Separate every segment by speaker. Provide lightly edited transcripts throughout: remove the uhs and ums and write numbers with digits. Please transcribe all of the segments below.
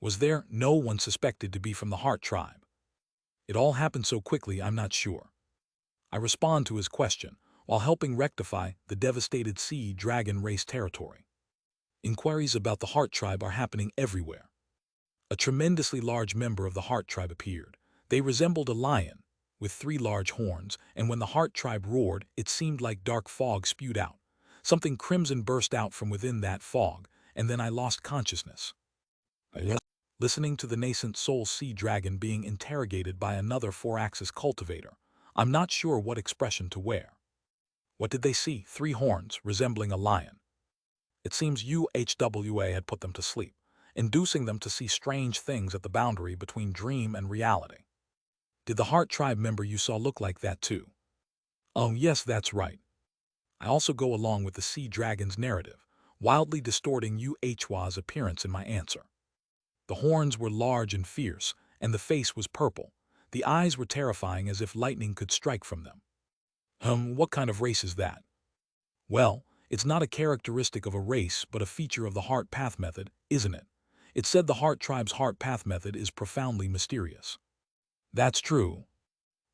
Speaker 1: Was there no one suspected to be from the Heart tribe? It all happened so quickly I'm not sure. I respond to his question, while helping rectify the devastated sea dragon race territory. Inquiries about the Heart tribe are happening everywhere. A tremendously large member of the Heart tribe appeared. They resembled a lion, with 3 large horns, and when the Heart tribe roared, it seemed like dark fog spewed out. Something crimson burst out from within that fog, and then I lost consciousness. Listening to the nascent soul sea dragon being interrogated by another 4-axis cultivator, I'm not sure what expression to wear. What did they see? 3 horns, resembling a lion. It seems UHWA had put them to sleep, inducing them to see strange things at the boundary between dream and reality. Did the Heart tribe member you saw look like that too? Oh yes, that's right. I also go along with the sea dragon's narrative, wildly distorting UHWA's appearance in my answer. The horns were large and fierce, and the face was purple. The eyes were terrifying as if lightning could strike from them. What kind of race is that? Well, it's not a characteristic of a race, but a feature of the Heart Path method, isn't it? It's said the Heart tribe's Heart Path method is profoundly mysterious. That's true.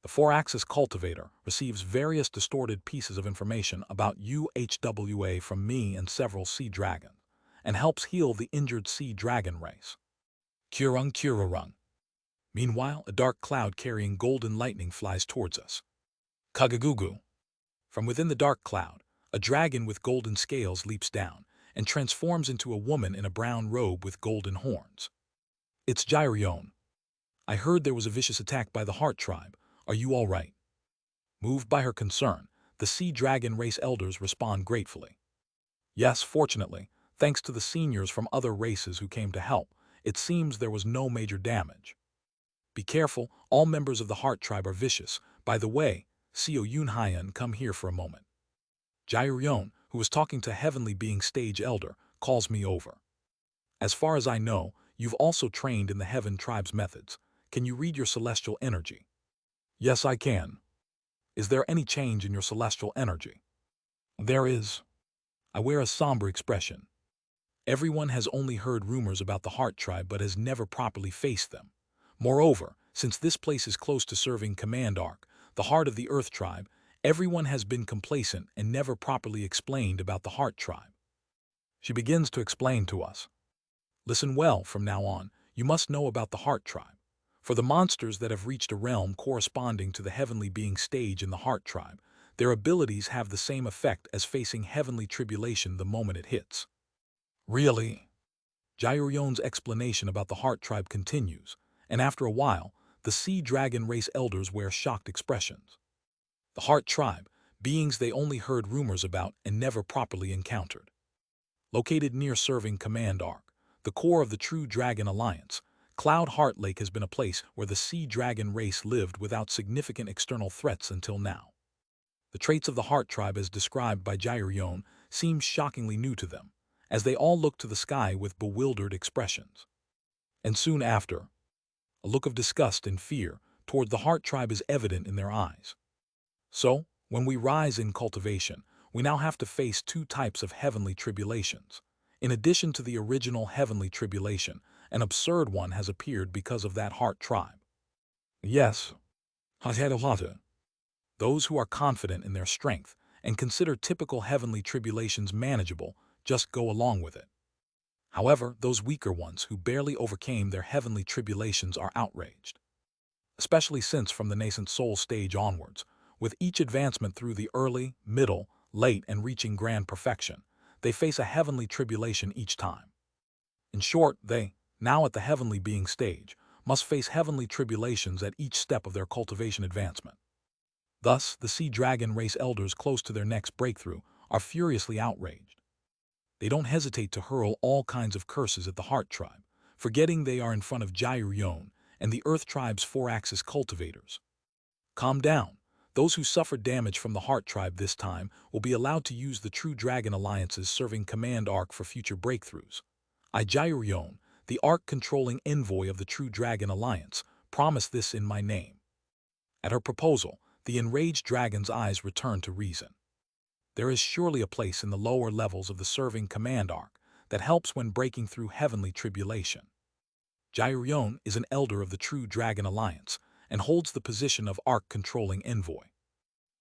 Speaker 1: The 4-axis cultivator receives various distorted pieces of information about UHWA from me and several sea dragons, and helps heal the injured sea dragon race. Kurung Kururung. Meanwhile, a dark cloud carrying golden lightning flies towards us. Kagagugu. From within the dark cloud, a dragon with golden scales leaps down and transforms into a woman in a brown robe with golden horns. It's Gyrion. I heard there was a vicious attack by the Heart tribe. Are you all right? Moved by her concern, the sea dragon race elders respond gratefully. Yes, fortunately, thanks to the seniors from other races who came to help, it seems there was no major damage. Be careful, all members of the Heart tribe are vicious. By the way, Seo Yunhyan, come here for a moment. Jairyon, who was talking to Heavenly Being Stage Elder, calls me over. As far as I know, you've also trained in the Heaven tribe's methods. Can you read your celestial energy? Yes, I can. Is there any change in your celestial energy? There is. I wear a somber expression. Everyone has only heard rumors about the Heart tribe but has never properly faced them. Moreover, since this place is close to serving Command Arc, the heart of the Earth tribe, everyone has been complacent and never properly explained about the Heart tribe. She begins to explain to us. Listen well from now on, you must know about the Heart tribe. For the monsters that have reached a realm corresponding to the Heavenly Being stage in the Heart tribe, their abilities have the same effect as facing heavenly tribulation the moment it hits. Really? Jairyon's explanation about the Heart tribe continues, and after a while, the sea dragon race elders wear shocked expressions. The Heart tribe, beings they only heard rumors about and never properly encountered. Located near serving Command Arc, the core of the True Dragon Alliance, Cloud Heart Lake has been a place where the sea dragon race lived without significant external threats until now. The traits of the Heart tribe as described by Jairyon seem shockingly new to them, as they all look to the sky with bewildered expressions. And soon after, a look of disgust and fear toward the Heart tribe is evident in their eyes. So, when we rise in cultivation, we now have to face 2 types of heavenly tribulations. In addition to the original heavenly tribulation, an absurd one has appeared because of that Heart tribe. Yes, those who are confident in their strength and consider typical heavenly tribulations manageable just go along with it. However, those weaker ones who barely overcame their heavenly tribulations are outraged. Especially since from the nascent soul stage onwards, with each advancement through the early, middle, late, and reaching grand perfection, they face a heavenly tribulation each time. In short, they, now at the heavenly being stage, must face heavenly tribulations at each step of their cultivation advancement. Thus, the sea dragon race elders close to their next breakthrough are furiously outraged. They don't hesitate to hurl all kinds of curses at the Heart tribe, forgetting they are in front of Jairyon and the Earth tribe's 4-axis cultivators. Calm down. Those who suffered damage from the Heart tribe this time will be allowed to use the True Dragon Alliances serving Command Arc for future breakthroughs. Jairyon, the Arc-controlling envoy of the True Dragon Alliance, promised this in my name. At her proposal, the enraged dragon's eyes return to reason. There is surely a place in the lower levels of the serving Command Arc that helps when breaking through heavenly tribulation. Jade is an elder of the True Dragon Alliance and holds the position of Arc-Controlling Envoy.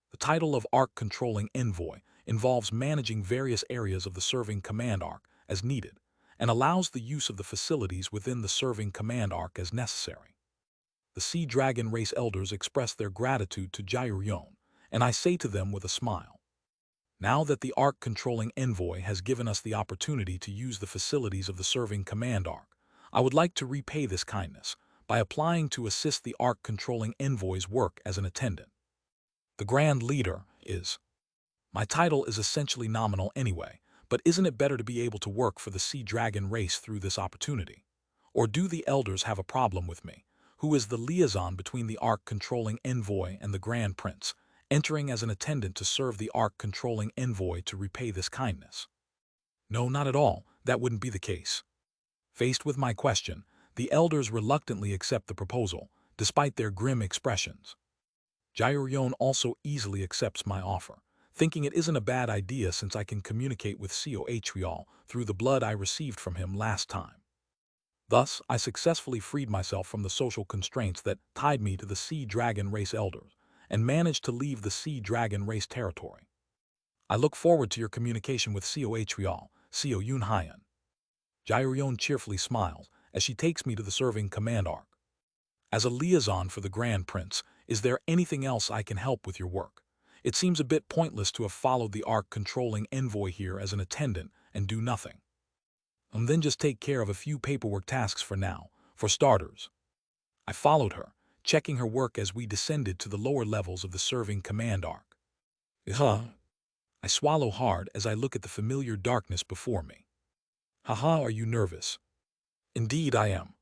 Speaker 1: The title of Arc-Controlling Envoy involves managing various areas of the serving command arc as needed and allows the use of the facilities within the serving command arc as necessary. The Sea Dragon race elders express their gratitude to Jade, and I say to them with a smile, now that the Arc-Controlling Envoy has given us the opportunity to use the facilities of the serving command arc, I would like to repay this kindness by applying to assist the Arc-Controlling Envoy's work as an attendant. The Grand Leader is. My title is essentially nominal anyway, but isn't it better to be able to work for the Sea Dragon race through this opportunity? Or do the elders have a problem with me, who is the liaison between the Arc-Controlling Envoy and the Grand Prince, entering as an attendant to serve the Arc-Controlling Envoy to repay this kindness? No, not at all. That wouldn't be the case. Faced with my question, the elders reluctantly accept the proposal, despite their grim expressions. Jade also easily accepts my offer, thinking it isn't a bad idea since I can communicate with Cohreal through the blood I received from him last time. Thus, I successfully freed myself from the social constraints that tied me to the Sea Dragon race elders and managed to leave the Sea Dragon race territory. I look forward to your communication with Cohreal, Co Yunhyan. Jade cheerfully smiles as she takes me to the serving command arc. As a liaison for the Grand Prince, is there anything else I can help with your work? It seems a bit pointless to have followed the Arc-Controlling Envoy here as an attendant and do nothing. And then just take care of a few paperwork tasks for now, for starters. I followed her, checking her work as we descended to the lower levels of the serving command arc. I swallow hard as I look at the familiar darkness before me. Haha, are you nervous? Indeed I am.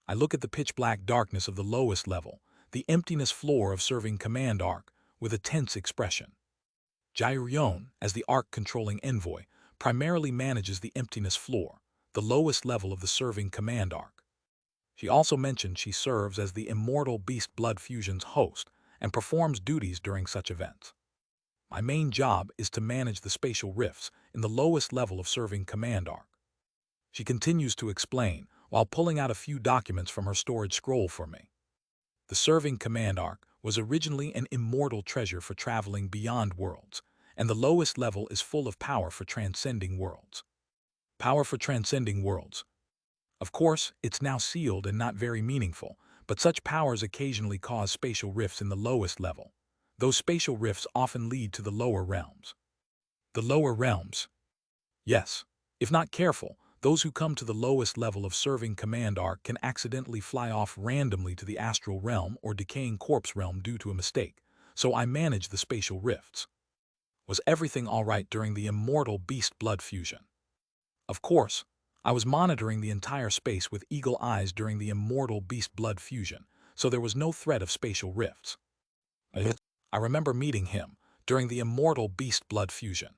Speaker 1: I look at the pitch-black darkness of the lowest level, the emptiness floor of serving command arc, with a tense expression. Jade, as the Arc-Controlling Envoy, primarily manages the emptiness floor, the lowest level of the serving command arc. She also mentioned she serves as the immortal beast blood fusion's host and performs duties during such events. My main job is to manage the spatial rifts in the lowest level of serving command arc. She continues to explain, while pulling out a few documents from her storage scroll for me. The serving command arc was originally an immortal treasure for traveling beyond worlds, and the lowest level is full of power for transcending worlds. Power for transcending worlds. Of course, it's now sealed and not very meaningful, but such powers occasionally cause spatial rifts in the lowest level. Those spatial rifts often lead to the lower realms. The lower realms? Yes. If not careful, those who come to the lowest level of serving command arc can accidentally fly off randomly to the astral realm or decaying corpse realm due to a mistake, so I manage the spatial rifts. Was everything all right during the immortal beast blood fusion? Of course, I was monitoring the entire space with eagle eyes during the immortal beast blood fusion, so there was no threat of spatial rifts. I remember meeting him during the immortal beast blood fusion.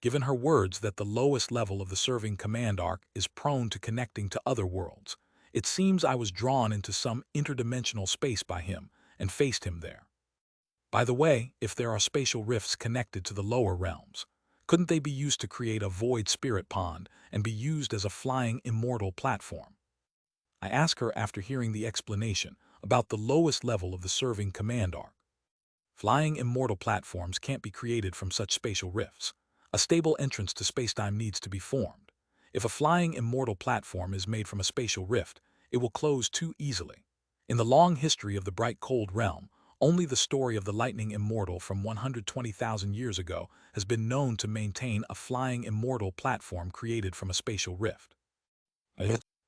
Speaker 1: Given her words that the lowest level of the serving command arc is prone to connecting to other worlds, it seems I was drawn into some interdimensional space by him and faced him there. By the way, if there are spatial rifts connected to the lower realms, couldn't they be used to create a void spirit pond and be used as a flying immortal platform? I ask her after hearing the explanation about the lowest level of the serving command arc. Flying immortal platforms can't be created from such spatial rifts. A stable entrance to spacetime needs to be formed. If a flying immortal platform is made from a spatial rift, it will close too easily. In the long history of the bright cold realm, only the story of the lightning immortal from 120,000 years ago has been known to maintain a flying immortal platform created from a spatial rift.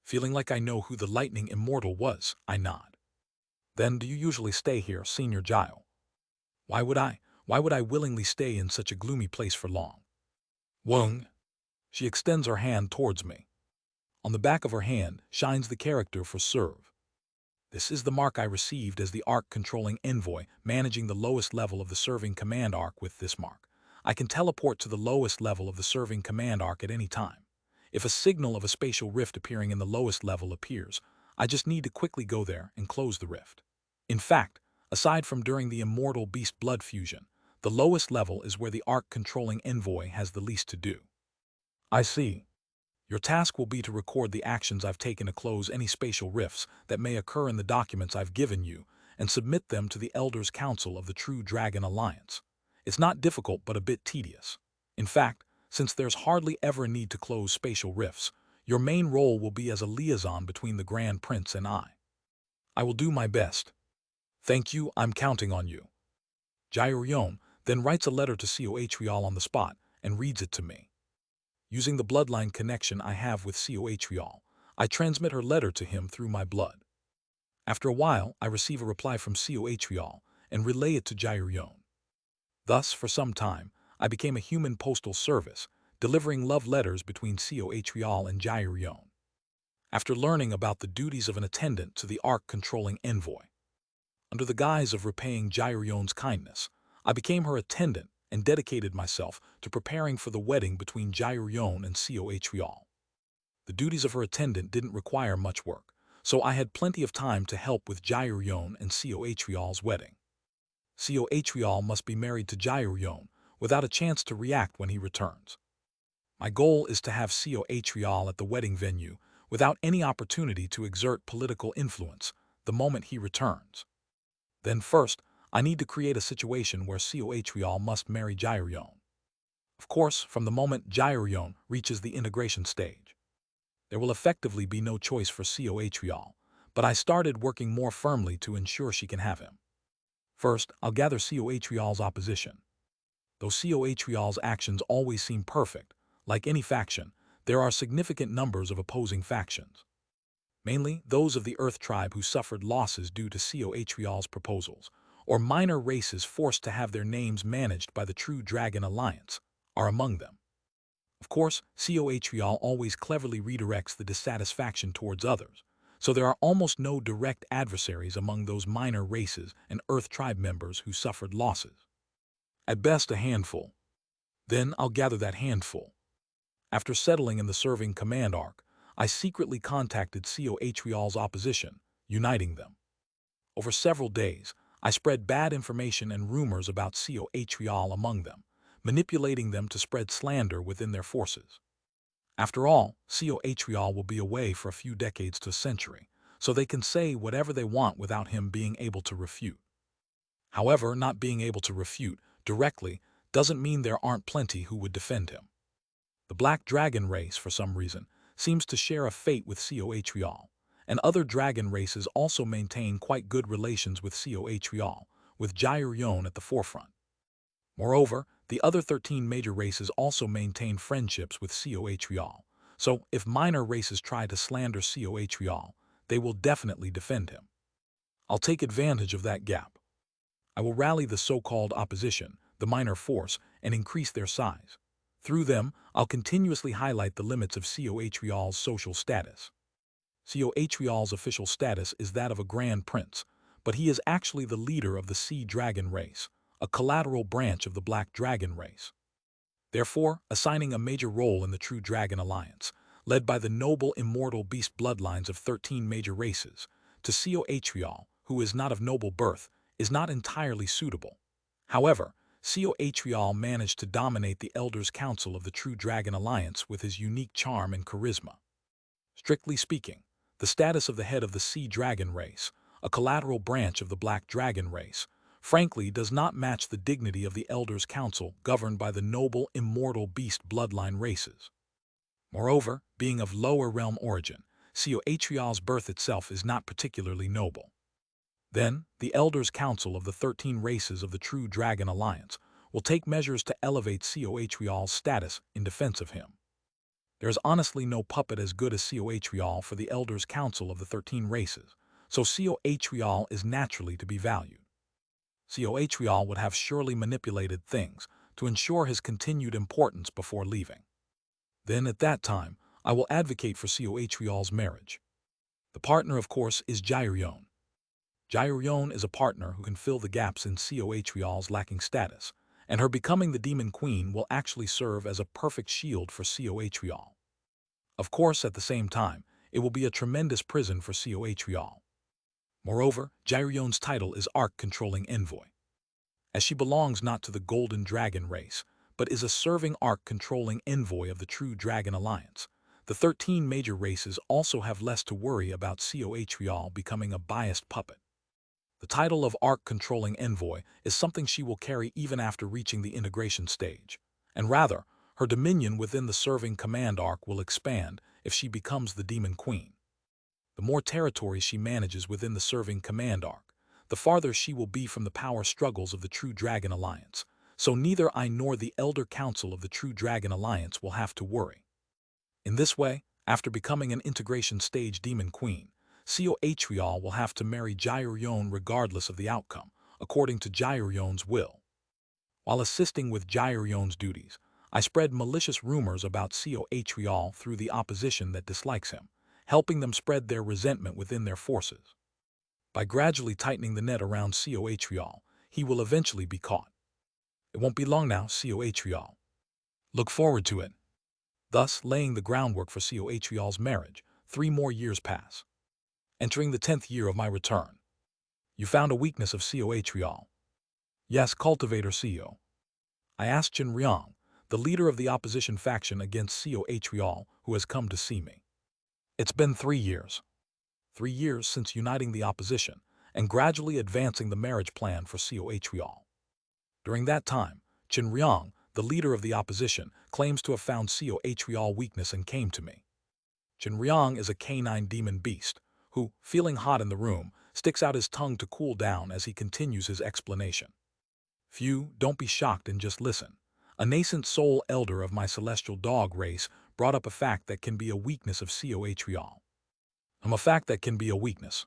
Speaker 1: Feeling like I know who the lightning immortal was, I nod. Then do you usually stay here, Senior Jade? Why would I willingly stay in such a gloomy place for long? Wung. She extends her hand towards me. On the back of her hand shines the character for serve. This is the mark I received as the Arc-Controlling Envoy, managing the lowest level of the serving command arc. With this mark, I can teleport to the lowest level of the serving command arc at any time. If a signal of a spatial rift appearing in the lowest level appears, I just need to quickly go there and close the rift. In fact, aside from during the immortal beast blood fusion, the lowest level is where the Arc-Controlling Envoy has the least to do. I see. Your task will be to record the actions I've taken to close any spatial rifts that may occur in the documents I've given you and submit them to the Elders' Council of the True Dragon Alliance. It's not difficult but a bit tedious. In fact, since there's hardly ever a need to close spatial rifts, your main role will be as a liaison between the Grand Prince and I. I will do my best. Thank you, I'm counting on you. Jairyong then writes a letter to Cohreal on the spot and reads it to me. Using the bloodline connection I have with Cohreal, I transmit her letter to him through my blood. After a while, I receive a reply from Cohreal and relay it to Jairyong. Thus, for some time, I became a human postal service, delivering love letters between Cohreal and Jairyong. After learning about the duties of an attendant to the Ark-controlling envoy, under the guise of repaying Jairyong's kindness, I became her attendant and dedicated myself to preparing for the wedding between Jairyong and Cohreal. The duties of her attendant didn't require much work, so I had plenty of time to help with Jairyong and Cohreal's wedding. Cohreal must be married to Jairyong without a chance to react when he returns. My goal is to have Cohreal at the wedding venue without any opportunity to exert political influence the moment he returns. Then first, I need to create a situation where Cohreal must marry Jairyong. Of course, from the moment Jairyong reaches the integration stage, there will effectively be no choice for Cohreal, but I started working more firmly to ensure she can have him. First, I'll gather Cohreal's opposition. Though Cohreal's actions always seem perfect, like any faction, there are significant numbers of opposing factions. Mainly those of the Earth tribe who suffered losses due to Cohreal's proposals, or minor races forced to have their names managed by the True Dragon Alliance, are among them. Of course, Cohreal always cleverly redirects the dissatisfaction towards others, so there are almost no direct adversaries among those minor races and Earth tribe members who suffered losses. At best a handful. Then I'll gather that handful. After settling in the serving command arc, I secretly contacted Cohreal's opposition, uniting them. Over several days, I spread bad information and rumors about Cohreal among them, manipulating them to spread slander within their forces. After all, Cohreal will be away for a few decades to a century, so they can say whatever they want without him being able to refute. However, not being able to refute directly doesn't mean there aren't plenty who would defend him. The Black Dragon race, for some reason, seems to share a fate with Cohreal, and other dragon races also maintain quite good relations with Cohreal, with Jairyong at the forefront. Moreover, the other 13 major races also maintain friendships with Cohreal, so if minor races try to slander Cohreal, they will definitely defend him. I'll take advantage of that gap. I will rally the so-called opposition, the minor force, and increase their size. Through them, I'll continuously highlight the limits of Cohreal's social status. Cohreal's official status is that of a Grand Prince, but he is actually the leader of the Sea Dragon race, a collateral branch of the Black Dragon race. Therefore, assigning a major role in the True Dragon Alliance, led by the noble immortal beast bloodlines of 13 major races, to Cohreal, who is not of noble birth, is not entirely suitable. However, Cohreal managed to dominate the Elders' Council of the True Dragon Alliance with his unique charm and charisma. Strictly speaking, the status of the head of the Sea Dragon race, a collateral branch of the Black Dragon race, frankly does not match the dignity of the Elders' Council governed by the noble immortal beast bloodline races. Moreover, being of lower realm origin, Cohreal's birth itself is not particularly noble. Then, the Elders' Council of the 13 races of the True Dragon Alliance will take measures to elevate Cohreal's status in defense of him. There is honestly no puppet as good as Cohreal for the Elders' Council of the 13 races, so Cohreal is naturally to be valued. Cohreal would have surely manipulated things to ensure his continued importance before leaving. Then, at that time, I will advocate for Cohreal's marriage. The partner, of course, is Jairyong. Jairyong is a partner who can fill the gaps in Cohreal's lacking status, and her becoming the Demon Queen will actually serve as a perfect shield for Cohreal. Of course, at the same time, it will be a tremendous prison for Cohreal. Moreover, Jairyong's title is Ark-controlling envoy. As she belongs not to the Golden Dragon race, but is a serving Ark-controlling envoy of the True Dragon Alliance, The 13 major races also have less to worry about Coatreal becoming a biased puppet. The title of Arc-Controlling Envoy is something she will carry even after reaching the integration stage, and rather, her dominion within the serving command arc will expand if she becomes the Demon Queen. The more territory she manages within the serving command arc, the farther she will be from the power struggles of the True Dragon Alliance, so neither I nor the Elder Council of the True Dragon Alliance will have to worry. In this way, after becoming an integration stage Demon Queen, Coatreal will have to marry Gyurion regardless of the outcome, according to Gyurion's will. While assisting with Gyurion's duties, I spread malicious rumors about Coatreal through the opposition that dislikes him, helping them spread their resentment within their forces. By gradually tightening the net around Coatreal, he will eventually be caught. It won't be long now, Coatreal. Look forward to it. Thus, laying the groundwork for Coatreal's marriage, 3 more years pass. Entering the 10th year of my return. You found a weakness of Coatreal. Yes, cultivator CEO. I asked Jin Ryong, the leader of the opposition faction against Coatreal, who has come to see me. It's been 3 years. 3 years since uniting the opposition and gradually advancing the marriage plan for Coatreal. During that time, Jin Ryong, the leader of the opposition, claims to have found Coatreal weakness and came to me. Jin Ryong is a canine demon beast, who, feeling hot in the room, sticks out his tongue to cool down as he continues his explanation. Few, don't be shocked and just listen. A nascent soul elder of my celestial dog race brought up a fact that can be a weakness of Coatreal. A fact that can be a weakness.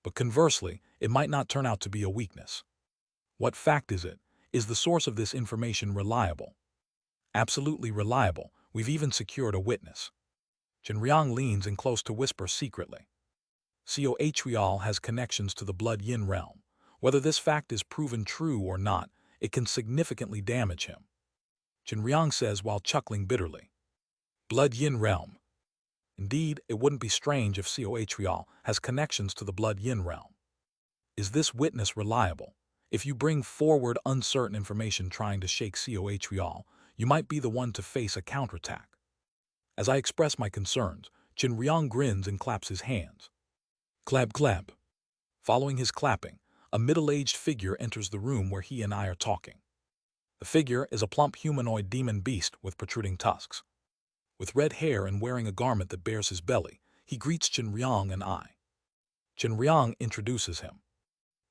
Speaker 1: But conversely, it might not turn out to be a weakness. What fact is it? Is the source of this information reliable? Absolutely reliable. We've even secured a witness. Jin Ryong leans in close to whisper secretly. Coatreal has connections to the Blood Yin realm. Whether this fact is proven true or not, it can significantly damage him. Jin Ryong says while chuckling bitterly. Blood Yin realm. Indeed, it wouldn't be strange if Coatreal has connections to the Blood Yin realm. Is this witness reliable? If you bring forward uncertain information trying to shake Coatreal, you might be the one to face a counterattack. As I express my concerns, Jin Ryong grins and claps his hands. Clap, clap. Following his clapping, a middle-aged figure enters the room where he and I are talking. The figure is a plump humanoid demon beast with protruding tusks. With red hair and wearing a garment that bears his belly, he greets Jin Ryong and I. Jin Ryong introduces him.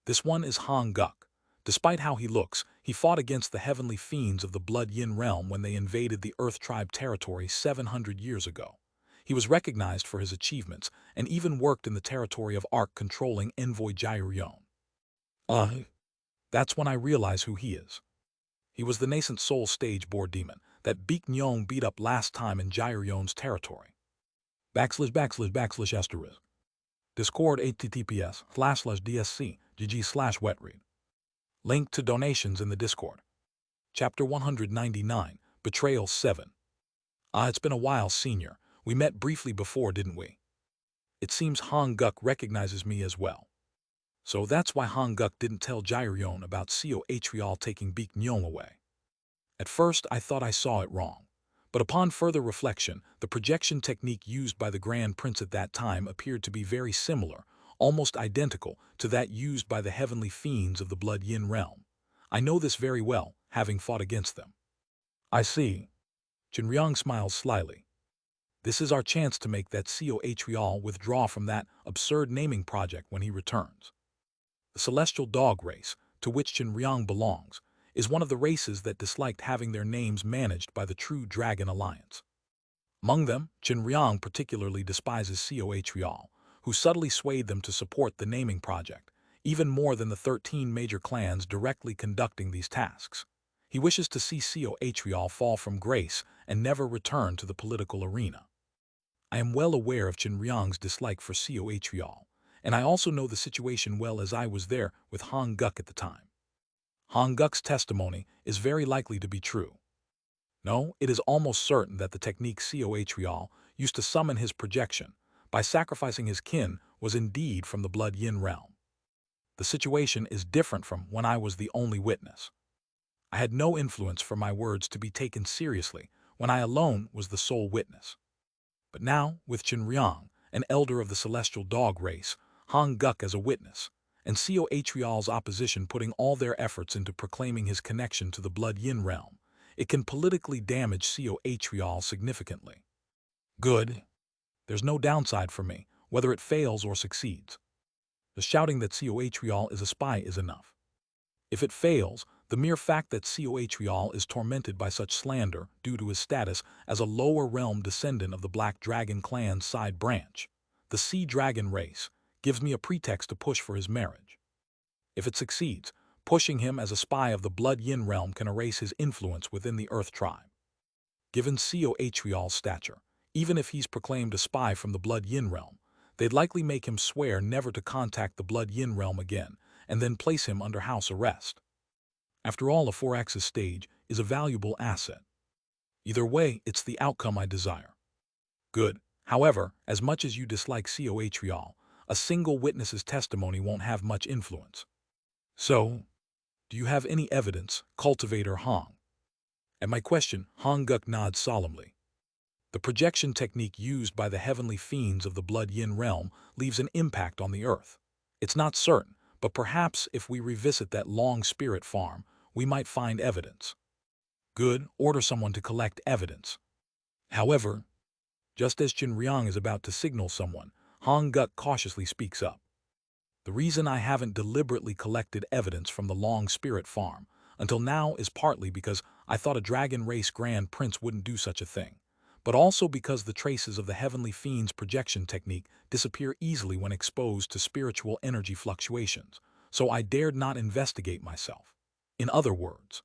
Speaker 1: This one is Han Guk. Despite how he looks, he fought against the heavenly fiends of the Blood Yin realm when they invaded the Earth Tribe territory 700 years ago. He was recognized for his achievements and even worked in the territory of Arc-Controlling Envoy Gyurion. That's when I realize who he is. He was the nascent soul stage board demon that Beak Nyong beat up last time in Gyurion's territory. // Discord https://dsc.gg/wetread. Link to donations in the Discord. Chapter 199, Betrayal 7. It's been a while, Senior. We met briefly before, didn't we? It seems Han Guk recognizes me as well. So that's why Han Guk didn't tell Gyurion about Coatreal taking Beak Nyong away. At first, I thought I saw it wrong. But upon further reflection, the projection technique used by the Grand Prince at that time appeared to be very similar, almost identical, to that used by the heavenly fiends of the Blood Yin realm. I know this very well, having fought against them. I see. Jin Ryong smiles slyly. This is our chance to make that Coatreal withdraw from that absurd naming project when he returns. The celestial dog race, to which Jin Ryong belongs, is one of the races that disliked having their names managed by the True Dragon Alliance. Among them, Jin Ryong particularly despises Coatreal, who subtly swayed them to support the naming project, even more than the 13 major clans directly conducting these tasks. He wishes to see Coatreal fall from grace and never return to the political arena. I am well aware of Jin Ryong's dislike for Coatreal, and I also know the situation well as I was there with Han Guk at the time. Han Guk's testimony is very likely to be true. No, it is almost certain that the technique Coatreal used to summon his projection, by sacrificing his kin, was indeed from the Blood Yin realm. The situation is different from when I was the only witness. I had no influence for my words to be taken seriously when I alone was the sole witness. But now, with Chenriang, an elder of the celestial dog race, Hong Guk as a witness, and Seo Atrial's opposition putting all their efforts into proclaiming his connection to the Blood Yin realm, it can politically damage Seo Atrial significantly. Good. There's no downside for me, whether it fails or succeeds. The shouting that Seo Atrial is a spy is enough. If it fails, the mere fact that Seo Atrial is tormented by such slander due to his status as a lower realm descendant of the Black Dragon clan's side branch, the Sea Dragon race, gives me a pretext to push for his marriage. If it succeeds, pushing him as a spy of the Blood Yin realm can erase his influence within the Earth tribe. Given Seo Atrial's stature, even if he's proclaimed a spy from the Blood Yin realm, they'd likely make him swear never to contact the Blood Yin realm again, and then place him under house arrest. After all, a 4X's stage is a valuable asset. Either way, it's the outcome I desire. Good. However, as much as you dislike Seo Atrial, a single witness's testimony won't have much influence. So, do you have any evidence, Cultivator Hong? At my question, Hong Guk nods solemnly. The projection technique used by the heavenly fiends of the Blood Yin realm leaves an impact on the earth. It's not certain, but perhaps if we revisit that long spirit farm, we might find evidence. Good, order someone to collect evidence. However, just as Chenriang is about to signal someone, Hong Guk cautiously speaks up. The reason I haven't deliberately collected evidence from the long spirit farm until now is partly because I thought a dragon race grand prince wouldn't do such a thing, but also because the traces of the heavenly fiend's projection technique disappear easily when exposed to spiritual energy fluctuations, so I dared not investigate myself. In other words,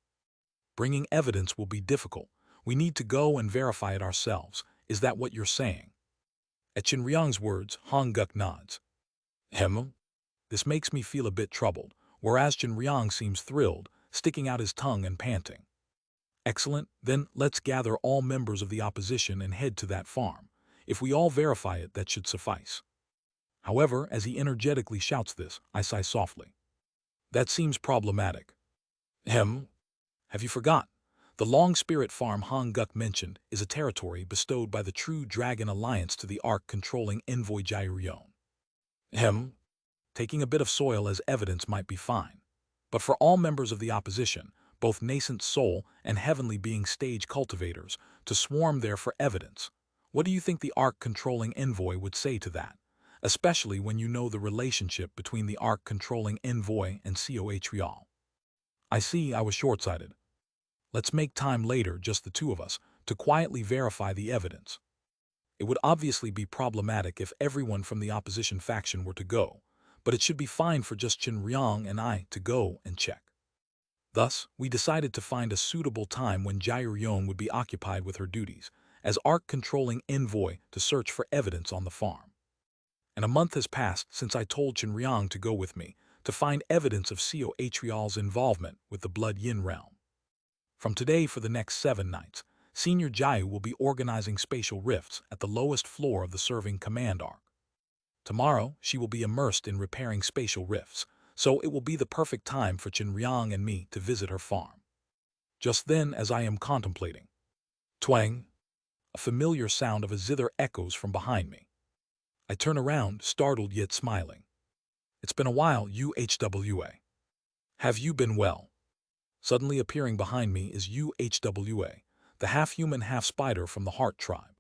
Speaker 1: bringing evidence will be difficult. We need to go and verify it ourselves. Is that what you're saying? At Chenriang's words, Hong Guk nods. This makes me feel a bit troubled, whereas Chenriang seems thrilled, sticking out his tongue and panting. Excellent, then let's gather all members of the opposition and head to that farm. If we all verify it, that should suffice. However, as he energetically shouts this, I sigh softly. That seems problematic. Have you forgotten? The Long Spirit Farm Hong Guk mentioned is a territory bestowed by the True Dragon Alliance to the Ark-controlling envoy Jairyon. Taking a bit of soil as evidence might be fine. But for all members of the opposition, both nascent soul and heavenly being stage cultivators, to swarm there for evidence, what do you think the Ark-controlling envoy would say to that? Especially when you know the relationship between the Ark-controlling envoy and Seo Atrial. I see I was short-sighted. Let's make time later, just the two of us, to quietly verify the evidence. It would obviously be problematic if everyone from the opposition faction were to go, but it should be fine for just Chenriang and I to go and check. Thus, we decided to find a suitable time when Jairyon would be occupied with her duties as Ark-controlling envoy to search for evidence on the farm. And a month has passed since I told Chenriang to go with me to find evidence of Seo Atrial's involvement with the Blood Yin realm. From today for the next 7 nights, Senior Jiu will be organizing spatial rifts at the lowest floor of the serving command arc. Tomorrow, she will be immersed in repairing spatial rifts, so it will be the perfect time for Chenriang and me to visit her farm. Just then, as I am contemplating, twang, a familiar sound of a zither echoes from behind me. I turn around, startled yet smiling. It's been a while, UHWA. Have you been well? Suddenly appearing behind me is UHWA, the half-human, half-spider from the Heart tribe.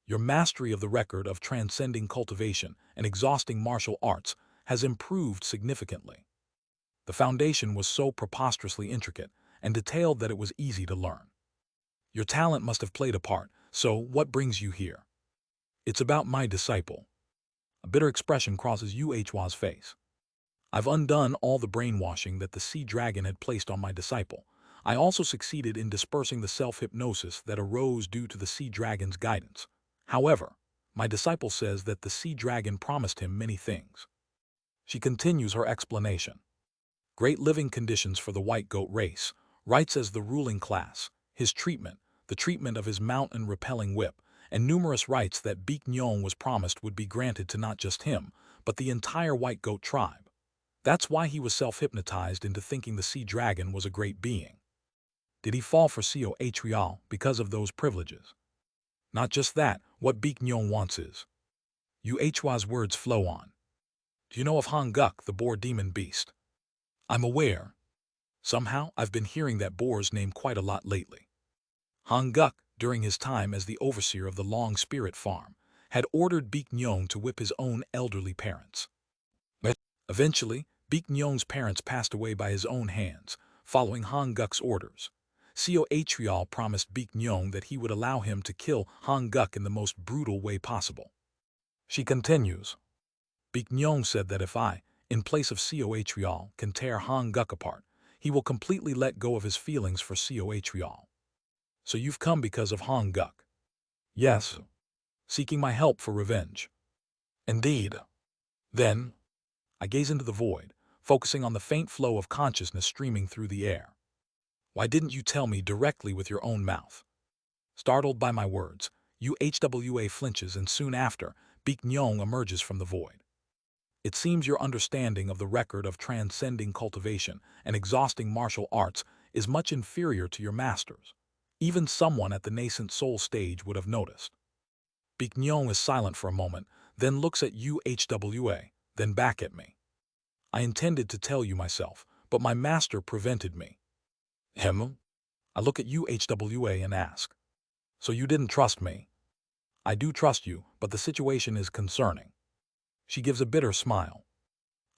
Speaker 1: Your mastery of the record of transcending cultivation and exhausting martial arts has improved significantly. The foundation was so preposterously intricate and detailed that it was easy to learn. Your talent must have played a part, so what brings you here? It's about my disciple. A bitter expression crosses UHWA's face. I've undone all the brainwashing that the Sea Dragon had placed on my disciple. I also succeeded in dispersing the self-hypnosis that arose due to the Sea Dragon's guidance. However, my disciple says that the Sea Dragon promised him many things. She continues her explanation. Great living conditions for the white goat race, rights as the ruling class, his treatment, the treatment of his mountain-repelling whip, and numerous rights that Beek Nyong was promised would be granted to not just him, but the entire white goat tribe. That's why he was self-hypnotized into thinking the Sea Dragon was a great being. Did he fall for Seo Atrial because of those privileges? Not just that, what Beek Nyong wants is. Yuhwa's words flow on. Do you know of Han Guk, the boar demon beast? I'm aware. Somehow, I've been hearing that boar's name quite a lot lately. Han Guk, during his time as the overseer of the Long Spirit Farm, had ordered Beek Nyong to whip his own elderly parents. But eventually, Beek Nyong's parents passed away by his own hands, following Han Guk's orders. Coatreal promised Beek Nyong that he would allow him to kill Han Guk in the most brutal way possible. She continues. Beek Nyong said that if I, in place of Coatreal, can tear Han Guk apart, he will completely let go of his feelings for Coatreal. So you've come because of Han Guk? Yes. Seeking my help for revenge. Indeed. Then, I gaze into the void, focusing on the faint flow of consciousness streaming through the air. Why didn't you tell me directly with your own mouth? Startled by my words, Yuhwa flinches and soon after, Beek Nyong emerges from the void. It seems your understanding of the record of transcending cultivation and exhausting martial arts is much inferior to your master's. Even someone at the nascent soul stage would have noticed. Beek Nyong is silent for a moment, then looks at Yuhwa, then back at me. I intended to tell you myself, but my master prevented me. Him? I look at Yuhwa and ask. So you didn't trust me? I do trust you, but the situation is concerning. She gives a bitter smile.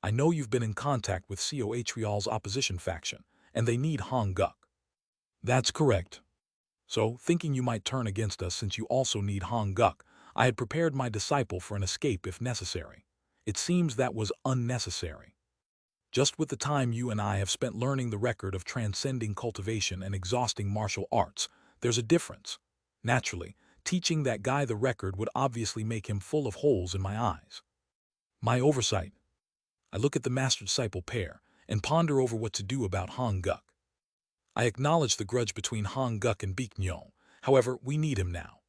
Speaker 1: I know you've been in contact with Coatreal's opposition faction, and they need Han Guk. That's correct. So, thinking you might turn against us since you also need Han Guk, I had prepared my disciple for an escape if necessary. It seems that was unnecessary. Just with the time you and I have spent learning the record of transcending cultivation and exhausting martial arts, there's a difference. Naturally, teaching that guy the record would obviously make him full of holes in my eyes. My oversight. I look at the master-disciple pair and ponder over what to do about Han Guk. I acknowledge the grudge between Han Guk and Beek Nyong, however, we need him now.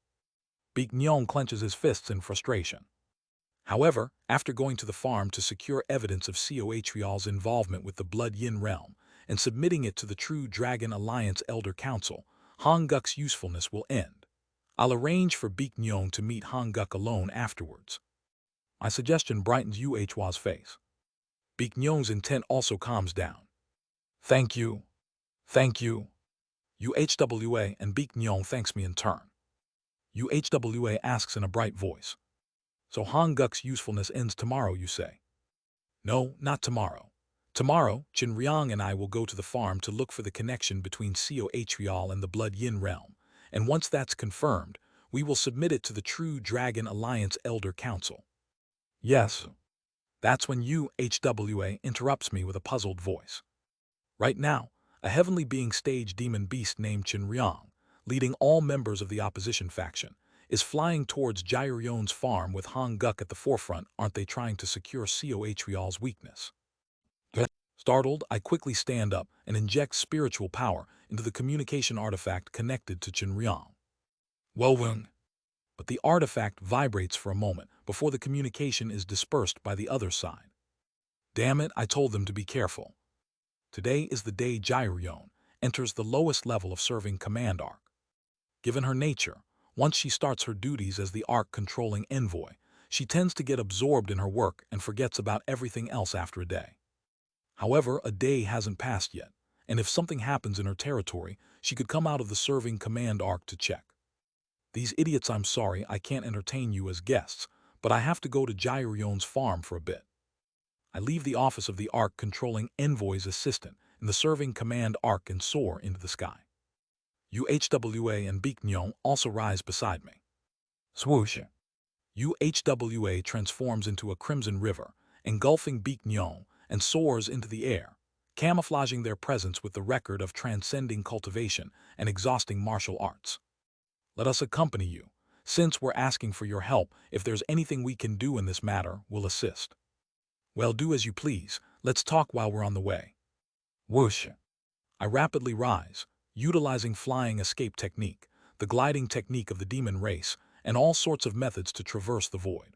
Speaker 1: Beek Nyong clenches his fists in frustration. However, after going to the farm to secure evidence of Coatreal's involvement with the Blood Yin realm and submitting it to the True Dragon Alliance Elder Council, Han Guk's usefulness will end. I'll arrange for Beek Nyong to meet Han Guk alone afterwards. My suggestion brightens Yuhwa's face. Beek Nyong's intent also calms down. Thank you. Thank you. Yuhwa and Beek Nyong thanks me in turn. Yuhwa asks in a bright voice. So Han Guk's usefulness ends tomorrow, you say? No, not tomorrow. Tomorrow, Chinryang and I will go to the farm to look for the connection between Coatreal and the Blood Yin realm, and once that's confirmed, we will submit it to the True Dragon Alliance Elder Council. Yes. That's when Yuhwa interrupts me with a puzzled voice. Right now, a heavenly being stage demon beast named Chinryang, leading all members of the opposition faction, is flying towards Jairion's farm with Han Guk at the forefront. Aren't they trying to secure Coatreal's weakness? Startled, I quickly stand up and inject spiritual power into the communication artifact connected to Chinryang. Wowing. But the artifact vibrates for a moment before the communication is dispersed by the other side. Damn it, I told them to be careful. Today is the day Jairion enters the lowest level of serving Command Arc. Given her nature, once she starts her duties as the Arc-controlling envoy, she tends to get absorbed in her work and forgets about everything else after a day. However, a day hasn't passed yet, and if something happens in her territory, she could come out of the serving Command Arc to check. These idiots, I'm sorry, I can't entertain you as guests, but I have to go to Jairion's farm for a bit. I leave the office of the Arc-controlling envoy's assistant in the serving Command Arc and soar into the sky. Yuhwa and Beek Nyong also rise beside me. Swoosh! Yuhwa transforms into a crimson river, engulfing Beek Nyong, and soars into the air, camouflaging their presence with the record of transcending cultivation and exhausting martial arts. Let us accompany you. Since we're asking for your help, if there's anything we can do in this matter, we'll assist. Well, do as you please. Let's talk while we're on the way. Whoosh! I rapidly rise, utilizing flying escape technique, the gliding technique of the demon race, and all sorts of methods to traverse the void.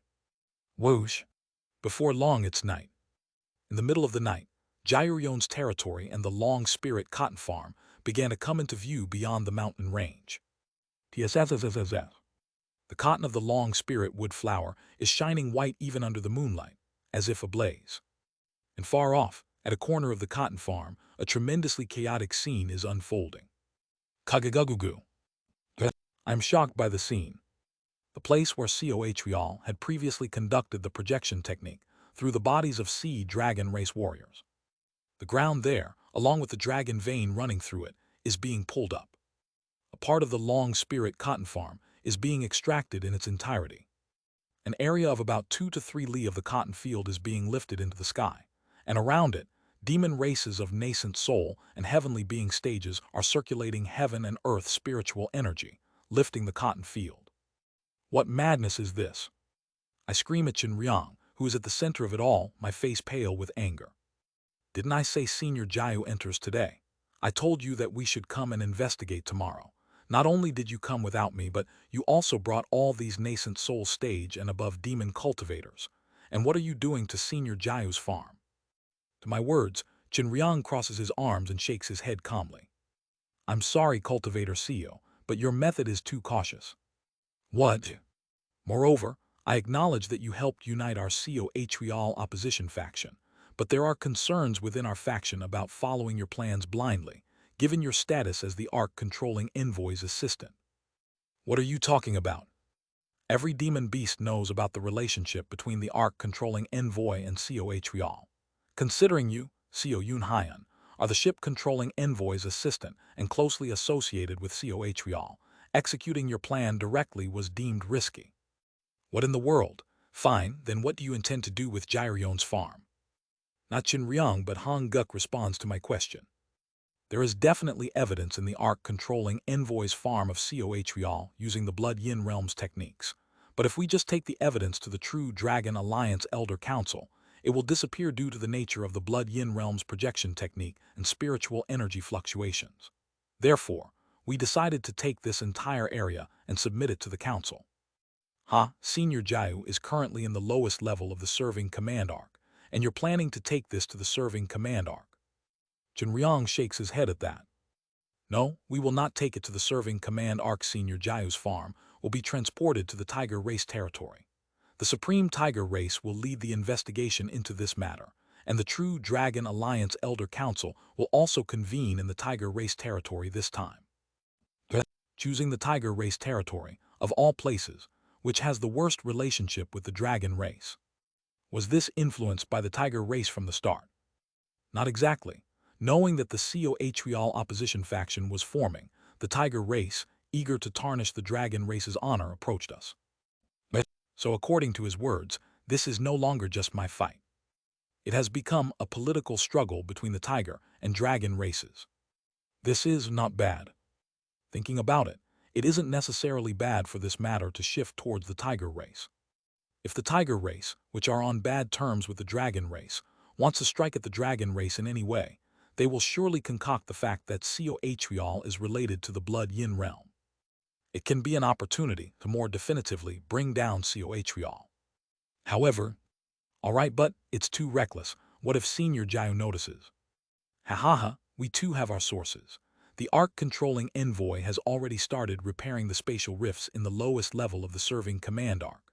Speaker 1: Whoosh! Before long, it's night. In the middle of the night, Jairion's territory and the Long Spirit cotton farm began to come into view beyond the mountain range. TSSSSS. The cotton of the long spirit wood flower is shining white even under the moonlight, as if ablaze. And far off, at a corner of the cotton farm, a tremendously chaotic scene is unfolding. Kagagugugu. I am shocked by the scene. The place where Cohreal had previously conducted the projection technique through the bodies of sea dragon race warriors. The ground there, along with the dragon vein running through it, is being pulled up. A part of the long spirit cotton farm is being extracted in its entirety. An area of about 2 to 3 li of the cotton field is being lifted into the sky, and around it, demon races of nascent soul and heavenly being stages are circulating heaven and earth spiritual energy, lifting the cotton field. What madness is this? I scream at Chinryang, who is at the center of it all, my face pale with anger. Didn't I say Senior Jiao enters today? I told you that we should come and investigate tomorrow. Not only did you come without me, but you also brought all these nascent soul stage and above demon cultivators. And what are you doing to Senior Jiao's farm? To my words, Chinryang crosses his arms and shakes his head calmly. I'm sorry, Cultivator CEO, but your method is too cautious. What? Moreover, I acknowledge that you helped unite our Cohreal opposition faction, but there are concerns within our faction about following your plans blindly, given your status as the Ark-controlling envoy's assistant. What are you talking about? Every demon beast knows about the relationship between the Ark-controlling envoy and Cohreal. Considering you, Co Yunhyan, are the ship-controlling envoy's assistant and closely associated with Cohreal, executing your plan directly was deemed risky. What in the world? Fine, then what do you intend to do with Jirion's farm? Not Chinryang but Han Guk responds to my question. There is definitely evidence in the Ark-controlling envoy's farm of Cohreal using the Blood Yin Realms techniques. But if we just take the evidence to the true Dragon Alliance Elder Council, it will disappear due to the nature of the Blood Yin Realms projection technique and spiritual energy fluctuations. Therefore, we decided to take this entire area and submit it to the council. Senior Jiao is currently in the lowest level of the serving command arc, and you're planning to take this to the serving command arc. Chinryang shakes his head at that. No, we will not take it to the serving command arc. Senior Jiao's farm will be transported to the tiger race territory. The Supreme Tiger Race will lead the investigation into this matter, and the true Dragon Alliance Elder Council will also convene in the Tiger Race territory this time. Choosing the Tiger Race territory, of all places, which has the worst relationship with the Dragon Race. Was this influenced by the Tiger Race from the start? Not exactly. Knowing that the Cohreal opposition faction was forming, the Tiger Race, eager to tarnish the Dragon Race's honor, approached us. So according to his words, this is no longer just my fight. It has become a political struggle between the Tiger and Dragon races. This is not bad. Thinking about it, it isn't necessarily bad for this matter to shift towards the Tiger race. If the Tiger race, which are on bad terms with the Dragon race, wants to strike at the Dragon race in any way, they will surely concoct the fact that Cohreal is related to the Blood Yin realm. It can be an opportunity to more definitively bring down Cohreal. However, alright, but it's too reckless. What if Senior Jiao notices? We too have our sources. The Ark-controlling envoy has already started repairing the spatial rifts in the lowest level of the serving command arc.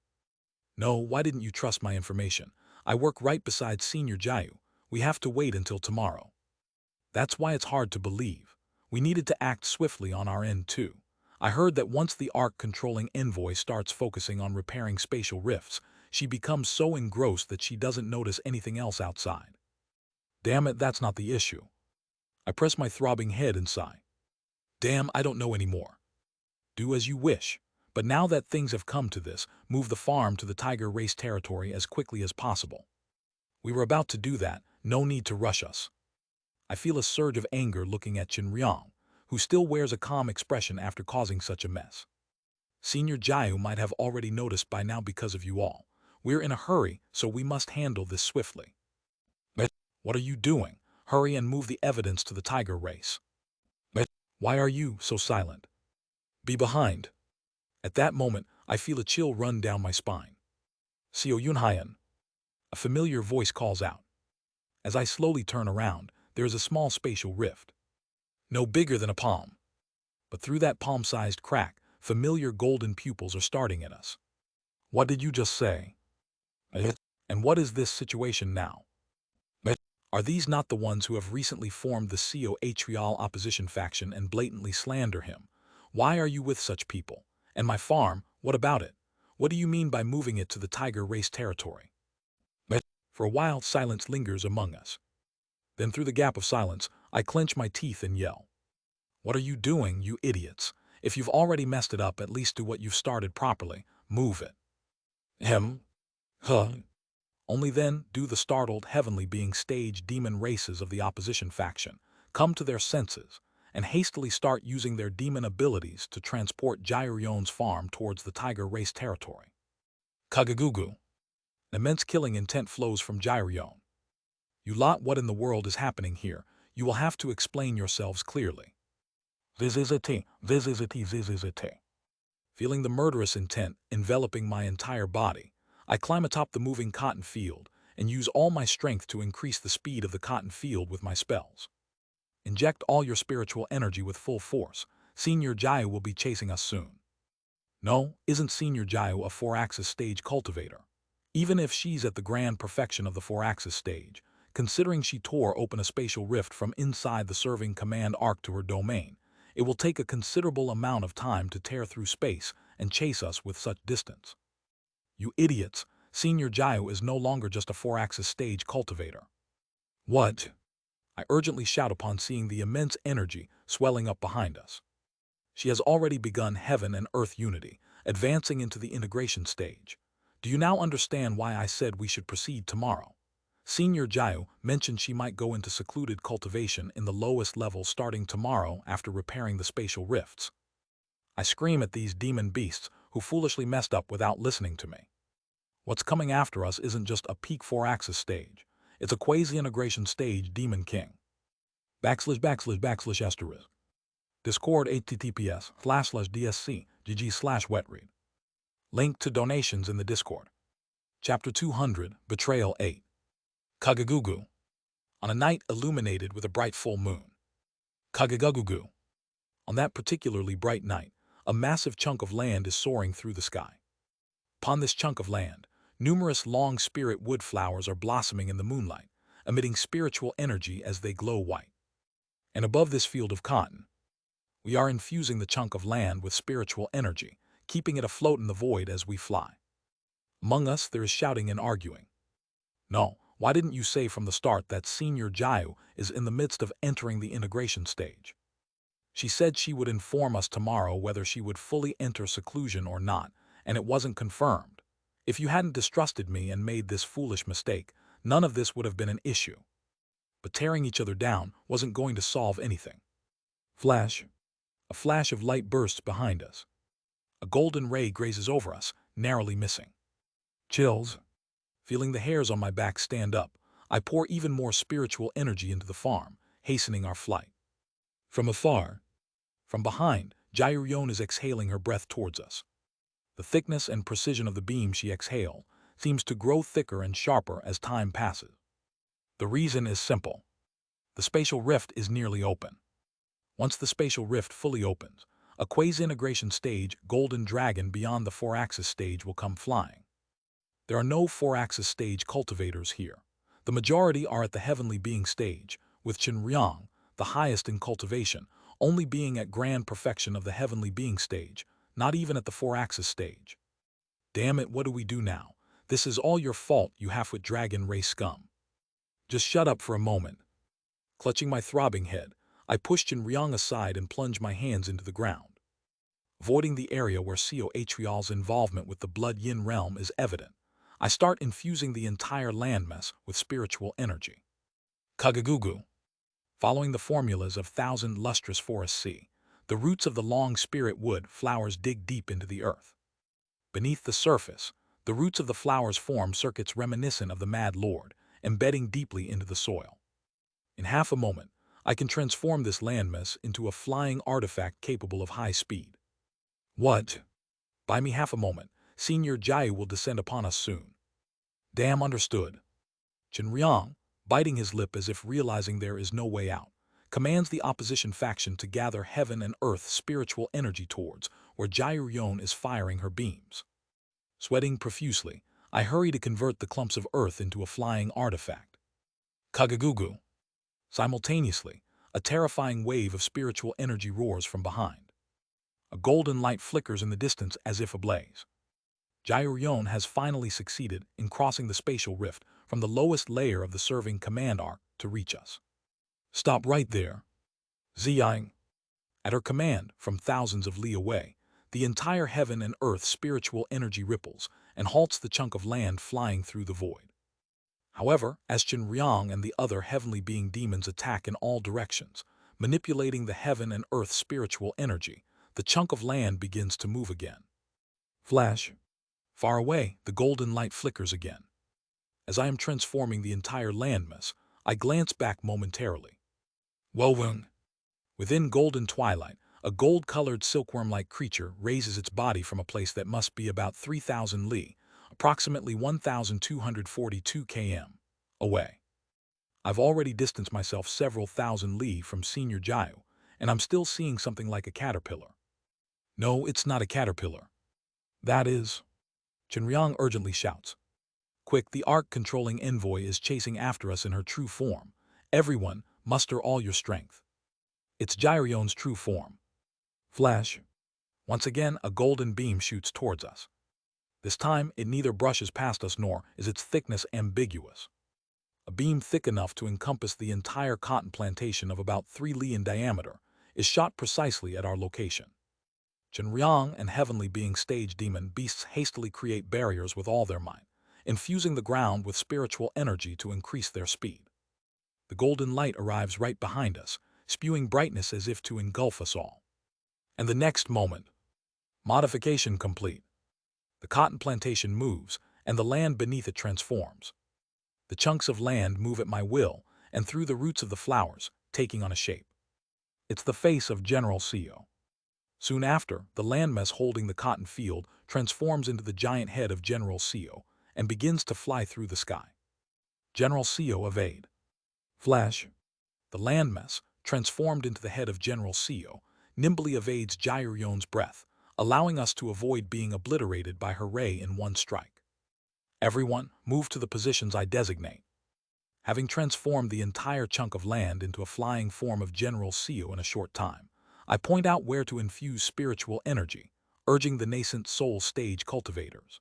Speaker 1: No, why didn't you trust my information? I work right beside Senior Jiao. We have to wait until tomorrow. That's why it's hard to believe. We needed to act swiftly on our end too. I heard that once the Ark-controlling envoy starts focusing on repairing spatial rifts, she becomes so engrossed that she doesn't notice anything else outside. Damn it, that's not the issue. I press my throbbing head and sigh. Damn, I don't know anymore. Do as you wish. But now that things have come to this, move the farm to the Tiger Race territory as quickly as possible. We were about to do that, no need to rush us. I feel a surge of anger looking at Chinryang, who still wears a calm expression after causing such a mess. Senior Jiao might have already noticed by now because of you all. We're in a hurry, so we must handle this swiftly. But what are you doing? Hurry and move the evidence to the Tiger Race. But why are you so silent? Be behind. At that moment, I feel a chill run down my spine. Co Yunhyan. A familiar voice calls out. As I slowly turn around, there is a small spatial rift. No bigger than a palm. But through that palm-sized crack, Familiar golden pupils are starting at us. What did you just say? And what is this situation now? Are these not the ones who have recently formed the co-atrial opposition faction and blatantly slander him? Why are you with such people? And my farm, what about it? What do you mean by moving it to the tiger race territory? For a while, silence lingers among us. Then through the gap of silence, I clench my teeth and yell. What are you doing, you idiots? If you've already messed it up, at least do what you've started properly. Move it. Huh. Only then do the startled heavenly being stage demon races of the opposition faction come to their senses and hastily start using their demon abilities to transport Jairion's farm towards the tiger race territory. Kagagugu. An immense killing intent flows from Jairion. You lot, what in the world is happening here? You will have to explain yourselves clearly. Feeling the murderous intent enveloping my entire body, I climb atop the moving cotton field and use all my strength to increase the speed of the cotton field with my spells. Inject all your spiritual energy with full force. Senior Jayu will be chasing us soon. No, isn't Senior Jayu a 4-axis stage cultivator? Even if she's at the grand perfection of the 4-axis stage, considering she tore open a spatial rift from inside the serving command arc to her domain, it will take a considerable amount of time to tear through space and chase us with such distance. You idiots, Senior Jayu is no longer just a 4-axis stage cultivator. What? I urgently shout upon seeing the immense energy swelling up behind us. She has already begun heaven and earth unity, advancing into the integration stage. Do you now understand why I said we should proceed tomorrow? Senior Jayu mentioned she might go into secluded cultivation in the lowest level starting tomorrow after repairing the spatial rifts. I scream at these demon beasts who foolishly messed up without listening to me. What's coming after us isn't just a peak 4-axis stage. It's a quasi-integration stage demon king. / */ Discord https://dsc gg/wetread. Link to donations in the Discord. Chapter 200, Betrayal 8. Kagagugu. On a night illuminated with a bright full moon. Kagagugu. On that particularly bright night, a massive chunk of land is soaring through the sky. Upon this chunk of land, numerous long spirit wood flowers are blossoming in the moonlight, emitting spiritual energy as they glow white. And above this field of cotton, we are infusing the chunk of land with spiritual energy, keeping it afloat in the void as we fly. Among us there is shouting and arguing. No, why didn't you say from the start that Senior Jayu is in the midst of entering the integration stage? She said she would inform us tomorrow whether she would fully enter seclusion or not, and it wasn't confirmed. If you hadn't distrusted me and made this foolish mistake, none of this would have been an issue. But tearing each other down wasn't going to solve anything. Flash. A flash of light bursts behind us. A golden ray grazes over us, narrowly missing. Chills. Feeling the hairs on my back stand up, I pour even more spiritual energy into the farm, hastening our flight. From afar, from behind, Jairion is exhaling her breath towards us. The thickness and precision of the beam she exhaled seems to grow thicker and sharper as time passes. The reason is simple. The spatial rift is nearly open. Once the spatial rift fully opens, a quasi-integration stage golden dragon beyond the 4-axis stage will come flying. There are no 4-axis stage cultivators here. The majority are at the heavenly being stage, with Chenryang, the highest in cultivation, only being at grand perfection of the heavenly being stage, not even at the 4-axis stage. Damn it, what do we do now? This is all your fault, you half-wit dragon race scum. Just shut up for a moment. Clutching my throbbing head, I push Chenryang aside and plunge my hands into the ground. Avoiding the area where Co-Atrial's involvement with the blood yin realm is evident, I start infusing the entire landmass with spiritual energy. Kagagugu. Following the formulas of thousand lustrous forests sea, the roots of the long spirit wood flowers dig deep into the earth. Beneath the surface, the roots of the flowers form circuits reminiscent of the Mad Lord, embedding deeply into the soil. In half a moment, I can transform this landmass into a flying artifact capable of high speed. What? Buy me half a moment. Senior Jayu will descend upon us soon. Damn, understood. Chenryang, biting his lip as if realizing there is no way out, commands the opposition faction to gather heaven and earth spiritual energy towards where Jairyun is firing her beams. Sweating profusely, I hurry to convert the clumps of earth into a flying artifact. Kagagugu. Simultaneously, a terrifying wave of spiritual energy roars from behind. A golden light flickers in the distance as if ablaze. Jairyun has finally succeeded in crossing the spatial rift from the lowest layer of the serving command arc to reach us. Stop right there. Ziyang. At her command, from thousands of li away, the entire heaven and earth spiritual energy ripples and halts the chunk of land flying through the void. However, as Qinryang and the other heavenly being demons attack in all directions, manipulating the heaven and earth spiritual energy, the chunk of land begins to move again. Flash. Far away, the golden light flickers again. As I am transforming the entire landmass, I glance back momentarily. Woven. Within golden twilight, a gold-colored silkworm-like creature raises its body from a place that must be about 3,000 li, approximately 1,242 km, away. I've already distanced myself several thousand li from Senior Jiao, and I'm still seeing something like a caterpillar. No, it's not a caterpillar. That is... Qinryang urgently shouts. Quick, the arc-controlling envoy is chasing after us in her true form. Everyone, muster all your strength. It's Jairyun's true form. Flash. Once again, a golden beam shoots towards us. This time, it neither brushes past us nor is its thickness ambiguous. A beam thick enough to encompass the entire cotton plantation of about 3 li in diameter is shot precisely at our location. Qinryang and heavenly being stage demon beasts hastily create barriers with all their might, infusing the ground with spiritual energy to increase their speed. The golden light arrives right behind us, spewing brightness as if to engulf us all. And the next moment, modification complete. The cotton plantation moves, and the land beneath it transforms. The chunks of land move at my will, and through the roots of the flowers, taking on a shape. It's the face of General Seo. Soon after, the landmass holding the cotton field transforms into the giant head of General Seo and begins to fly through the sky. General Seo evade. Flash. The landmass, transformed into the head of General Seo, nimbly evades Jairyun's breath, allowing us to avoid being obliterated by her ray in one strike. Everyone, move to the positions I designate. Having transformed the entire chunk of land into a flying form of General Seo in a short time, I point out where to infuse spiritual energy, urging the nascent soul stage cultivators.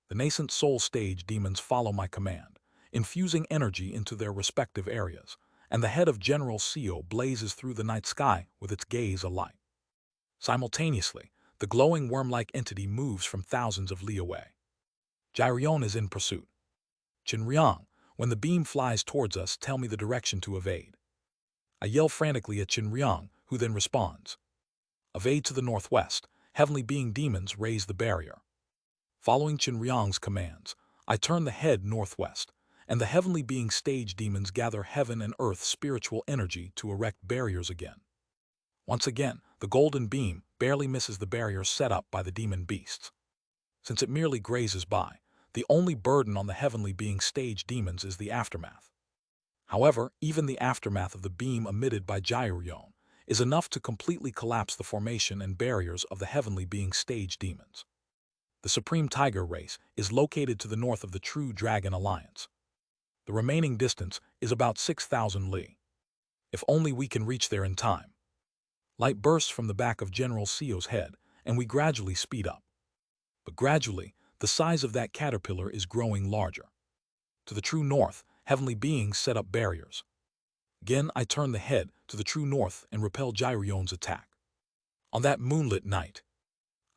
Speaker 1: The nascent soul stage demons follow my command, infusing energy into their respective areas, and the head of General Seo blazes through the night sky with its gaze alight. Simultaneously, the glowing worm-like entity moves from thousands of li away. Jairyun is in pursuit. Qinryang, when the beam flies towards us, tell me the direction to evade. I yell frantically at Qinryang, who then responds. Evade to the northwest. Heavenly being demons raise the barrier. Following Qinryang's commands, I turn the head northwest, and the heavenly being stage demons gather heaven and earth spiritual energy to erect barriers again. Once again, the golden beam barely misses the barrier set up by the demon beasts. Since it merely grazes by, the only burden on the heavenly being stage demons is the aftermath. However, even the aftermath of the beam emitted by Jairyun is enough to completely collapse the formation and barriers of the heavenly being stage demons. The Supreme Tiger race is located to the north of the True Dragon Alliance. The remaining distance is about 6,000 li. If only we can reach there in time. Light bursts from the back of General Seo's head, and we gradually speed up. But gradually, the size of that caterpillar is growing larger. To the true north, heavenly beings set up barriers. Again, I turn the head to the true north and repel Jairyun's attack. On that moonlit night,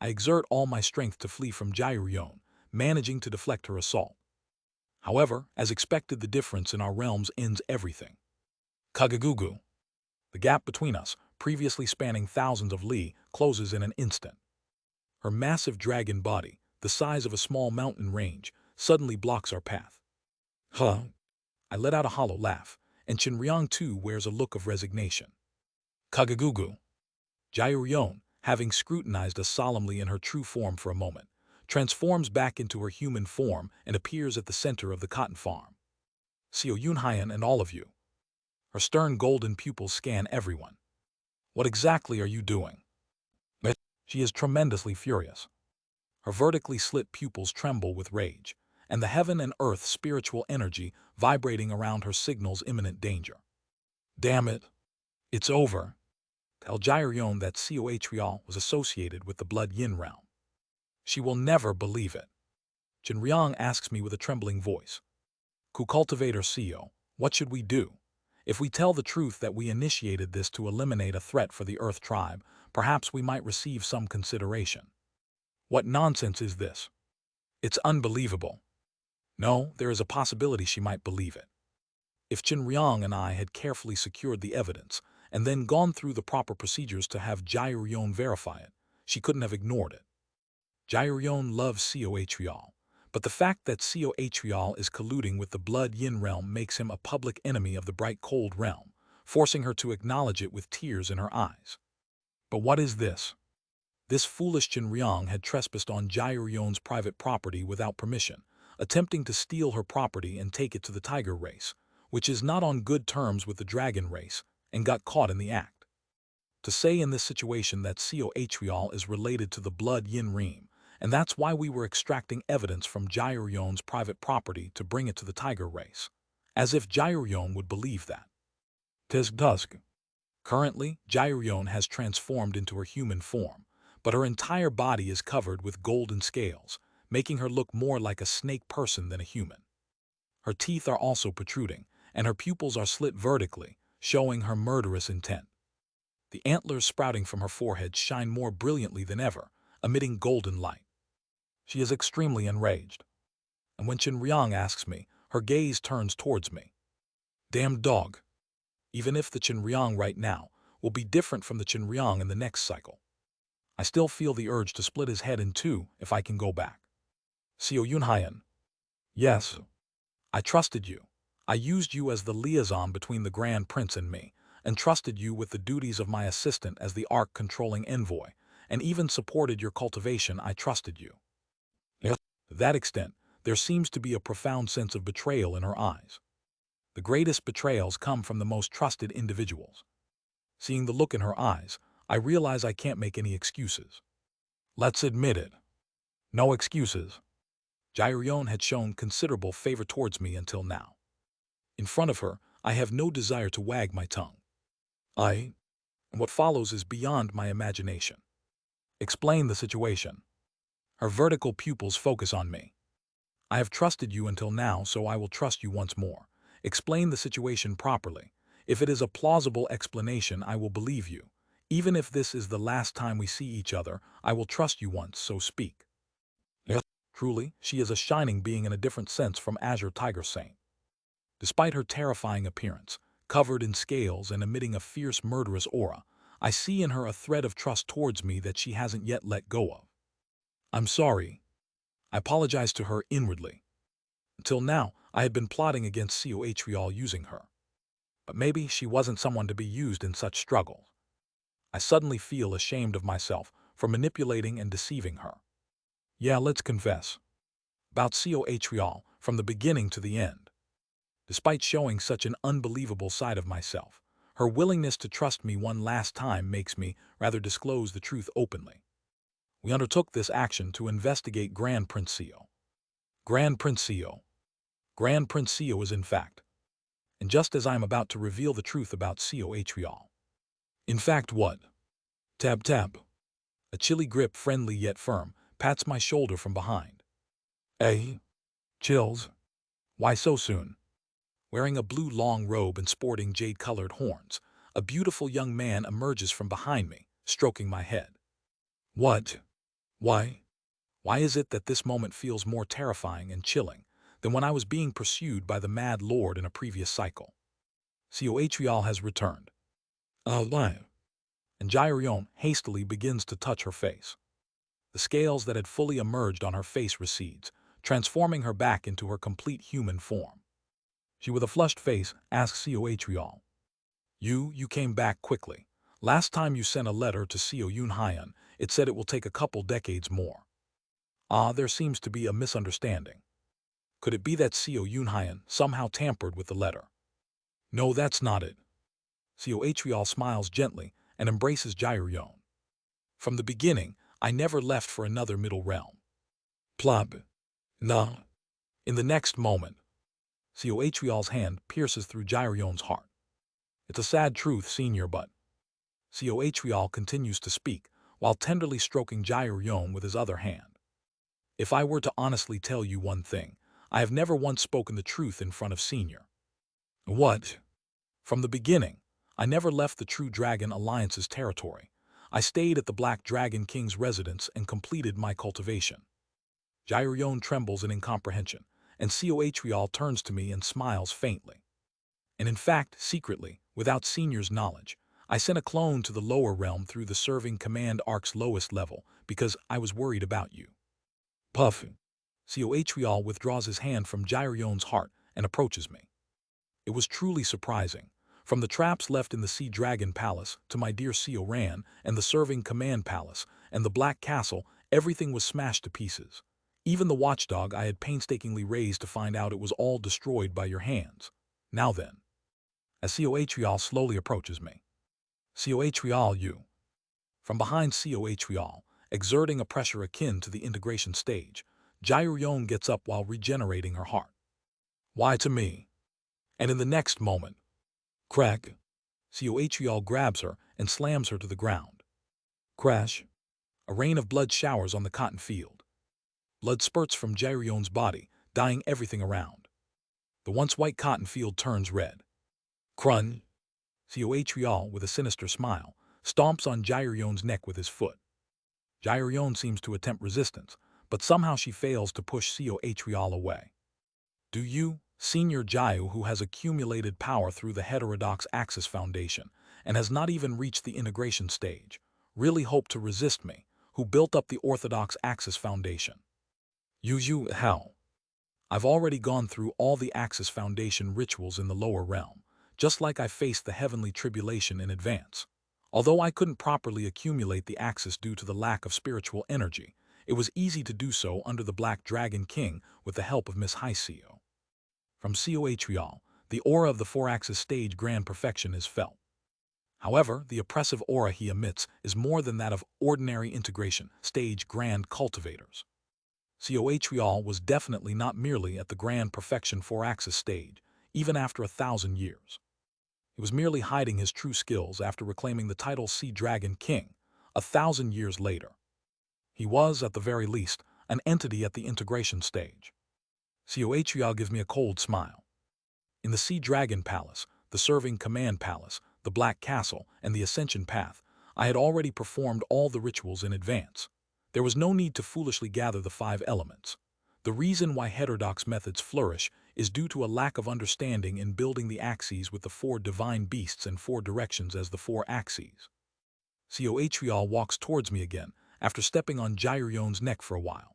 Speaker 1: I exert all my strength to flee from Jairyun, managing to deflect her assault. However, as expected, the difference in our realms ends everything. Kagagugu. The gap between us, previously spanning thousands of li, closes in an instant. Her massive dragon body, the size of a small mountain range, suddenly blocks our path. Huh? I let out a hollow laugh, and Qinryang too wears a look of resignation. Kagagugu. Jairyun, having scrutinized us solemnly in her true form for a moment, transforms back into her human form and appears at the center of the cotton farm. Seo Yunhyan and all of you. Her stern golden pupils scan everyone. What exactly are you doing? She is tremendously furious. Her vertically slit pupils tremble with rage, and the heaven and earth spiritual energy vibrating around her signals imminent danger. Damn it! It's over. Tell Gyrion that Coatreal was associated with the blood yin realm. She will never believe it. Jinryang asks me with a trembling voice. Cultivator Co, what should we do? If we tell the truth that we initiated this to eliminate a threat for the Earth tribe, perhaps we might receive some consideration. What nonsense is this? It's unbelievable. No, there is a possibility she might believe it. If Jinryang and I had carefully secured the evidence and then gone through the proper procedures to have Gyrion verify it, she couldn't have ignored it. Gyrion loves Coatreal, but the fact that Coatreal is colluding with the blood yin realm makes him a public enemy of the bright cold realm, forcing her to acknowledge it with tears in her eyes. But what is this? This foolish Jinryang had trespassed on Gyrion's private property without permission, attempting to steal her property and take it to the tiger race, which is not on good terms with the dragon race, and got caught in the act. To say in this situation that Coatreal is related to the blood yin realm, and that's why we were extracting evidence from Gyrion's private property to bring it to the tiger race. As if Gyrion would believe that. 'Tis dusk. Currently, Gyrion has transformed into her human form, but her entire body is covered with golden scales, making her look more like a snake person than a human. Her teeth are also protruding, and her pupils are slit vertically, showing her murderous intent. The antlers sprouting from her forehead shine more brilliantly than ever, emitting golden light. She is extremely enraged, and when Jinryang asks me, her gaze turns towards me. Damn dog. Even if the Jinryang right now will be different from the Jinryang in the next cycle, I still feel the urge to split his head in two if I can go back. Seo Yunhyan. Yes. I trusted you. I used you as the liaison between the Grand Prince and me, and trusted you with the duties of my assistant as the Ark-controlling envoy, and even supported your cultivation. I trusted you. Yes. To that extent, there seems to be a profound sense of betrayal in her eyes. The greatest betrayals come from the most trusted individuals. Seeing the look in her eyes, I realize I can't make any excuses. Let's admit it. No excuses. Gyrion had shown considerable favor towards me until now. In front of her, I have no desire to wag my tongue. What follows is beyond my imagination. Explain the situation. Her vertical pupils focus on me. I have trusted you until now, so I will trust you once more. Explain the situation properly. If it is a plausible explanation, I will believe you. Even if this is the last time we see each other, I will trust you once, so speak. Yes. Truly, she is a shining being in a different sense from Azure Tiger Saint. Despite her terrifying appearance, covered in scales and emitting a fierce murderous aura, I see in her a thread of trust towards me that she hasn't yet let go of. I'm sorry. I apologize to her inwardly. Until now, I had been plotting against Coatreal using her. But maybe she wasn't someone to be used in such struggles. I suddenly feel ashamed of myself for manipulating and deceiving her. Yeah, let's confess. About Coatreal from the beginning to the end. Despite showing such an unbelievable side of myself, her willingness to trust me one last time makes me rather disclose the truth openly. We undertook this action to investigate Grand Prince Co. Grand Prince Co. Grand Prince Co is in fact. And just as I am about to reveal the truth about Coatreal. In fact what? Tab tab. A chilly grip, friendly yet firm, pats my shoulder from behind. Chills? Why so soon? Wearing a blue long robe and sporting jade-colored horns, a beautiful young man emerges from behind me, stroking my head. What? Why? Why is it that this moment feels more terrifying and chilling than when I was being pursued by the Mad Lord in a previous cycle? Coatreal has returned. Alive. And Gyrion hastily begins to touch her face. The scales that had fully emerged on her face recedes, transforming her back into her complete human form. She, with a flushed face, asks Coatreal. You came back quickly. Last time you sent a letter to Seo Yunhyan, it said it will take a couple decades more. There seems to be a misunderstanding. Could it be that Seo Yunhyan somehow tampered with the letter? No, that's not it. Coatreal smiles gently and embraces Gyrion. From the beginning, I never left for another middle realm. Plop. No. In the next moment, Coatrial's hand pierces through Gyrion's heart. It's a sad truth, Senior, but Coatrial continues to speak, while tenderly stroking Gyrion with his other hand. If I were to honestly tell you one thing, I have never once spoken the truth in front of Senior. What? From the beginning, I never left the True Dragon Alliance's territory. I stayed at the Black Dragon King's residence and completed my cultivation. Gyrion trembles in incomprehension, and Coatrial turns to me and smiles faintly. And in fact, secretly, without Senior's knowledge, I sent a clone to the lower realm through the serving command arc's lowest level because I was worried about you. Puff. Coatrial withdraws his hand from Gyrion's heart and approaches me. It was truly surprising. From the traps left in the Sea Dragon Palace to my dear Ran and the serving command palace and the Black Castle, everything was smashed to pieces. Even the watchdog I had painstakingly raised to find out it was all destroyed by your hands. Now then. As Coatrial slowly approaches me. Coatrial, you. From behind Coatrial, exerting a pressure akin to the integration stage, Gyrion gets up while regenerating her heart. Why to me? And in the next moment, crack, Coatrial grabs her and slams her to the ground. Crash. A rain of blood showers on the cotton field. Blood spurts from Gyrion's body, dyeing everything around. The once white cotton field turns red. Crunch. Coatrial, with a sinister smile, stomps on Gyrion's neck with his foot. Gyrion seems to attempt resistance, but somehow she fails to push Coatrial away. Do you, Senior Gyu, who has accumulated power through the heterodox Axis Foundation and has not even reached the integration stage, really hope to resist me, who built up the orthodox Axis Foundation? You, how? I've already gone through all the Axis Foundation rituals in the lower realm, just like I faced the heavenly tribulation in advance. Although I couldn't properly accumulate the Axis due to the lack of spiritual energy, it was easy to do so under the Black Dragon King with the help of Miss Hycio. From Coatrial, the aura of the four-axis stage grand perfection is felt. However, the oppressive aura he emits is more than that of ordinary integration stage grand cultivators. Coatrial was definitely not merely at the grand perfection four-axis stage, even after 1,000 years. He was merely hiding his true skills after reclaiming the title Sea Dragon King 1,000 years later. He was, at the very least, an entity at the integration stage. Coatrial gives me a cold smile. In the Sea Dragon Palace, the Serving Command Palace, the Black Castle, and the Ascension Path, I had already performed all the rituals in advance. There was no need to foolishly gather the 5 elements. The reason why heterodox methods flourish is due to a lack of understanding in building the axes with the 4 divine beasts and 4 directions as the 4 axes. Coatrial walks towards me again, after stepping on Gyrion's neck for a while.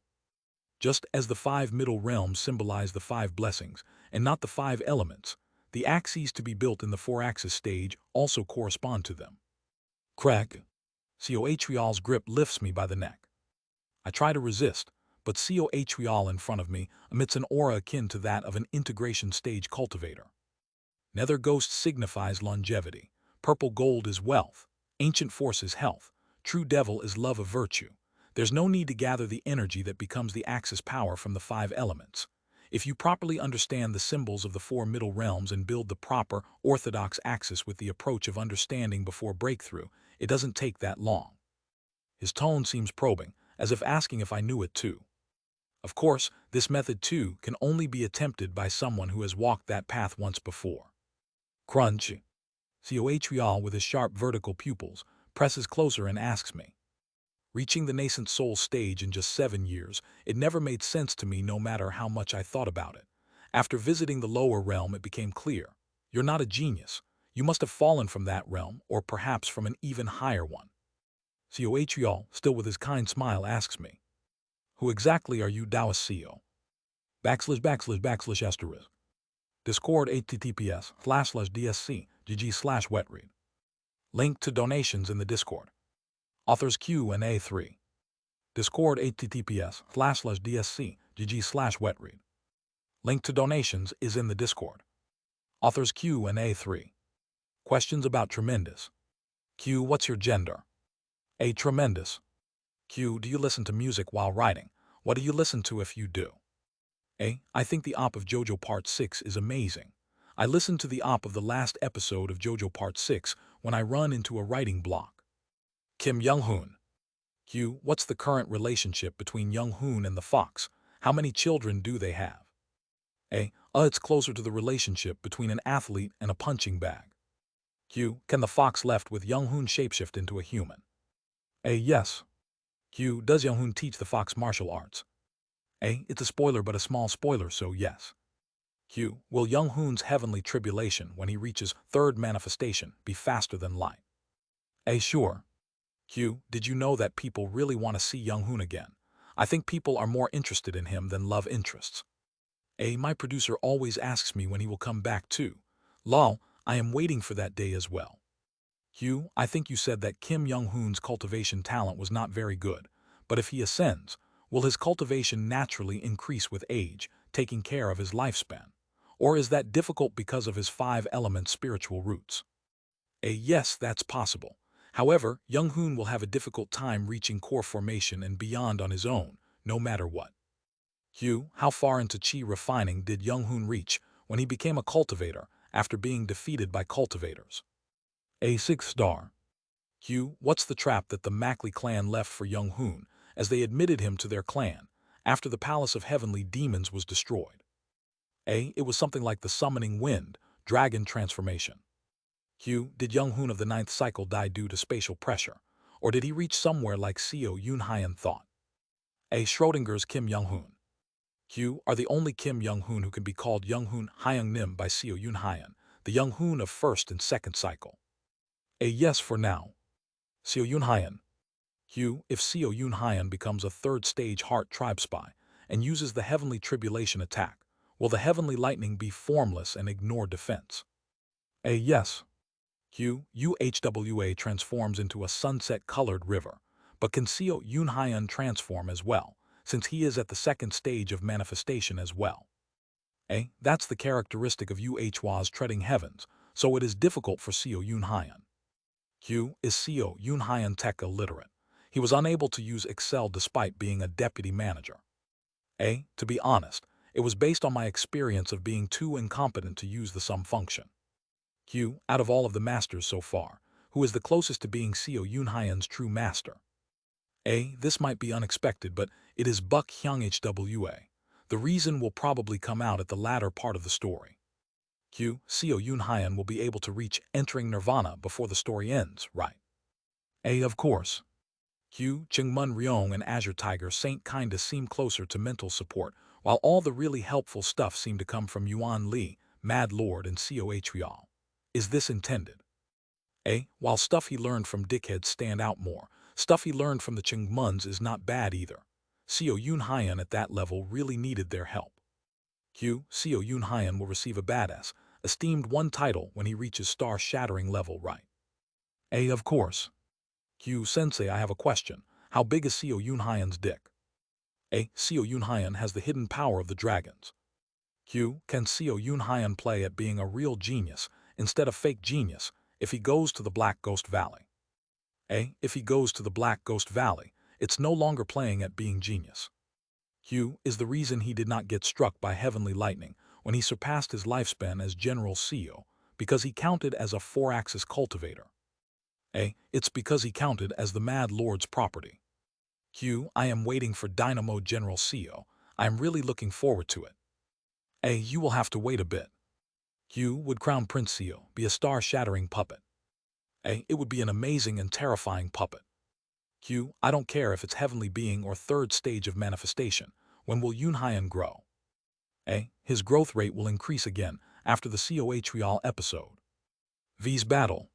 Speaker 1: Just as the 5 middle realms symbolize the 5 blessings, and not the 5 elements, the axes to be built in the 4-axis stage also correspond to them. Crack. Coatrial's grip lifts me by the neck. I try to resist, but Coatrial in front of me emits an aura akin to that of an integration stage cultivator. Nether Ghost signifies longevity, purple gold is wealth, ancient force is health, true devil is love of virtue. There's no need to gather the energy that becomes the axis power from the 5 elements. If you properly understand the symbols of the 4 middle realms and build the proper, orthodox axis with the approach of understanding before breakthrough, it doesn't take that long. His tone seems probing, as if asking if I knew it too. Of course, this method too can only be attempted by someone who has walked that path once before. Crunch. Coatrial, with his sharp vertical pupils, presses closer and asks me. Reaching the nascent soul stage in just 7 years, it never made sense to me no matter how much I thought about it. After visiting the lower realm, it became clear. You're not a genius. You must have fallen from that realm, or perhaps from an even higher one. Coatrial, still with his kind smile, asks me, who exactly are you, Taoist CEO? // Discord https://dsc.gg/wetread. Link to donations in the Discord. Authors Q&A 3. Discord https://dsc.gg/wetread. Link to donations is in the Discord. Authors Q&A 3. Questions about Tremendous. Q. What's your gender? A. Tremendous. Q. Do you listen to music while writing? What do you listen to if you do? A. I think the op of JoJo Part 6 is amazing. I listened to the op of the last episode of JoJo Part 6 when I run into a writing block. Kim Young-hoon. Q. What's the current relationship between Young-hoon and the fox? How many children do they have? A. It's closer to the relationship between an athlete and a punching bag. Q. Can the fox left with Young-hoon shapeshift into a human? A. Yes. Q. Does Young-hoon teach the fox martial arts? A. It's a spoiler but a small spoiler, so yes. Q. Will Young-hoon's heavenly tribulation when he reaches third manifestation be faster than light? A. Sure. Q. Did you know that people really want to see Young-hoon again? I think people are more interested in him than love interests. A. My producer always asks me when he will come back too. Lol, I am waiting for that day as well. Q. I think you said that Kim Young-hoon's cultivation talent was not very good, but if he ascends, will his cultivation naturally increase with age, taking care of his lifespan? Or is that difficult because of his 5-element spiritual roots? A. Yes, that's possible. However, Young-hoon will have a difficult time reaching core formation and beyond on his own, no matter what. Q. How far into chi refining did Young-hoon reach when he became a cultivator after being defeated by cultivators? A. 6-star. Q. What's the trap that the Mackley clan left for Young-hoon as they admitted him to their clan after the Palace of Heavenly Demons was destroyed? A. It was something like the summoning wind, dragon transformation. Q. Did Young-hoon of the 9th cycle die due to spatial pressure, or did he reach somewhere like Seo Yoon-hyun thought? A. Schrodinger's Kim Young-hoon. Q. Are the only Kim Young-hoon who can be called Young-hoon Hyung-nim by Seo Yoon-hyun, the Young-hoon of 1st and 2nd cycle? A. Yes for now. Seo Yoon-hyun. Q. If Seo Yoon-hyun becomes a 3rd stage heart tribe spy and uses the heavenly tribulation attack, will the heavenly lightning be formless and ignore defense? A. Yes. Q. UHWA transforms into a sunset-colored river, but can Seo Yoon-hyun transform as well, since he is at the 2nd stage of manifestation as well? A. That's the characteristic of UHWA's treading heavens, so it is difficult for Seo Yoon-hyun. Q. Is Seo Yoon-hyun tech illiterate? He was unable to use Excel despite being a deputy manager. A. To be honest, it was based on my experience of being too incompetent to use the sum function. Q. Out of all of the masters so far, who is the closest to being Seo Yoon-hyun's true master? A. This might be unexpected, but it is Buck Hyung HWA. The reason will probably come out at the latter part of the story. Q. Seo Yoon-hyun will be able to reach entering nirvana before the story ends, right? A. Of course. Q. Chungmun Ryong and Azure Tiger Saint kinda seem closer to mental support, while all the really helpful stuff seemed to come from Yuan Li, Mad Lord, and Seo Hreal. Is this intended? A. While stuff he learned from dickheads stand out more, stuff he learned from the Chungmuns is not bad either. Seo Yoon-hyun at that level really needed their help. Q. Seo Yoon-hyun will receive a badass, esteemed 1 title when he reaches star-shattering level, right? A. Of course. Q. Sensei, I have a question. How big is Seo Yoon-hyun's dick? A. Seo Yoon-hyun has the hidden power of the dragons. Q. Can Seo Yoon-hyun play at being a real genius instead of fake genius if he goes to the Black Ghost Valley? A. If he goes to the Black Ghost Valley, it's no longer playing at being genius. Q. Is the reason he did not get struck by heavenly lightning when he surpassed his lifespan as General Seo because he counted as a 4-axis cultivator? A. It's because he counted as the Mad Lord's property. Q. I am waiting for Dynamo General Seo. I am really looking forward to it. A. You will have to wait a bit. Q. Would Crown Prince Seo be a star-shattering puppet? A. It would be an amazing and terrifying puppet. Q. I don't care if it's heavenly being or 3rd stage of manifestation. When will Yoon-hyun grow? A. His growth rate will increase again after the Seo Hreal episode. V's battle.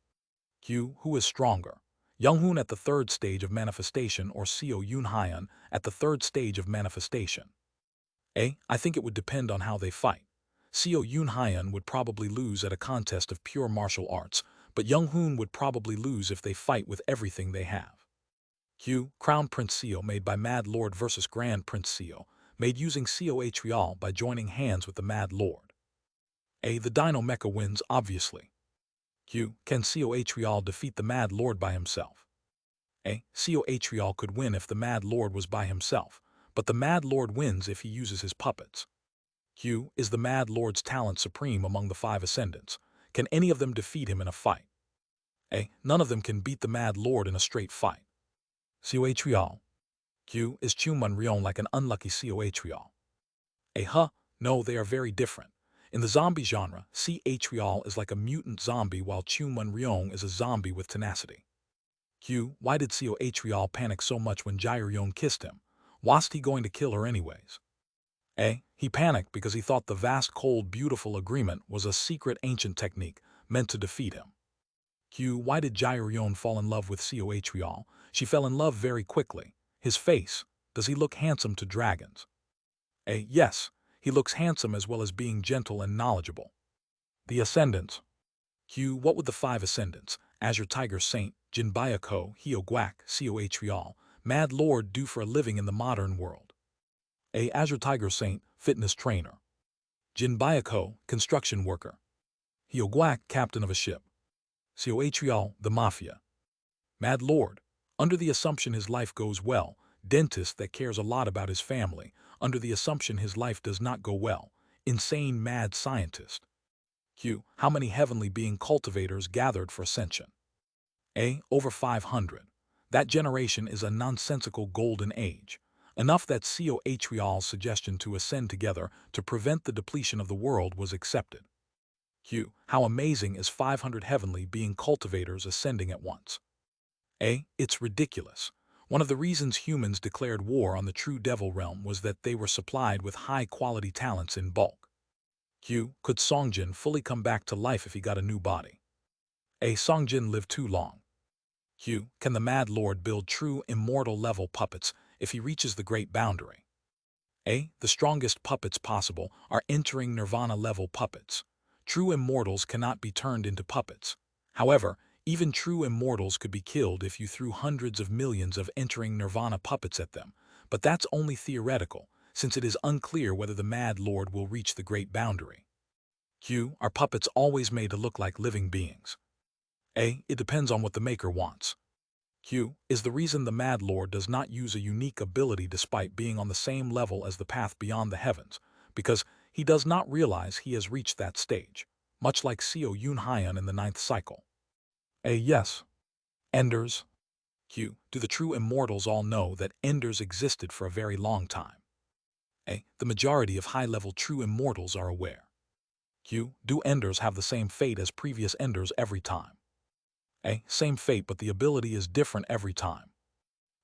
Speaker 1: Q. Who is stronger? Young-hoon at the 3rd stage of manifestation or Seo Yoon-hyun at the 3rd stage of manifestation? A. I think it would depend on how they fight. Seo Yoon-hyun would probably lose at a contest of pure martial arts, but Young-hoon would probably lose if they fight with everything they have. Q. Crown Prince Seo made by Mad Lord versus Grand Prince Seo, made using Seo Hreal by joining hands with the Mad Lord. A. The Dino Mecha wins, obviously. Q. Can Seo Hreal defeat the Mad Lord by himself? A. Coatl could win if the Mad Lord was by himself, but the Mad Lord wins if he uses his puppets. Q. Is the Mad Lord's talent supreme among the 5 ascendants? Can any of them defeat him in a fight? A. None of them can beat the Mad Lord in a straight fight. Coatl. Q. Is Chumunrion like an unlucky Coatl? A. No, they are very different. In the zombie genre, Coatl is like a mutant zombie while Chumunrion is a zombie with tenacity. Q. Why did Coatl panic so much when Jairion kissed him? Was he going to kill her anyways? A. He panicked because he thought the vast cold beautiful agreement was a secret ancient technique meant to defeat him. Q. Why did Jairion fall in love with Coatl? She fell in love very quickly. His face. Does he look handsome to dragons? A. Yes. He looks handsome as well as being gentle and knowledgeable. The Ascendants. Q. What would the 5 Ascendants, Azure Tiger Saint, Jinbayako, Hyoguak, Coatl, Mad Lord do for a living in the modern world? A. Azure Tiger Saint, fitness trainer. Jinbayako, construction worker. Hyoguak, captain of a ship. Coatl, the mafia. Mad Lord, under the assumption his life goes well, dentist that cares a lot about his family, under the assumption his life does not go well, insane mad scientist. Q. How many heavenly being cultivators gathered for ascension? A. Over 500. That generation is a nonsensical golden age. Enough that Coatl's suggestion to ascend together to prevent the depletion of the world was accepted. Q. How amazing is 500 heavenly being cultivators ascending at once? A. It's ridiculous. One of the reasons humans declared war on the true devil realm was that they were supplied with high-quality talents in bulk. Q. Could Songjin fully come back to life if he got a new body? A. Songjin lived too long. Q. Can the Mad Lord build true immortal level puppets if he reaches the great boundary? A. The strongest puppets possible are entering nirvana level puppets. True immortals cannot be turned into puppets. However, even true immortals could be killed if you threw hundreds of millions of entering nirvana puppets at them, but that's only theoretical, since it is unclear whether the Mad Lord will reach the great boundary. Q. Are puppets always made to look like living beings? A. It depends on what the maker wants. Q. Is the reason the Mad Lord does not use a unique ability despite being on the same level as the path beyond the heavens, because he does not realize he has reached that stage, much like Seo Yunhyan in the 9th cycle. A. Yes. Enders. Q. Do the true immortals all know that enders existed for a very long time? A. The majority of high-level true immortals are aware. Q. Do enders have the same fate as previous enders every time? A. Same fate, but the ability is different every time.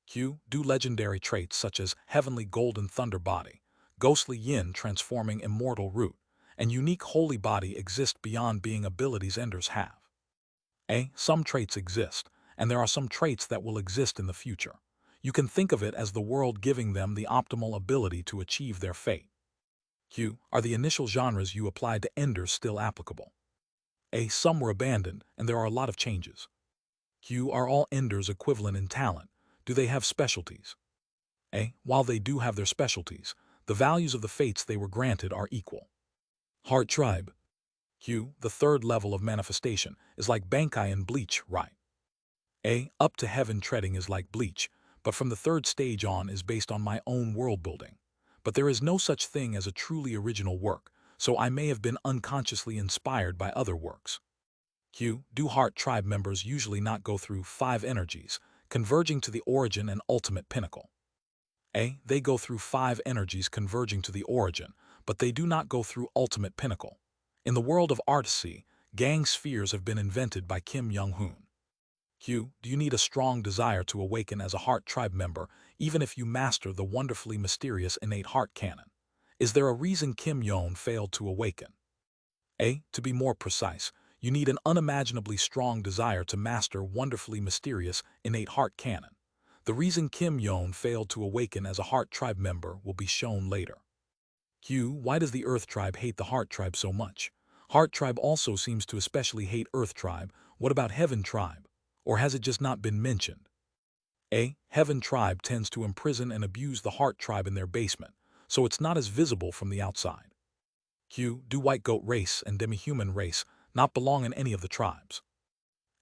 Speaker 1: Q. Do legendary traits such as Heavenly Golden Thunder Body, Ghostly Yin transforming Immortal Root, and Unique Holy Body exist beyond being abilities enders have? A. Some traits exist, and there are some traits that will exist in the future. You can think of it as the world giving them the optimal ability to achieve their fate. Q. Are the initial genres you applied to enders still applicable? A. Some were abandoned, and there are a lot of changes. Q. Are all enders equivalent in talent? Do they have specialties? A. While they do have their specialties, the values of the fates they were granted are equal. Heart Tribe. Q. The 3rd level of manifestation is like Bankai and Bleach, right? A. Up to heaven treading is like Bleach, but from the 3rd stage on is based on my own world building. But there is no such thing as a truly original work, so I may have been unconsciously inspired by other works. Q. Do Heart Tribe members usually not go through 5 energies, converging to the origin and ultimate pinnacle? A. They go through 5 energies converging to the origin, but they do not go through ultimate pinnacle. In the world of artisy, gang spheres have been invented by Kim Young-hoon. Q. Do you need a strong desire to awaken as a Heart Tribe member, even if you master the wonderfully mysterious innate heart canon? Is there a reason Kim Young failed to awaken? A. To be more precise, you need an unimaginably strong desire to master wonderfully mysterious innate heart canon. The reason Kim Young failed to awaken as a Heart Tribe member will be shown later. Q. Why does the Earth Tribe hate the Heart Tribe so much? Heart Tribe also seems to especially hate Earth Tribe. What about Heaven Tribe? Or has it just not been mentioned? A. Heaven Tribe tends to imprison and abuse the Heart Tribe in their basement, so it's not as visible from the outside. Q. Do White Goat race and Demi-human race not belong in any of the tribes?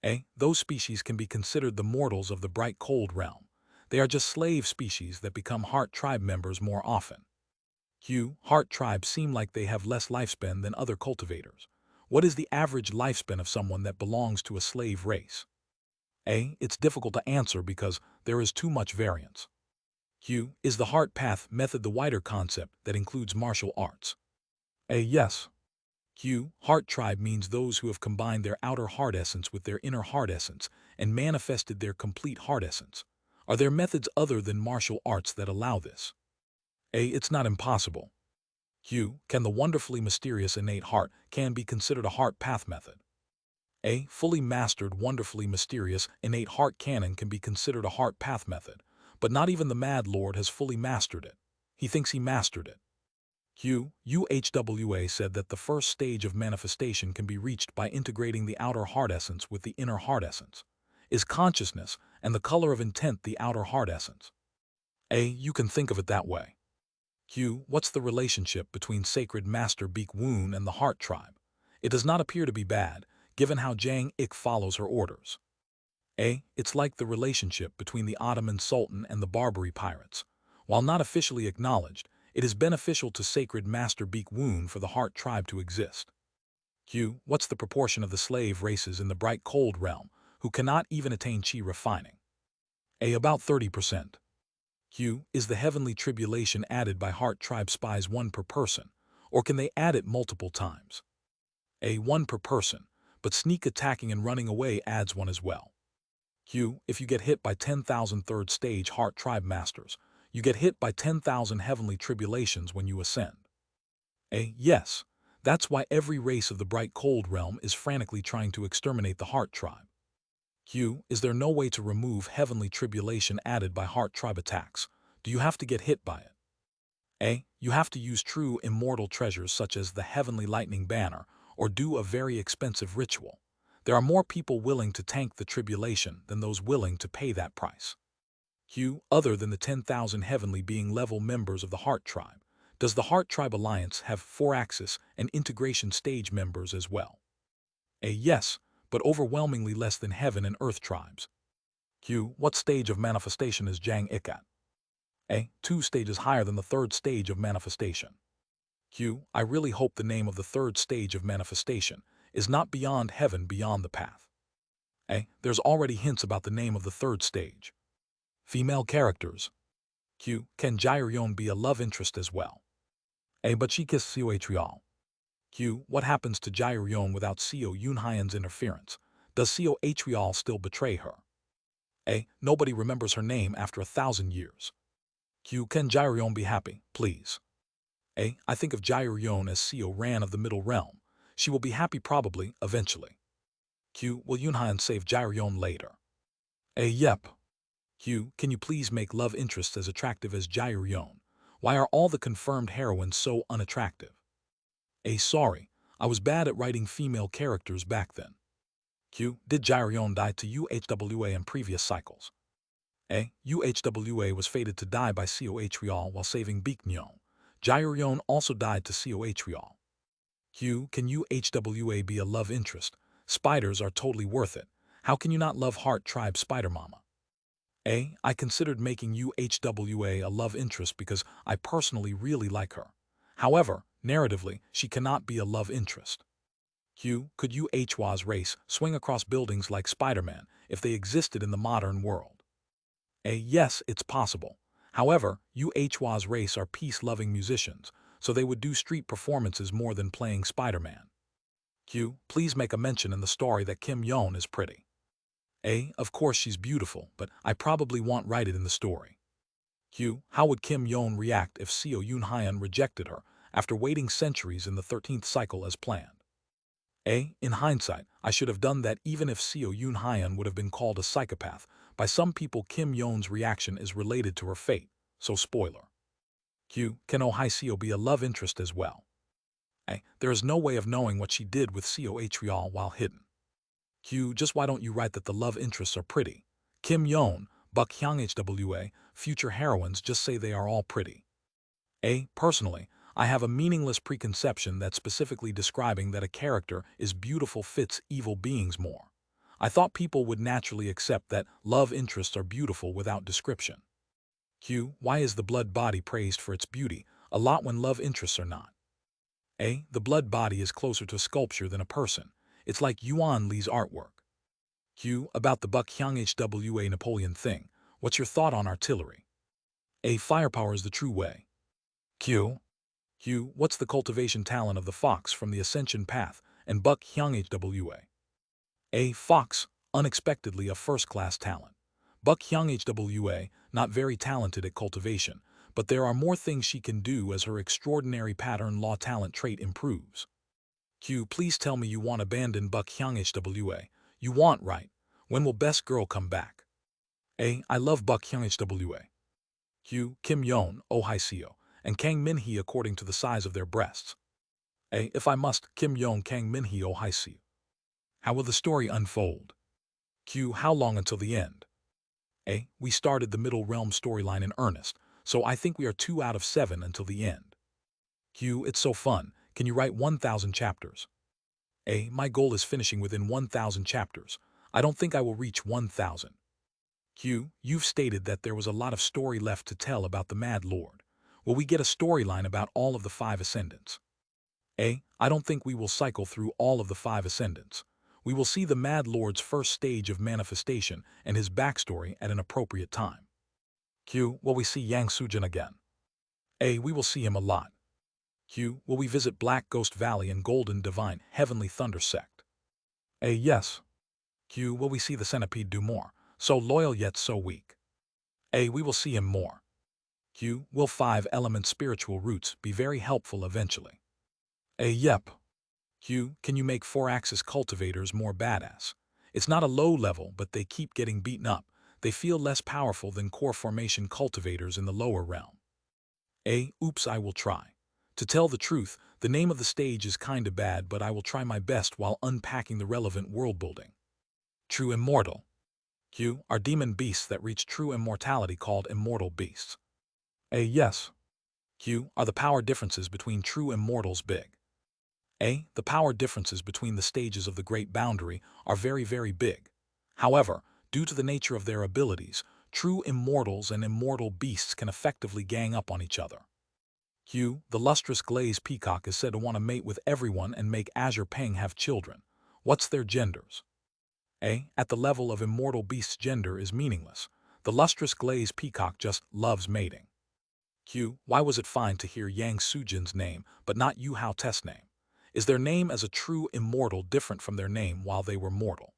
Speaker 1: A. Those species can be considered the mortals of the bright cold realm. They are just slave species that become heart tribe members more often. Q. Heart tribes seem like they have less lifespan than other cultivators. What is the average lifespan of someone that belongs to a slave race? A. It's difficult to answer because there is too much variance. Q. Is the heart path method the wider concept that includes martial arts? A. Yes. Q. Heart tribe means those who have combined their outer heart essence with their inner heart essence and manifested their complete heart essence. Are there methods other than martial arts that allow this? A. It's not impossible. Q. Can the wonderfully mysterious innate heart can be considered a heart path method? A. Fully mastered, wonderfully mysterious, innate heart canon can be considered a heart path method, but not even the Mad Lord has fully mastered it. He thinks he mastered it. Q. UHWA said that the first stage of manifestation can be reached by integrating the outer heart essence with the inner heart essence. Is consciousness and the color of intent the outer heart essence? A. You can think of it that way. Q. What's the relationship between sacred master Beek Woon and the heart tribe? It does not appear to be bad, given how Jang Ik follows her orders. A. It's like the relationship between the Ottoman Sultan and the Barbary pirates. While not officially acknowledged, it is beneficial to sacred master Beek Woon for the heart tribe to exist. Q. What's the proportion of the slave races in the bright cold realm who cannot even attain chi refining? A. About 30%. Q. Is the heavenly tribulation added by heart tribe spies one per person, or can they add it multiple times? A. One per person, but sneak attacking and running away adds one as well. Q. If you get hit by 10,000 third stage heart tribe masters, you get hit by 10,000 heavenly tribulations when you ascend. A. Yes. That's why every race of the bright cold realm is frantically trying to exterminate the heart tribe. Q. Is there no way to remove heavenly tribulation added by heart tribe attacks? Do you have to get hit by it? A. You have to use true immortal treasures such as the heavenly lightning banner or do a very expensive ritual. There are more people willing to tank the tribulation than those willing to pay that price. Q. Other than the 10,000 heavenly being level members of the heart tribe, does the heart tribe alliance have 4-axis and integration stage members as well? A. Yes, but overwhelmingly less than heaven and earth tribes. Q. What stage of manifestation is Jang Ik at? A. 2 stages higher than the 3rd stage of manifestation. Q. I really hope the name of the 3rd stage of manifestation is not beyond heaven beyond the path. A. There's already hints about the name of the 3rd stage. Female characters. Q. Can Jairyon be a love interest as well? A. But she kissed Seo Atrial. Q. What happens to Jairyon without Seo Yunhyan's interference? Does Seo Atrial still betray her? A. Nobody remembers her name after 1,000 years. Q. Can Jairyon be happy, please? A. I think of Jairyon as Seo Ran of the Middle Realm. She will be happy probably, eventually. Q. Will Yunhyan save Jairyon later? A. Yep. Q. Can you please make love interests as attractive as Jairyon? Why are all the confirmed heroines so unattractive? A. Sorry, I was bad at writing female characters back then. Q. Did Jairyon die to UHWA in previous cycles? A. UHWA was fated to die by Seo Atrial while saving Beeknyon. Jairyon also died to Seo Atrial. Q. Can UHWA be a love interest? Spiders are totally worth it. How can you not love Heart Tribe Spider Mama? A. I considered making UHWA a love interest because I personally really like her. However, narratively, she cannot be a love interest. Q. Could UHWA's race swing across buildings like Spider-Man if they existed in the modern world? A. Yes, it's possible. However, UHWA's race are peace-loving musicians, so they would do street performances more than playing Spider-Man. Q. Please make a mention in the story that Kim Yeon is pretty. A. Of course she's beautiful, but I probably won't write it in the story. Q. How would Kim Yeon react if Seo Yunhyan rejected her after waiting centuries in the 13th cycle as planned? A. In hindsight, I should have done that even if Seo Yunhyan would have been called a psychopath. By some people Kim Yeon's reaction is related to her fate, so spoiler. Q. Can Oh Hai Seo be a love interest as well? A. There is no way of knowing what she did with Seo Atrial while hidden. Q. Just why don't you write that the love interests are pretty? Kim Yeon, Buk Hyang HWA, future heroines just say they are all pretty. A. Personally, I have a meaningless preconception that specifically describing that a character is beautiful fits evil beings more. I thought people would naturally accept that love interests are beautiful without description. Q. Why is the blood body praised for its beauty a lot when love interests are not? A. The blood body is closer to sculpture than a person. It's like Yuan Li's artwork. Q. About the Buck Hyung Hwa Napoleon thing. What's your thought on artillery? A. Firepower is the true way. Q. Q. What's the cultivation talent of the fox from the ascension path and Buck Hyung Hwa? A. Fox, unexpectedly a first-class talent. Buck Hyung Hwa, not very talented at cultivation, but there are more things she can do as her extraordinary pattern law talent trait improves. Q. Please tell me you want abandon Buck Hyung Hwa. You want, right? When will best girl come back? A. I love Buck Hyung Hwa. Q. Kim Yeon, Oh Haeseo, and Kang Min-hee according to the size of their breasts. A. If I must, Kim Yeon Kang Min-hee Oh Haeseo. How will the story unfold? Q. How long until the end? A. We started the Middle Realm storyline in earnest, so I think we are 2 out of 7 until the end. Q. It's so fun. Can you write 1,000 chapters? A. My goal is finishing within 1,000 chapters. I don't think I will reach 1,000. Q. You've stated that there was a lot of story left to tell about the Mad Lord. Will we get a storyline about all of the 5 ascendants? A. I don't think we will cycle through all of the 5 ascendants. We will see the Mad Lord's first stage of manifestation and his backstory at an appropriate time. Q. Will we see Yang Sujin again? A. We will see him a lot. Q. Will we visit Black Ghost Valley and Golden Divine Heavenly Thunder sect? A. Yes. Q. Will we see the Centipede do more? So loyal yet so weak. A. We will see him more. Q. Will 5-element spiritual roots be very helpful eventually? A. Yep. Q. Can you make 4-axis cultivators more badass? It's not a low level, but they keep getting beaten up. They feel less powerful than core formation cultivators in the lower realm. A. Oops, I will try. To tell the truth, the name of the stage is kinda bad, but I will try my best while unpacking the relevant world building. True immortal. Q. Are demon beasts that reach true immortality called immortal beasts? A. Yes. Q. Are the power differences between true immortals big? A. The power differences between the stages of the Great Boundary are very, very big. However, due to the nature of their abilities, true immortals and immortal beasts can effectively gang up on each other. Q. The lustrous glazed peacock is said to want to mate with everyone and make Azure Peng have children. What's their genders? A. At the level of immortal beast's gender is meaningless. The lustrous glazed peacock just loves mating. Q. Why was it fine to hear Yang Sujin's name, but not Yu Hao Test's name? Is their name as a true immortal different from their name while they were mortal?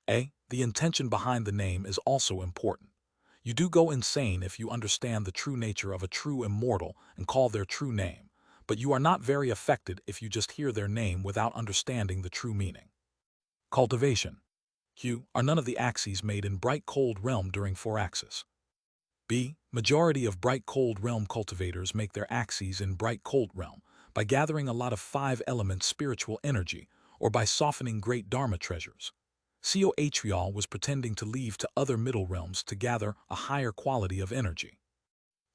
Speaker 1: A. The intention behind the name is also important. You do go insane if you understand the true nature of a true immortal and call their true name, but you are not very affected if you just hear their name without understanding the true meaning. Cultivation. Q. Are none of the axes made in bright cold realm during 4-axis? B. Majority of bright cold realm cultivators make their axes in bright cold realm by gathering a lot of 5-element spiritual energy or by softening great dharma treasures. Co Atrial was pretending to leave to other middle realms to gather a higher quality of energy.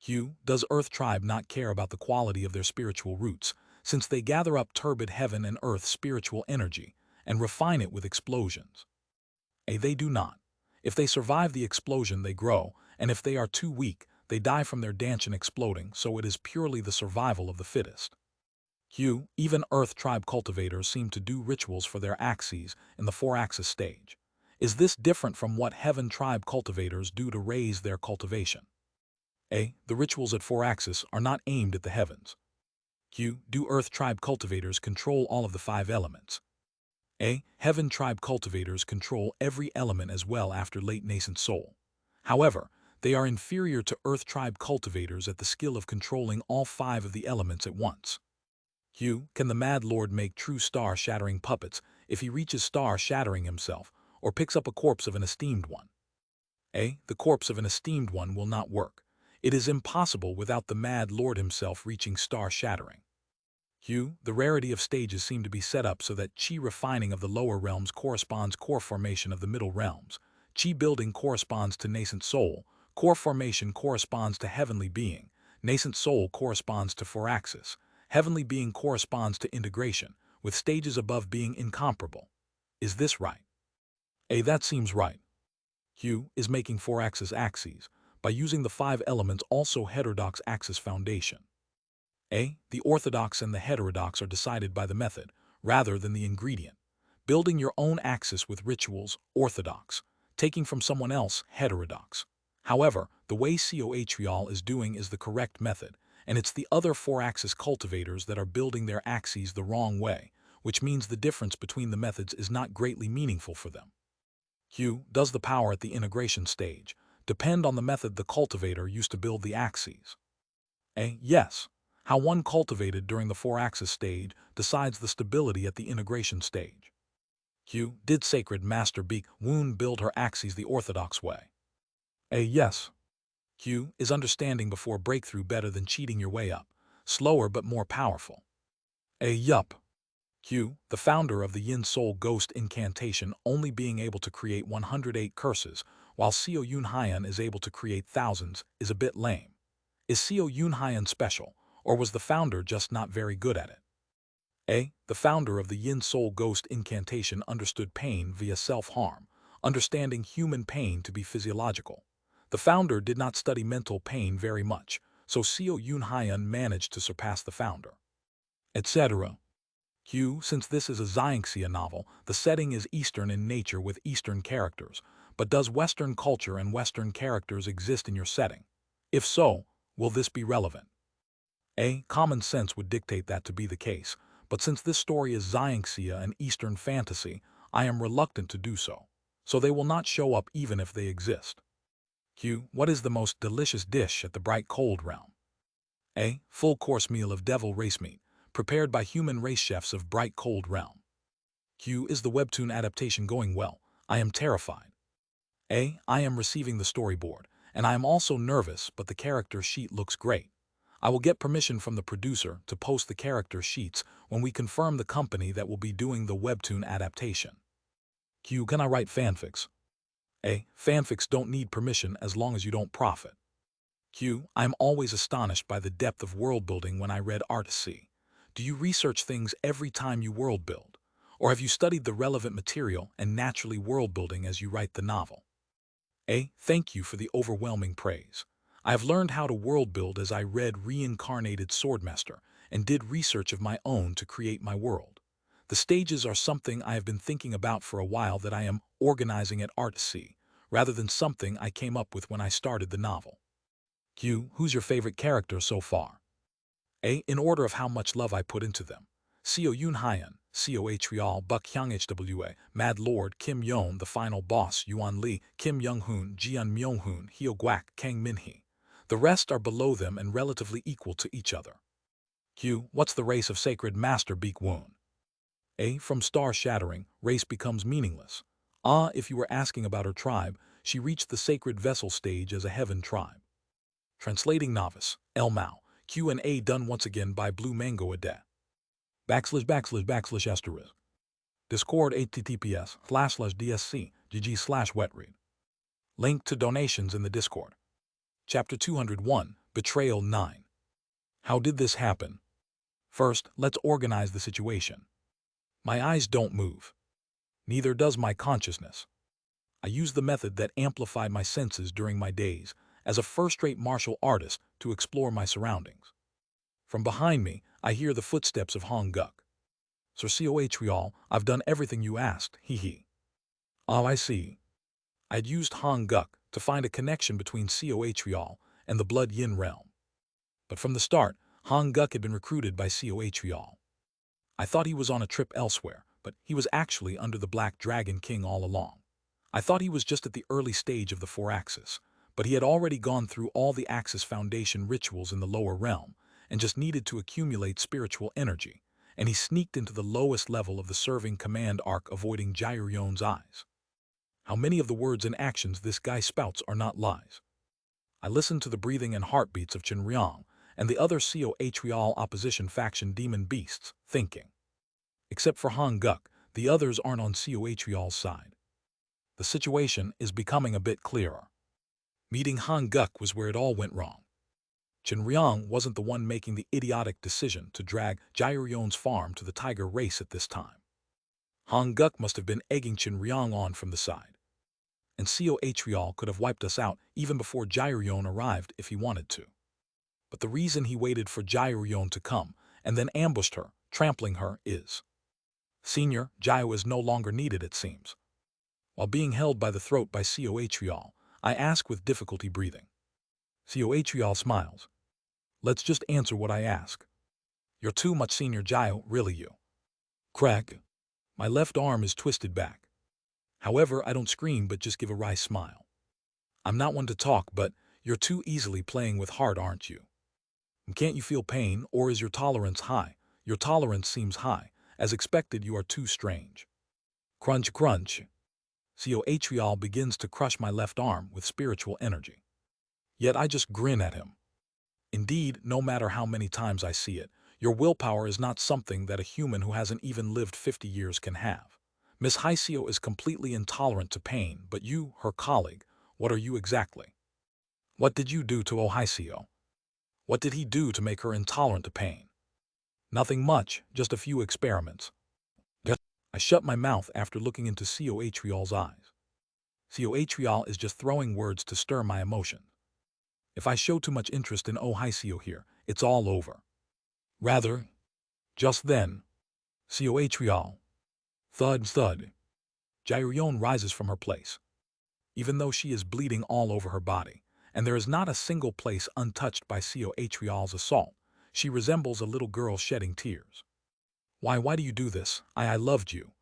Speaker 1: Q. Does Earth Tribe not care about the quality of their spiritual roots, since they gather up turbid heaven and earth spiritual energy and refine it with explosions? A. They do not. If they survive the explosion, they grow, and if they are too weak, they die from their dantian exploding, so it is purely the survival of the fittest. Q. Even Earth Tribe cultivators seem to do rituals for their axes in the 4-axis stage. Is this different from what Heaven Tribe cultivators do to raise their cultivation? A. The rituals at 4-axis are not aimed at the heavens. Q. Do Earth Tribe cultivators control all of the 5 elements? A. Heaven Tribe cultivators control every element as well after late nascent soul. However, they are inferior to Earth Tribe cultivators at the skill of controlling all 5 of the elements at once. Q. Can the Mad Lord make true star-shattering puppets if he reaches star-shattering himself or picks up a corpse of an esteemed one? A. The corpse of an esteemed one will not work. It is impossible without the Mad Lord himself reaching star-shattering. Q. The rarity of stages seem to be set up so that chi refining of the lower realms corresponds core formation of the middle realms. Chi building corresponds to nascent soul, core formation corresponds to heavenly being, nascent soul corresponds to 4-axis, heavenly being corresponds to integration, with stages above being incomparable. Is this right? That seems right. Q is making 4-axis axes by using the 5 elements also heterodox axis foundation. The orthodox and the heterodox are decided by the method, rather than the ingredient. Building your own axis with rituals, orthodox. Taking from someone else, heterodox. However, the way Coatrial is doing is the correct method, and it's the other 4-axis cultivators that are building their axes the wrong way, which means the difference between the methods is not greatly meaningful for them. Q does the power at the integration stage depend on the method the cultivator used to build the axes? Yes. How one cultivated during the 4-axis stage decides the stability at the integration stage. Q did Sacred Master Beak Woon build her axes the orthodox way? Yes. Q is understanding before breakthrough better than cheating your way up, slower but more powerful? Yup. Q, the founder of the Yin Soul Ghost incantation only being able to create 108 curses, while Seo Yun Hyan is able to create thousands, is a bit lame. Is Seo Yun Hyan special, or was the founder just not very good at it? The founder of the Yin Soul Ghost incantation understood pain via self-harm, understanding human pain to be physiological. The founder did not study mental pain very much, so Seo Yun Hyan managed to surpass the founder. Etc. Q, since this is a Xianxia novel, the setting is Eastern in nature with Eastern characters, but does Western culture and Western characters exist in your setting? If so, will this be relevant? Common sense would dictate that to be the case, but since this story is Xianxia and Eastern fantasy, I am reluctant to do so. So they will not show up even if they exist. Q, what is the most delicious dish at the Bright Cold realm? Full course meal of devil race meat, prepared by human race chefs of Bright Cold realm. Q, is the webtoon adaptation going well? I am terrified. I am receiving the storyboard, and I am also nervous, but the character sheet looks great. I will get permission from the producer to post the character sheets when we confirm the company that will be doing the webtoon adaptation. Q, can I write fanfics? Fanfics don't need permission as long as you don't profit. Q, I am always astonished by the depth of world building when I read Artisy. Do you research things every time you world build? Or have you studied the relevant material and naturally world building as you write the novel? Thank you for the overwhelming praise. I have learned how to world build as I read Reincarnated Swordmaster and did research of my own to create my world. The stages are something I have been thinking about for a while that I am organizing at Artisy, rather than something I came up with when I started the novel. Q, who's your favorite character so far? In order of how much love I put into them. Seo Yun Hyan, Coatrial Buk Hyang Hwa, Mad Lord Kim Yeon, the final boss Yuan Lee, Kim Young Hoon, Jeon Myung Hoon, Hyo Gwak, Kang Min Hee. The rest are below them and relatively equal to each other. Q, what's the race of Sacred Master Beak Woon? From Star Shattering, race becomes meaningless. If you were asking about her tribe, she reached the Sacred Vessel stage as a heaven tribe. Translating Novice, El Mao, Q&A done once again by Blue Mango Ade. // Discord https://dsc gg/wetread. Link to donations in the Discord. Chapter 201, Betrayal 9. How did this happen? First, let's organize the situation. My eyes don't move. Neither does my consciousness. I use the method that amplified my senses during my days as a first-rate martial artist to explore my surroundings. From behind me, I hear the footsteps of Hong Guk. Sir Coatrial, I've done everything you asked, hee. I see. I'd used Hong Guk to find a connection between Coatrial and the Blood Yin realm. But from the start, Hong Guk had been recruited by Coatrial. I thought he was on a trip elsewhere, but he was actually under the Black Dragon King all along. I thought he was just at the early stage of the 4-axis, but he had already gone through all the Axis Foundation rituals in the lower realm and just needed to accumulate spiritual energy, and he sneaked into the lowest level of the serving command arc, avoiding Jairion's eyes. How many of the words and actions this guy spouts are not lies? I listened to the breathing and heartbeats of Chen Ryong and the other Coatrial opposition faction demon beasts, thinking. Except for Hong Guk, the others aren't on Coatrial's side. The situation is becoming a bit clearer. Meeting Hong Guk was where it all went wrong. Chen Ryong wasn't the one making the idiotic decision to drag Jairion's farm to the tiger race at this time. Han Guk must have been egging Chin Ryong on from the side. And Seo Atrial could have wiped us out even before Jairyon arrived if he wanted to. But the reason he waited for Jairyon to come and then ambushed her, trampling her, is Senior, Jaio is no longer needed, it seems. While being held by the throat by Seo Atrial, I ask with difficulty breathing. Seo Atrial smiles. Let's just answer what I ask. You're too much, Senior Jaio, really you. Crack. My left arm is twisted back. However, I don't scream but just give a wry smile. I'm not one to talk, but you're too easily playing with heart, aren't you? Can't you feel pain, or is your tolerance high? Your tolerance seems high. As expected, you are too strange. Crunch, crunch. Seo Atrial begins to crush my left arm with spiritual energy. Yet I just grin at him. Indeed, no matter how many times I see it, your willpower is not something that a human who hasn't even lived 50 years can have. Miss Haiseo is completely intolerant to pain, but you, her colleague, what are you exactly? What did you do to Haiseo? What did he do to make her intolerant to pain? Nothing much, just a few experiments. I shut my mouth after looking into Seo Atrial's eyes. Seo Atrial is just throwing words to stir my emotion. If I show too much interest in Haiseo here, it's all over. Rather, just then, Seo Atrial. Thud, thud. Jairyon rises from her place. Even though she is bleeding all over her body, and there is not a single place untouched by Seo Atrial's assault, she resembles a little girl shedding tears. Why do you do this? I loved you.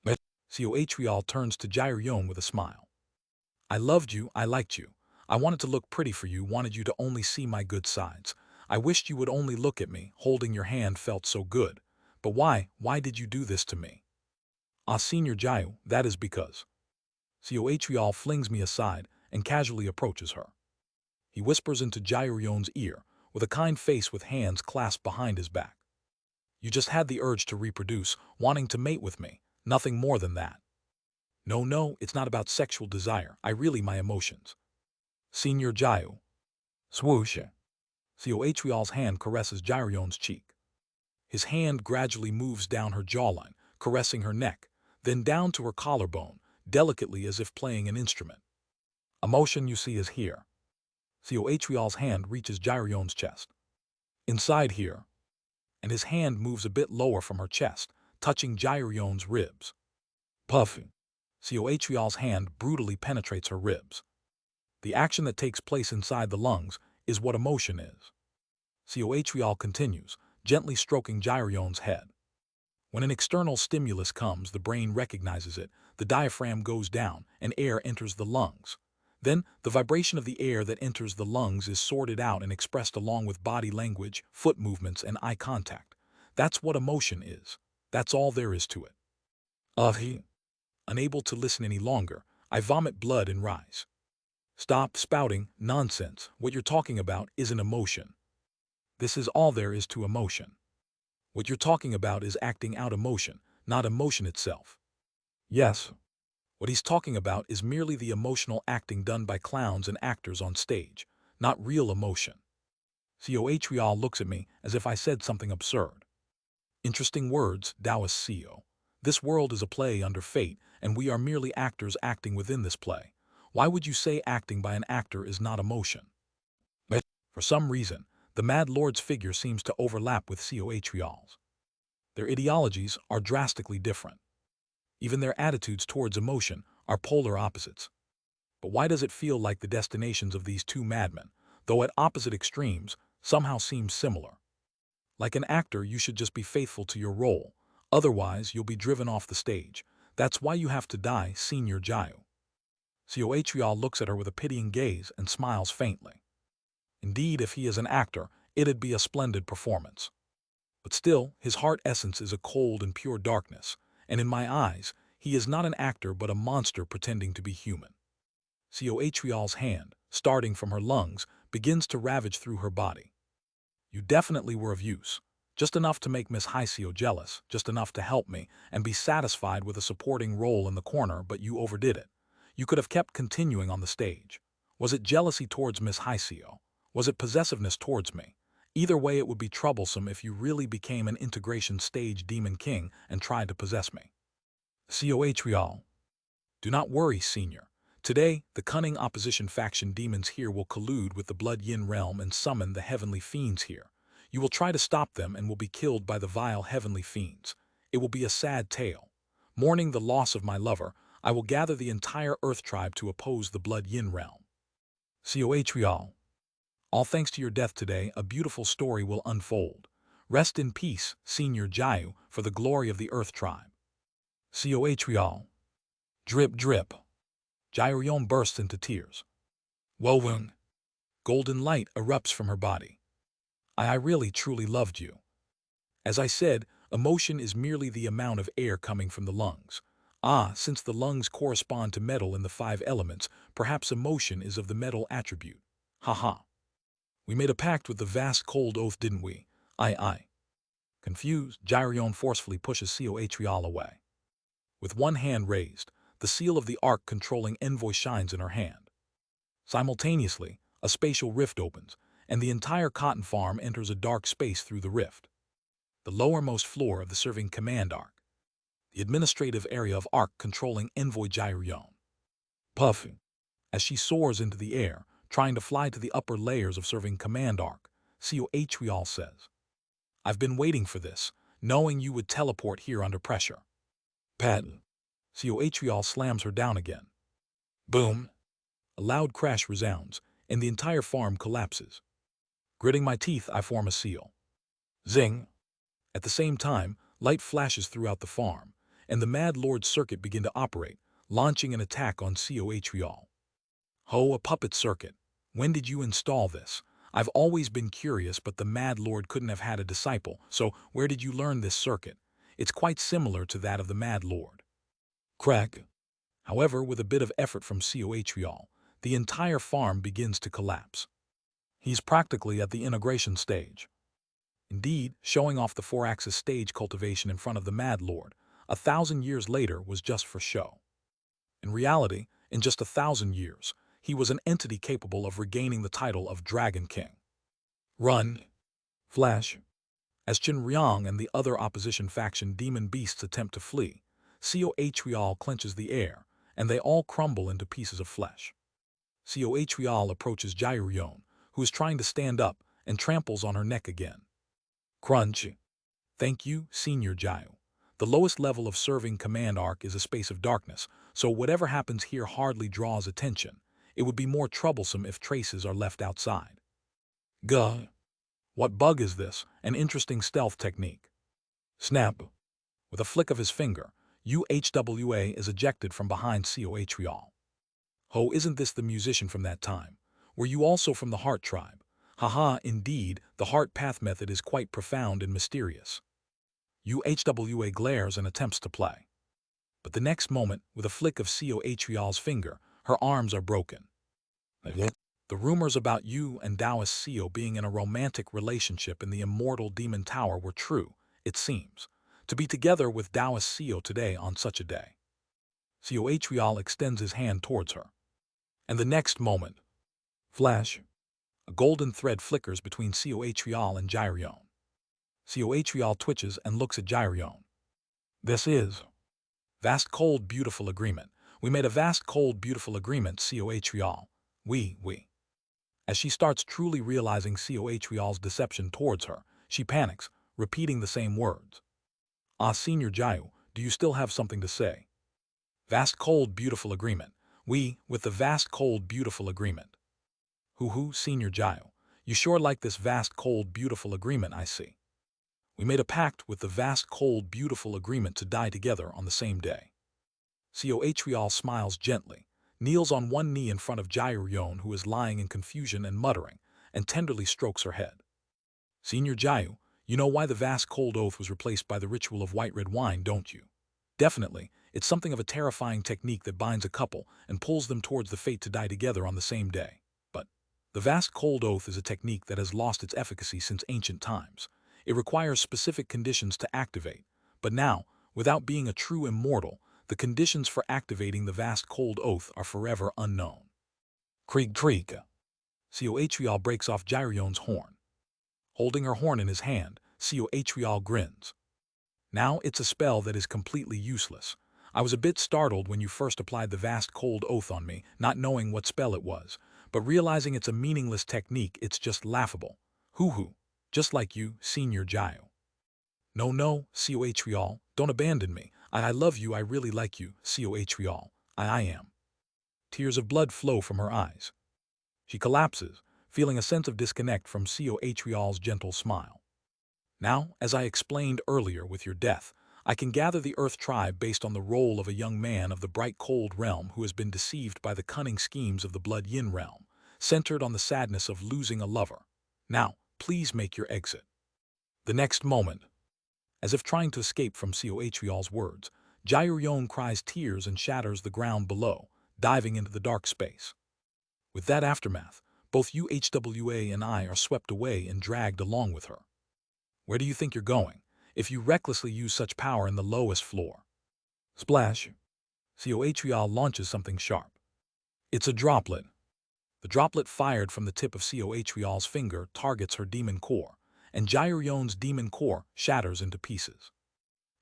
Speaker 1: But Seo Atrial turns to Jairyon with a smile. I loved you, I liked you. I wanted to look pretty for you, wanted you to only see my good sides. I wished you would only look at me, holding your hand felt so good. But why did you do this to me? Senior Jaio, that is because. Seo Atrial flings me aside and casually approaches her. He whispers into Jairyon's ear, with a kind face with hands clasped behind his back. You just had the urge to reproduce, wanting to mate with me, nothing more than that. No, it's not about sexual desire, my emotions. Senior Jaio. Swoosh. Seo Atrial's hand caresses Jairyon's cheek. His hand gradually moves down her jawline, caressing her neck, then down to her collarbone, delicately as if playing an instrument. Emotion, you see, is here. Seo Atrial's hand reaches Jairyon's chest. Inside here. And his hand moves a bit lower from her chest, touching Jairyon's ribs. Puff. Seo Atrial's hand brutally penetrates her ribs. The action that takes place inside the lungs is what emotion is. Seo Atrial continues, gently stroking Jairyon's head. When an external stimulus comes, the brain recognizes it, the diaphragm goes down, and air enters the lungs. Then, the vibration of the air that enters the lungs is sorted out and expressed along with body language, foot movements, and eye contact. That's what emotion is. That's all there is to it. Unable to listen any longer, I vomit blood and rise. Stop spouting nonsense. What you're talking about isn't emotion. This is all there is to emotion. What you're talking about is acting out emotion, not emotion itself. Yes. What he's talking about is merely the emotional acting done by clowns and actors on stage, not real emotion. Seo Atrial looks at me as if I said something absurd. Interesting words, Taoist Seo. This world is a play under fate, and we are merely actors acting within this play. Why would you say acting by an actor is not emotion? But, for some reason, the Mad Lord's figure seems to overlap with Seo Atrial's. Their ideologies are drastically different. Even their attitudes towards emotion are polar opposites. But why does it feel like the destinations of these two madmen, though at opposite extremes, somehow seem similar? Like an actor, you should just be faithful to your role, otherwise you'll be driven off the stage. That's why you have to die, Senior Jaio. Seo Atrial looks at her with a pitying gaze and smiles faintly. Indeed, if he is an actor, it'd be a splendid performance. But still, his heart essence is a cold and pure darkness, and in my eyes, he is not an actor but a monster pretending to be human. Seo Atrial's hand, starting from her lungs, begins to ravage through her body. You definitely were of use. Just enough to make Miss Haiseo jealous, just enough to help me and be satisfied with a supporting role in the corner, but you overdid it. You could have kept continuing on the stage. Was it jealousy towards Miss Haiseo? Was it possessiveness towards me? Either way, it would be troublesome if you really became an integration stage demon king and tried to possess me. Coh. Do not worry, Senior. Today, the cunning opposition faction demons here will collude with the Blood Yin realm and summon the heavenly fiends here. You will try to stop them and will be killed by the vile heavenly fiends. It will be a sad tale. Mourning the loss of my lover, I will gather the entire Earth tribe to oppose the Blood Yin realm. Coh. All thanks to your death today, a beautiful story will unfold. Rest in peace, Senior Jiao, for the glory of the Earth tribe. Coh. Drip, drip. Jiao bursts into tears. Wowung. Golden light erupts from her body. I really truly loved you. As I said, emotion is merely the amount of air coming from the lungs. Since the lungs correspond to metal in the 5 elements, perhaps emotion is of the metal attribute. Haha. We made a pact with the vast cold oath, didn't we? Aye. Confused, Jiao forcefully pushes Coh away. With one hand raised, the seal of the Ark controlling envoy shines in her hand. Simultaneously, a spatial rift opens, and the entire cotton farm enters a dark space through the rift. The lowermost floor of the serving command Ark. The administrative area of Ark controlling envoy Jiao. Puffing. As she soars into the air, trying to fly to the upper layers of serving command Ark, Coh says, I've been waiting for this, knowing you would teleport here under pressure. Pat. Coh slams her down again. Boom. A loud crash resounds, and the entire farm collapses. Gritting my teeth, I form a seal. Zing. At the same time, light flashes throughout the farm, and the Mad Lord's circuit begin to operate, launching an attack on Coh. Ho, a puppet circuit. When did you install this? I've always been curious, but the Mad Lord couldn't have had a disciple, so where did you learn this circuit? It's quite similar to that of the Mad Lord. Crack. However, with a bit of effort from Coh, the entire farm begins to collapse. He's practically at the integration stage. Indeed, showing off the 4-axis stage cultivation in front of the Mad Lord, 1,000 years later, was just for show. In reality, in just 1,000 years, he was an entity capable of regaining the title of Dragon King. Run! Flash! As Qin Ryong and the other opposition faction demon beasts attempt to flee, Coh clenches the air, and they all crumble into pieces of flesh. Coh approaches Jiao, who is trying to stand up, and tramples on her neck again. Crunch. Thank you, Senior Jiao. The lowest level of serving command Ark is a space of darkness, so whatever happens here hardly draws attention. It would be more troublesome if traces are left outside. Gah. What bug is this? An interesting stealth technique. Snap. With a flick of his finger, UHWA is ejected from behind Coh. Ho, isn't this the musician from that time? Were you also from the Heart tribe? Haha, indeed, the Heart Path method is quite profound and mysterious. UHWA glares and attempts to play. But the next moment, with a flick of Coh's finger, her arms are broken. The rumors about you and Taoist Co being in a romantic relationship in the immortal demon tower were true, it seems. To be together with Taoist Co today on such a day. Coh extends his hand towards her. And the next moment, flash, a golden thread flickers between Coh and Jiao. Coh twitches and looks at Jiao. This is vast, cold, beautiful agreement. We made a vast, cold, beautiful agreement, Coh. We. As she starts truly realizing Coh's deception towards her, she panics, repeating the same words. Senior Jiao, do you still have something to say? Vast, cold, beautiful agreement. We, with the vast, cold, beautiful agreement. Hoo, Senior Jiao, you sure like this vast, cold, beautiful agreement, I see. We made a pact with the vast, cold, beautiful agreement to die together on the same day. Coh smiles gently, kneels on one knee in front of Jiao, who is lying in confusion and muttering, and tenderly strokes her head. Senior Jiao, you know why the vast cold oath was replaced by the ritual of white red wine, don't you? Definitely, it's something of a terrifying technique that binds a couple and pulls them towards the fate to die together on the same day. But the vast cold oath is a technique that has lost its efficacy since ancient times. It requires specific conditions to activate, but now, without being a true immortal, the conditions for activating the vast cold oath are forever unknown. Creak. Coh breaks off Jiao's horn. Holding her horn in his hand, Coh grins. Now it's a spell that is completely useless. I was a bit startled when you first applied the vast cold oath on me, not knowing what spell it was, but realizing it's a meaningless technique, it's just laughable. Hoo-hoo. Just like you, Senior Jayo. No, no, Coh, don't abandon me. I love you, I really like you, Coh. I am. Tears of blood flow from her eyes. She collapses, feeling a sense of disconnect from Coh's gentle smile. Now, as I explained earlier with your death, I can gather the Earth tribe based on the role of a young man of the bright cold realm who has been deceived by the cunning schemes of the blood yin realm, centered on the sadness of losing a lover. Now, please make your exit. The next moment, as if trying to escape from Coh's words, Jairyon cries tears and shatters the ground below, diving into the dark space. With that aftermath, both UHWA and I are swept away and dragged along with her. Where do you think you're going, if you recklessly use such power in the lowest floor? Splash! Coh launches something sharp. It's a droplet. The droplet fired from the tip of Coh's finger targets her demon core, and Jairyon's demon core shatters into pieces.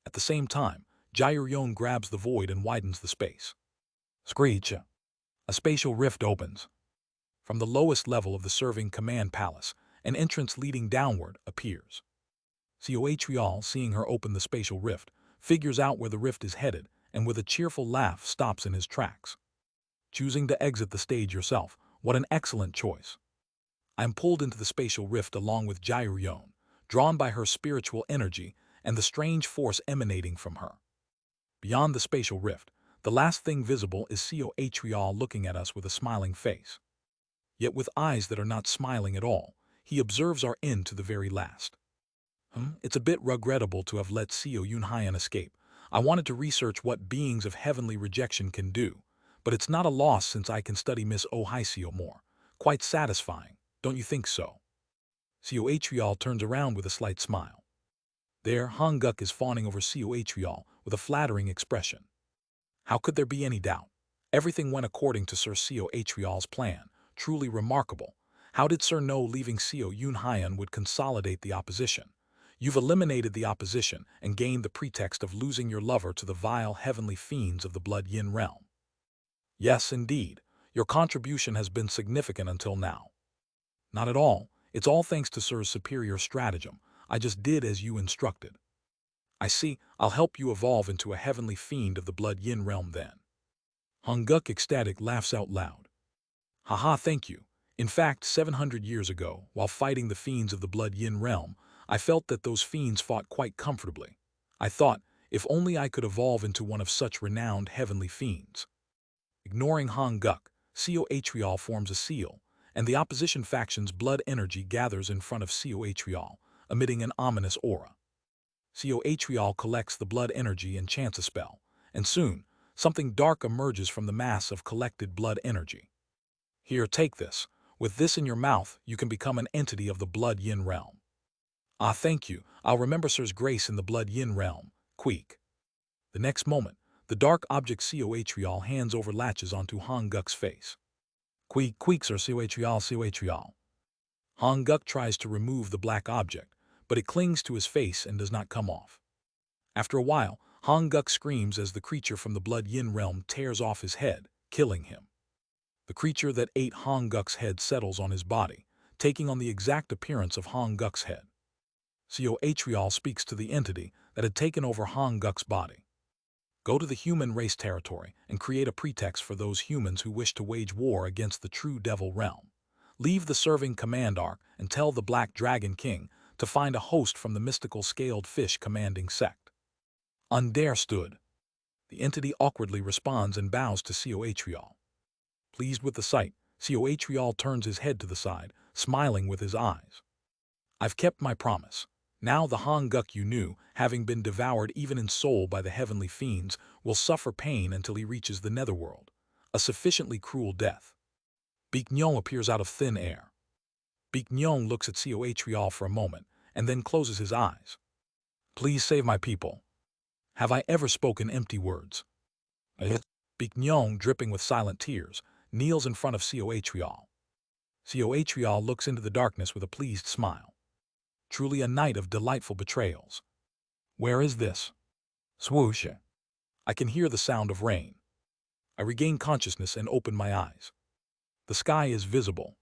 Speaker 1: At the same time, Jairyon grabs the void and widens the space. Screech! A spatial rift opens. From the lowest level of the serving command palace, an entrance leading downward appears. Coh, seeing her open the spatial rift, figures out where the rift is headed and with a cheerful laugh stops in his tracks. Choosing to exit the stage yourself, what an excellent choice. I am pulled into the spatial rift along with Jairyon, drawn by her spiritual energy and the strange force emanating from her. Beyond the spatial rift, the last thing visible is Coh looking at us with a smiling face. Yet with eyes that are not smiling at all, he observes our end to the very last. It's a bit regrettable to have let Seo Yunhyan escape. I wanted to research what beings of heavenly rejection can do, but it's not a loss since I can study Miss Ohiseo more. Quite satisfying, don't you think so? Coh turns around with a slight smile. There, Hanguk is fawning over Coh with a flattering expression. How could there be any doubt? Everything went according to Sir Coh's plan. Truly remarkable. How did Sir know leaving Seo Yunhyan would consolidate the opposition? You've eliminated the opposition and gained the pretext of losing your lover to the vile heavenly fiends of the blood yin realm. Yes, indeed, your contribution has been significant until now. Not at all, it's all thanks to Sir's superior stratagem. I just did as you instructed. I see, I'll help you evolve into a heavenly fiend of the blood yin realm then. Hanguk ecstatic laughs out loud. Haha, thank you. In fact, 700 years ago, while fighting the fiends of the blood yin realm, I felt that those fiends fought quite comfortably. I thought, if only I could evolve into one of such renowned heavenly fiends. Ignoring Hanguk, Coh forms a seal, and the opposition faction's blood energy gathers in front of Coh, emitting an ominous aura. Coh collects the blood energy and chants a spell, and soon, something dark emerges from the mass of collected blood energy. Here, take this. With this in your mouth, you can become an entity of the blood yin realm. Ah, thank you. I'll remember Sir's grace in the blood yin realm. Queek. The next moment, the dark object Coh hands over latches onto Hanguk's face. Queek, queek, Sir Coh. Hanguk tries to remove the black object, but it clings to his face and does not come off. After a while, Hanguk screams as the creature from the blood yin realm tears off his head, killing him. The creature that ate Hanguk's head settles on his body, taking on the exact appearance of Hanguk's head. Coh speaks to the entity that had taken over Hanguk's body. Go to the human race territory and create a pretext for those humans who wish to wage war against the true devil realm. Leave the serving command arc and tell the Black Dragon King to find a host from the mystical scaled fish commanding sect. Understood. The entity awkwardly responds and bows to Coh. Pleased with the sight, Coh turns his head to the side, smiling with his eyes. I've kept my promise. Now the Hanguk you knew, having been devoured even in soul by the heavenly fiends, will suffer pain until he reaches the netherworld. A sufficiently cruel death. Beeknyong appears out of thin air. Beeknyong looks at Coh for a moment, and then closes his eyes. Please save my people. Have I ever spoken empty words? Beeknyong, dripping with silent tears, kneels in front of Coh. Coh looks into the darkness with a pleased smile. Truly a night of delightful betrayals. Where is this? Swoosh. I can hear the sound of rain. I regain consciousness and open my eyes. The sky is visible.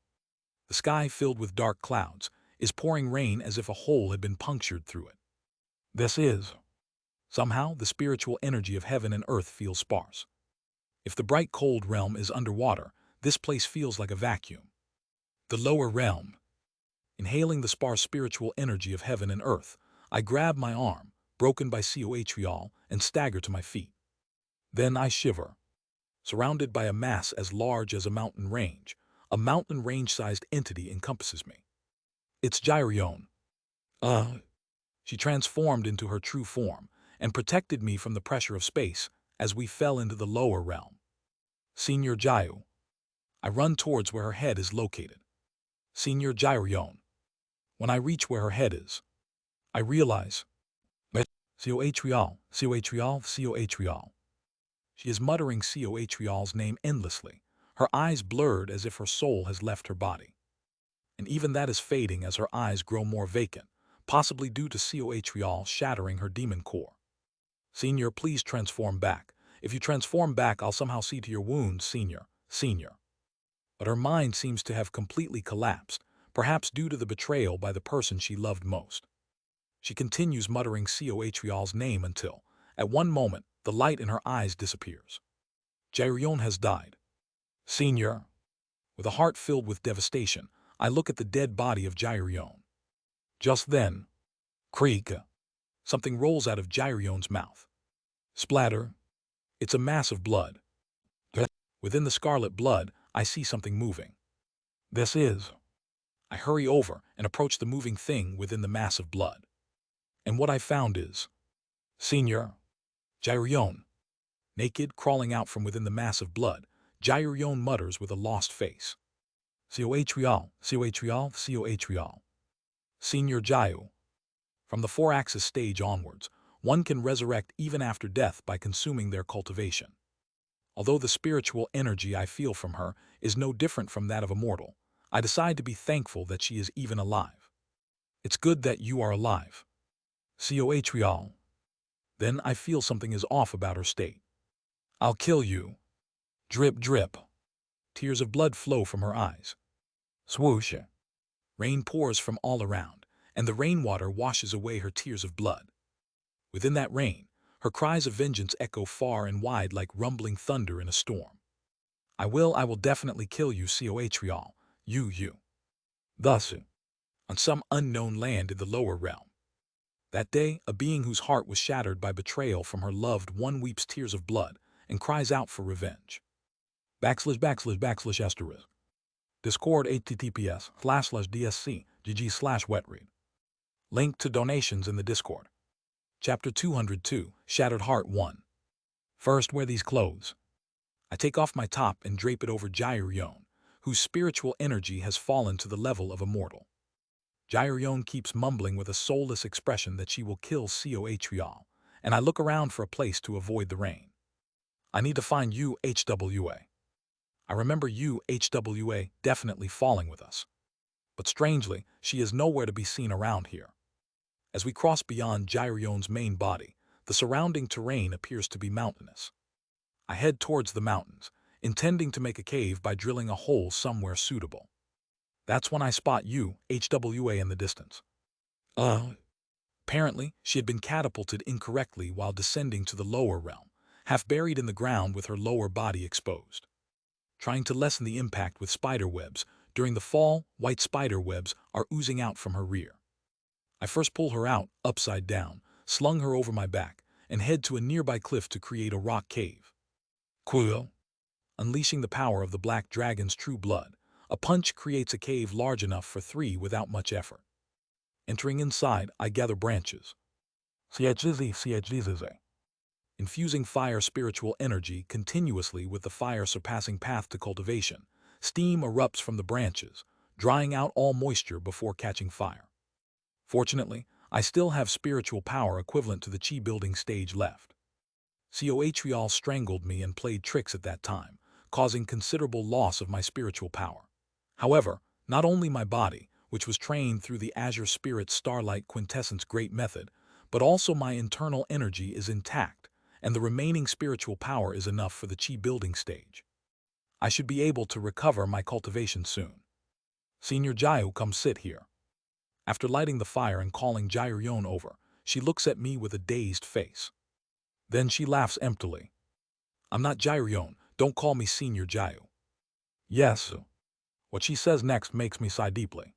Speaker 1: The sky, filled with dark clouds, is pouring rain as if a hole had been punctured through it. This is. Somehow, the spiritual energy of heaven and earth feels sparse. If the bright cold realm is underwater, this place feels like a vacuum. The lower realm. Inhaling the sparse spiritual energy of heaven and earth, I grab my arm, broken by coatriol, and stagger to my feet. Then I shiver. Surrounded by a mass as large as a mountain range-sized entity encompasses me. It's Gyrion. She transformed into her true form and protected me from the pressure of space as we fell into the lower realm. Senior Gyu. I run towards where her head is located. Senior Gyrion. When I reach where her head is, I realize coatriol. She is muttering coatriol's name endlessly, her eyes blurred as if her soul has left her body. And even that is fading as her eyes grow more vacant, possibly due to coatriol shattering her demon core. Senior, please transform back. If you transform back, I'll somehow see to your wounds, Senior. But her mind seems to have completely collapsed, perhaps due to the betrayal by the person she loved most. She continues muttering coatriol's name until, at one moment, the light in her eyes disappears. Gyrion has died. Senior. With a heart filled with devastation, I look at the dead body of Gyrion. Just then, creak. Something rolls out of Gyrion's mouth. Splatter. It's a mass of blood. Within the scarlet blood, I see something moving. This is. I hurry over and approach the moving thing within the mass of blood. And what I found is Senior. Gyrion. Naked, crawling out from within the mass of blood, Gyrion mutters with a lost face. Coatriol. Senior Gyu. From the 4-axis stage onwards, one can resurrect even after death by consuming their cultivation. Although the spiritual energy I feel from her is no different from that of a mortal, I decide to be thankful that she is even alive. It's good that you are alive. Coatriol. Then I feel something is off about her state. I'll kill you. Drip, drip. Tears of blood flow from her eyes. Swoosh. Rain pours from all around, and the rainwater washes away her tears of blood. Within that rain, her cries of vengeance echo far and wide like rumbling thunder in a storm. I will definitely kill you, coatriol. You. Thus, on some unknown land in the lower realm. That day, a being whose heart was shattered by betrayal from her loved one weeps tears of blood and cries out for revenge. // Discord https://dsc.gg/wetread. Link to donations in the Discord. Chapter 202, Shattered Heart 1. First, wear these clothes. I take off my top and drape it over Gyrion, whose spiritual energy has fallen to the level of a mortal. Gyrion keeps mumbling with a soulless expression that she will kill coatriol, and I look around for a place to avoid the rain. I need to find UHWA. I remember UHWA definitely falling with us. But strangely, she is nowhere to be seen around here. As we cross beyond Gyrion's main body, the surrounding terrain appears to be mountainous. I head towards the mountains, intending to make a cave by drilling a hole somewhere suitable. That's when I spot UHWA in the distance. Apparently, she had been catapulted incorrectly while descending to the lower realm, half buried in the ground with her lower body exposed. Trying to lessen the impact with spider webs, during the fall, white spider webs are oozing out from her rear. I first pull her out, upside down, slung her over my back, and head to a nearby cliff to create a rock cave. Cool. Unleashing the power of the black dragon's true blood, a punch creates a cave large enough for 3 without much effort. Entering inside, I gather branches. Infusing fire spiritual energy continuously with the fire-surpassing path to cultivation, steam erupts from the branches, drying out all moisture before catching fire. Fortunately, I still have spiritual power equivalent to the chi-building stage left. Coatriol strangled me and played tricks at that time, causing considerable loss of my spiritual power. However, not only my body, which was trained through the Azure Spirit Starlight Quintessence Great Method, but also my internal energy is intact, and the remaining spiritual power is enough for the chi building stage. I should be able to recover my cultivation soon. Senior Jayu, come sit here. After lighting the fire and calling Jayuryon over, she looks at me with a dazed face. Then she laughs emptily. I'm not Jayuryon, don't call me Senior Jayu. Yes. What she says next makes me sigh deeply.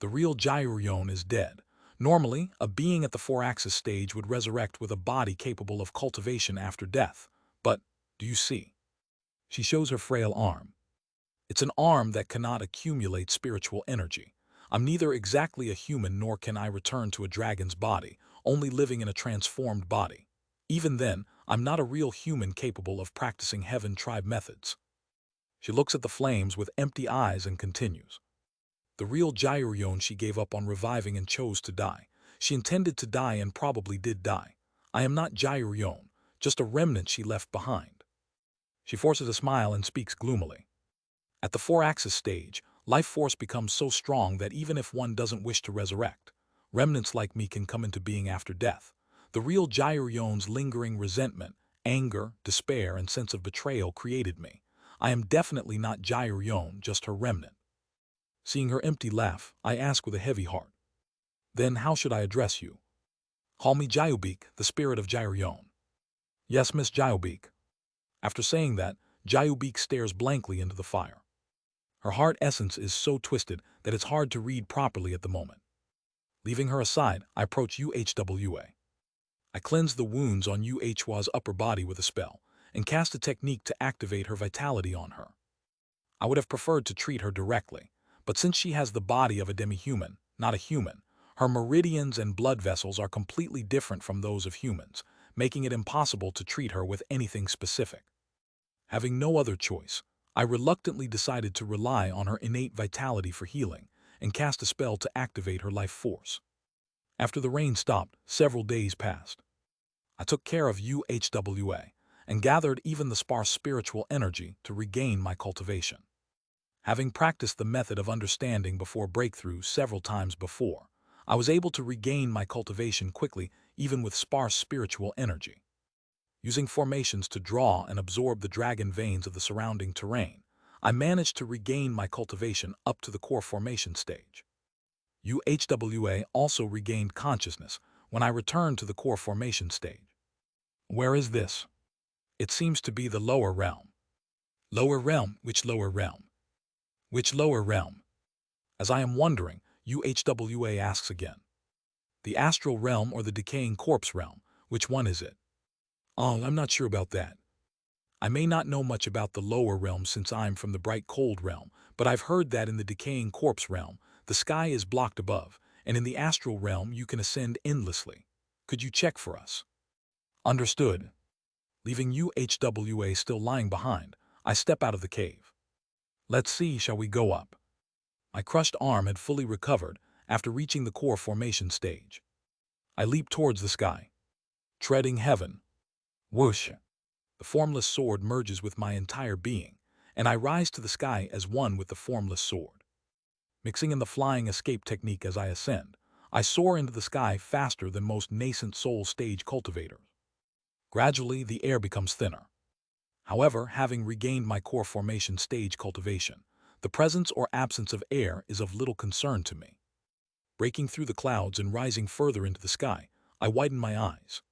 Speaker 1: The real Jayuryon is dead. Normally, a being at the 4-axis stage would resurrect with a body capable of cultivation after death. But, do you see? She shows her frail arm. It's an arm that cannot accumulate spiritual energy. I'm neither exactly a human nor can I return to a dragon's body, only living in a transformed body. Even then, I'm not a real human capable of practicing heaven tribe methods. She looks at the flames with empty eyes and continues. The real Jayuryon she gave up on reviving and chose to die. She intended to die and probably did die. I am not Jayuryon, just a remnant she left behind. She forces a smile and speaks gloomily. At the 4-axis stage, life force becomes so strong that even if one doesn't wish to resurrect, remnants like me can come into being after death. The real Jayuryon's lingering resentment, anger, despair, and sense of betrayal created me. I am definitely not Jayuryon, just her remnant. Seeing her empty laugh, I ask with a heavy heart. Then how should I address you? Call me Jayubik, the spirit of Jayuryon. Yes, Miss Jayubik. After saying that, Jayubik stares blankly into the fire. Her heart essence is so twisted that it's hard to read properly at the moment. Leaving her aside, I approach UHWA. I cleanse the wounds on UHWA's upper body with a spell, and cast a technique to activate her vitality on her. I would have preferred to treat her directly, but since she has the body of a demi-human, not a human, her meridians and blood vessels are completely different from those of humans, making it impossible to treat her with anything specific. Having no other choice, I reluctantly decided to rely on her innate vitality for healing and cast a spell to activate her life force. After the rain stopped, several days passed. I took care of UHWA and gathered even the sparse spiritual energy to regain my cultivation. Having practiced the method of understanding before breakthrough several times before, I was able to regain my cultivation quickly even with sparse spiritual energy. Using formations to draw and absorb the dragon veins of the surrounding terrain, I managed to regain my cultivation up to the core formation stage. UHWA also regained consciousness when I returned to the core formation stage. Where is this? It seems to be the lower realm. Lower realm? Which lower realm? Which lower realm? As I am wondering, UHWA asks again. The astral realm or the decaying corpse realm, which one is it? Oh, I'm not sure about that. I may not know much about the lower realm since I'm from the bright cold realm, but I've heard that in the decaying corpse realm, the sky is blocked above, and in the astral realm you can ascend endlessly. Could you check for us? Understood. Leaving UHWA still lying behind, I step out of the cave. Let's see, shall we go up? My crushed arm had fully recovered after reaching the core formation stage. I leap towards the sky. Treading heaven. Whoosh! The formless sword merges with my entire being, and I rise to the sky as one with the formless sword. Mixing in the flying escape technique as I ascend, I soar into the sky faster than most nascent soul stage cultivators. Gradually, the air becomes thinner. However, having regained my core formation stage cultivation, the presence or absence of air is of little concern to me. Breaking through the clouds and rising further into the sky, I widen my eyes.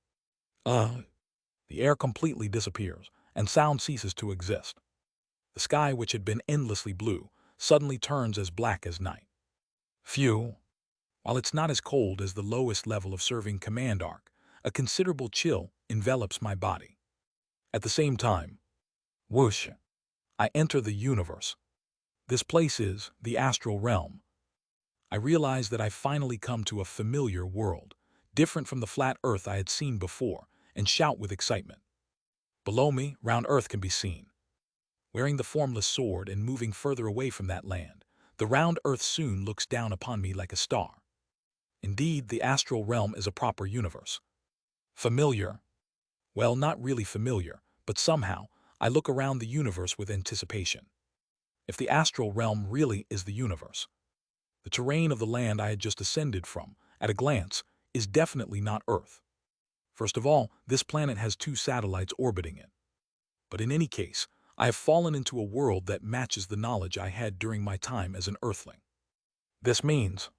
Speaker 1: The air completely disappears, and sound ceases to exist. The sky, which had been endlessly blue, suddenly turns as black as night. Phew! While it's not as cold as the lowest level of serving command arc, a considerable chill envelops my body. At the same time, whoosh! I enter the universe. This place is the astral realm. I realize that I've finally come to a familiar world, different from the flat earth I had seen before, and shout with excitement. Below me, round earth can be seen. Wearing the formless sword and moving further away from that land, the round earth soon looks down upon me like a star. Indeed, the astral realm is a proper universe. Familiar? Well, not really familiar, but somehow, I look around the universe with anticipation. If the astral realm really is the universe, the terrain of the land I had just ascended from, at a glance, is definitely not Earth. First of all, this planet has 2 satellites orbiting it. But in any case, I have fallen into a world that matches the knowledge I had during my time as an Earthling. This means,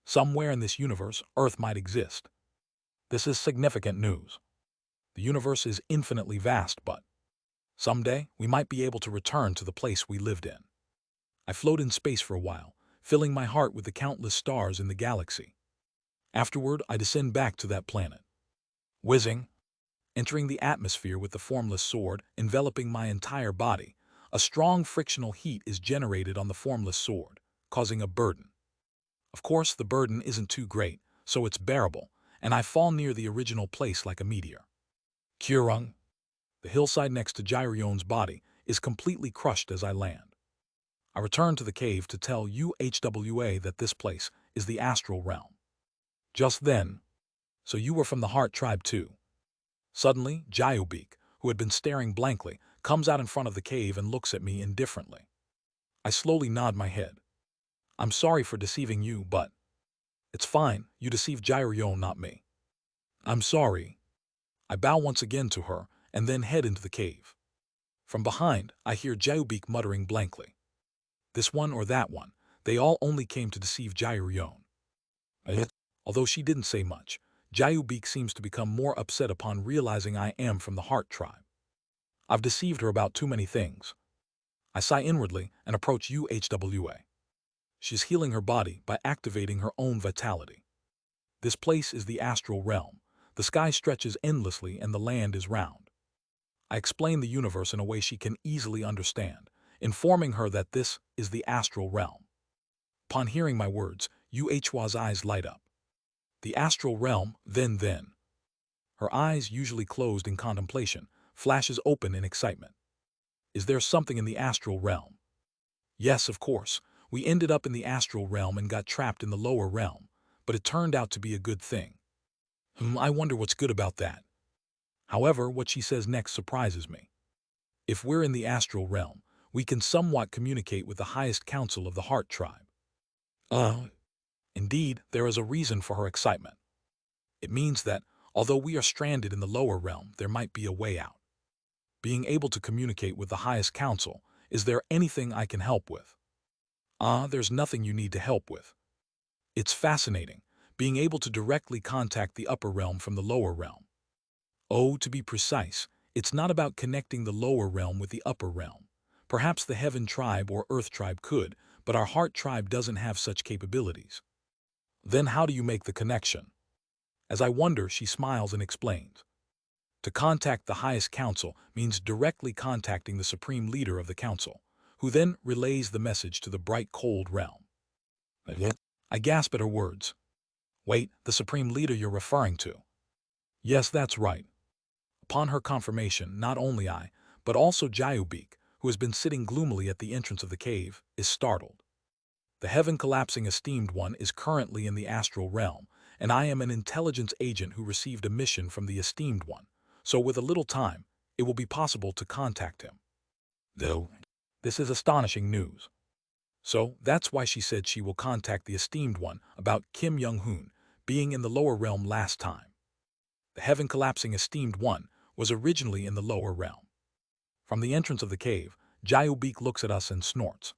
Speaker 1: somewhere in this universe, Earth might exist. This is significant news. The universe is infinitely vast, but someday we might be able to return to the place we lived in. I float in space for a while, filling my heart with the countless stars in the galaxy. Afterward, I descend back to that planet. Whizzing, entering the atmosphere with the formless sword, enveloping my entire body, a strong frictional heat is generated on the formless sword, causing a burden. Of course, the burden isn't too great, so it's bearable, and I fall near the original place like a meteor. Kurung, the hillside next to Gyreon's body, is completely crushed as I land. I return to the cave to tell UHWA that this place is the astral realm. Just then, so you were from the Heart Tribe too. Suddenly, Jayubik, who had been staring blankly, comes out in front of the cave and looks at me indifferently. I slowly nod my head. I'm sorry for deceiving you, but it's fine, you deceived Gyreon, not me. I'm sorry. I bow once again to her and then head into the cave. From behind, I hear Jayubik muttering blankly. This one or that one, they all only came to deceive Gyreon. Although she didn't say much, Jayubik seems to become more upset upon realizing I am from the Heart Tribe. I've deceived her about too many things. I sigh inwardly and approach UHWA. She's healing her body by activating her own vitality. This place is the astral realm. The sky stretches endlessly and the land is round. I explain the universe in a way she can easily understand, informing her that this is the astral realm. Upon hearing my words, UHWA's eyes light up. The astral realm, then. Her eyes, usually closed in contemplation, flashes open in excitement. Is there something in the astral realm? Yes, of course. We ended up in the astral realm and got trapped in the lower realm, but it turned out to be a good thing. I wonder what's good about that. However, what she says next surprises me. If we're in the astral realm, we can somewhat communicate with the highest council of the Heart Tribe. Indeed, there is a reason for her excitement. It means that, although we are stranded in the lower realm, there might be a way out. Being able to communicate with the highest council, is there anything I can help with? There's nothing you need to help with. It's fascinating, being able to directly contact the upper realm from the lower realm. Oh, to be precise, it's not about connecting the lower realm with the upper realm. Perhaps the Heaven Tribe or Earth Tribe could, but our Heart Tribe doesn't have such capabilities. Then how do you make the connection? As I wonder, she smiles and explains. To contact the highest council means directly contacting the supreme leader of the council, who then relays the message to the bright cold realm. I gasp at her words. Wait, the supreme leader you're referring to? Yes, that's right. Upon her confirmation, not only I, but also Jayubik, who has been sitting gloomily at the entrance of the cave, is startled. The heaven-collapsing esteemed one is currently in the astral realm, and I am an intelligence agent who received a mission from the esteemed one, so with a little time, it will be possible to contact him. Though, this is astonishing news. So, that's why she said she will contact the esteemed one about Kim Young-hoon being in the lower realm last time. The heaven-collapsing esteemed one was originally in the lower realm. From the entrance of the cave, Jayubik looks at us and snorts.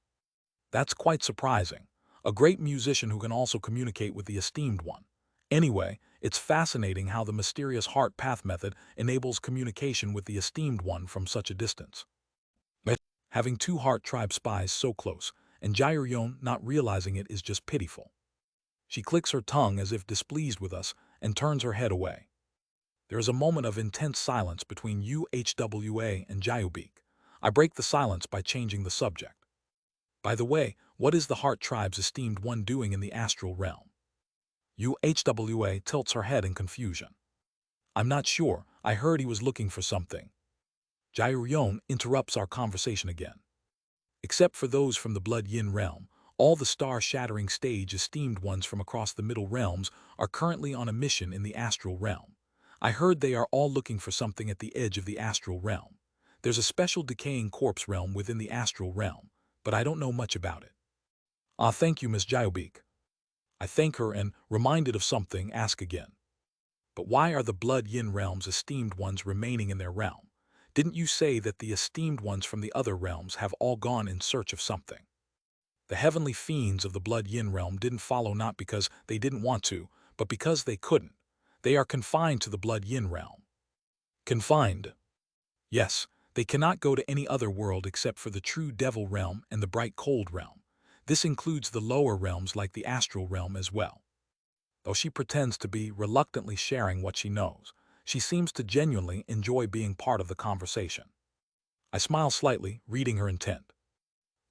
Speaker 1: That's quite surprising. A great musician who can also communicate with the esteemed one. Anyway, it's fascinating how the mysterious heart path method enables communication with the esteemed one from such a distance. Having 2 Heart Tribe spies so close, and Gyreon not realizing it is just pitiful. She clicks her tongue as if displeased with us and turns her head away. There is a moment of intense silence between UHWA and Jayubik. I break the silence by changing the subject. By the way, what is the Heart Tribe's esteemed one doing in the astral realm? UHWA tilts her head in confusion. I'm not sure, I heard he was looking for something. Gyreon interrupts our conversation again. Except for those from the Blood Yin realm, all the star-shattering stage esteemed ones from across the middle realms are currently on a mission in the astral realm. I heard they are all looking for something at the edge of the astral realm. There's a special decaying corpse realm within the astral realm, but I don't know much about it. Thank you, Miss Jayubik. I thank her and, reminded of something, ask again. But why are the blood yin realms esteemed ones remaining in their realm? Didn't you say that the esteemed ones from the other realms have all gone in search of something? The heavenly fiends of the blood yin realm didn't follow not because they didn't want to, but because they couldn't. They are confined to the blood yin realm. Confined. Yes, they cannot go to any other world except for the true devil realm and the bright cold realm. This includes the lower realms like the astral realm as well. Though she pretends to be reluctantly sharing what she knows, she seems to genuinely enjoy being part of the conversation. I smile slightly, reading her intent.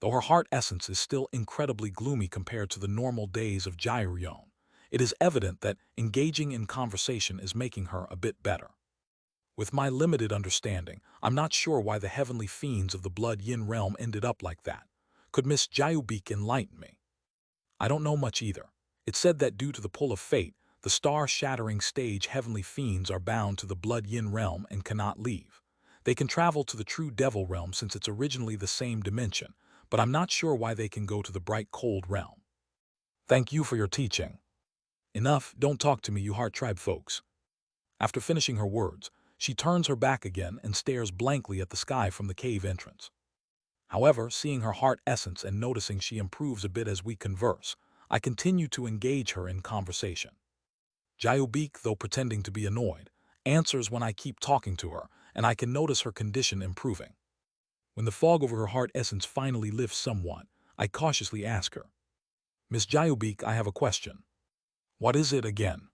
Speaker 1: Though her heart essence is still incredibly gloomy compared to the normal days of Jairyong, it is evident that engaging in conversation is making her a bit better. With my limited understanding, I'm not sure why the heavenly fiends of the blood yin realm ended up like that. Could Miss Jayubik enlighten me? I don't know much either. It's said that due to the pull of fate, the star-shattering stage heavenly fiends are bound to the blood yin realm and cannot leave. They can travel to the true devil realm since it's originally the same dimension, but I'm not sure why they can go to the bright cold realm. Thank you for your teaching. Enough, don't talk to me, you Heart Tribe folks. After finishing her words, she turns her back again and stares blankly at the sky from the cave entrance. However, seeing her heart essence and noticing she improves a bit as we converse, I continue to engage her in conversation. Jayubik, though pretending to be annoyed, answers when I keep talking to her, and I can notice her condition improving. When the fog over her heart essence finally lifts somewhat, I cautiously ask her, Miss Jayubik, I have a question. What is it again?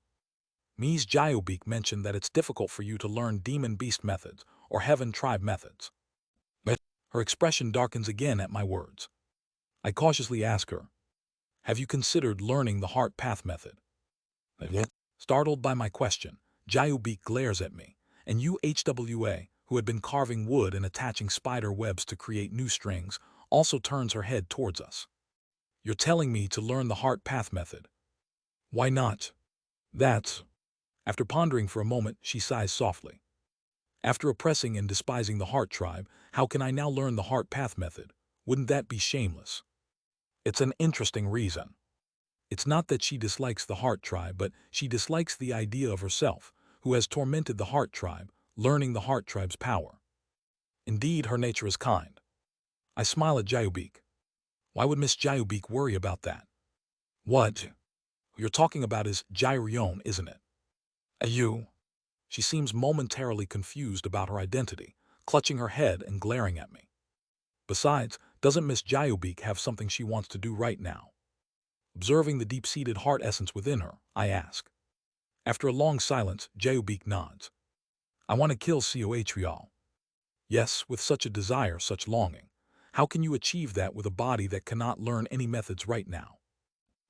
Speaker 1: Ms. Jayubik mentioned that it's difficult for you to learn demon beast methods or heaven tribe methods. Her expression darkens again at my words. I cautiously ask her, have you considered learning the heart path method? Startled by my question, Jayubik glares at me, and UHWA, who had been carving wood and attaching spider webs to create new strings, also turns her head towards us. You're telling me to learn the heart path method. Why not? That's... After pondering for a moment, she sighs softly. After oppressing and despising the heart tribe, how can I now learn the heart path method? Wouldn't that be shameless? It's an interesting reason. It's not that she dislikes the heart tribe, but she dislikes the idea of herself, who has tormented the heart tribe, learning the heart tribe's power. Indeed, her nature is kind. I smile at Jayubik. Why would Miss Jayubik worry about that? What you're talking about is Jairyon, isn't it? You? She seems momentarily confused about her identity, clutching her head and glaring at me. Besides, doesn't Miss Jayubik have something she wants to do right now? Observing the deep-seated heart essence within her, I ask. After a long silence, Jayubik nods. I want to kill Cohrial. Yes, with such a desire, such longing. How can you achieve that with a body that cannot learn any methods right now?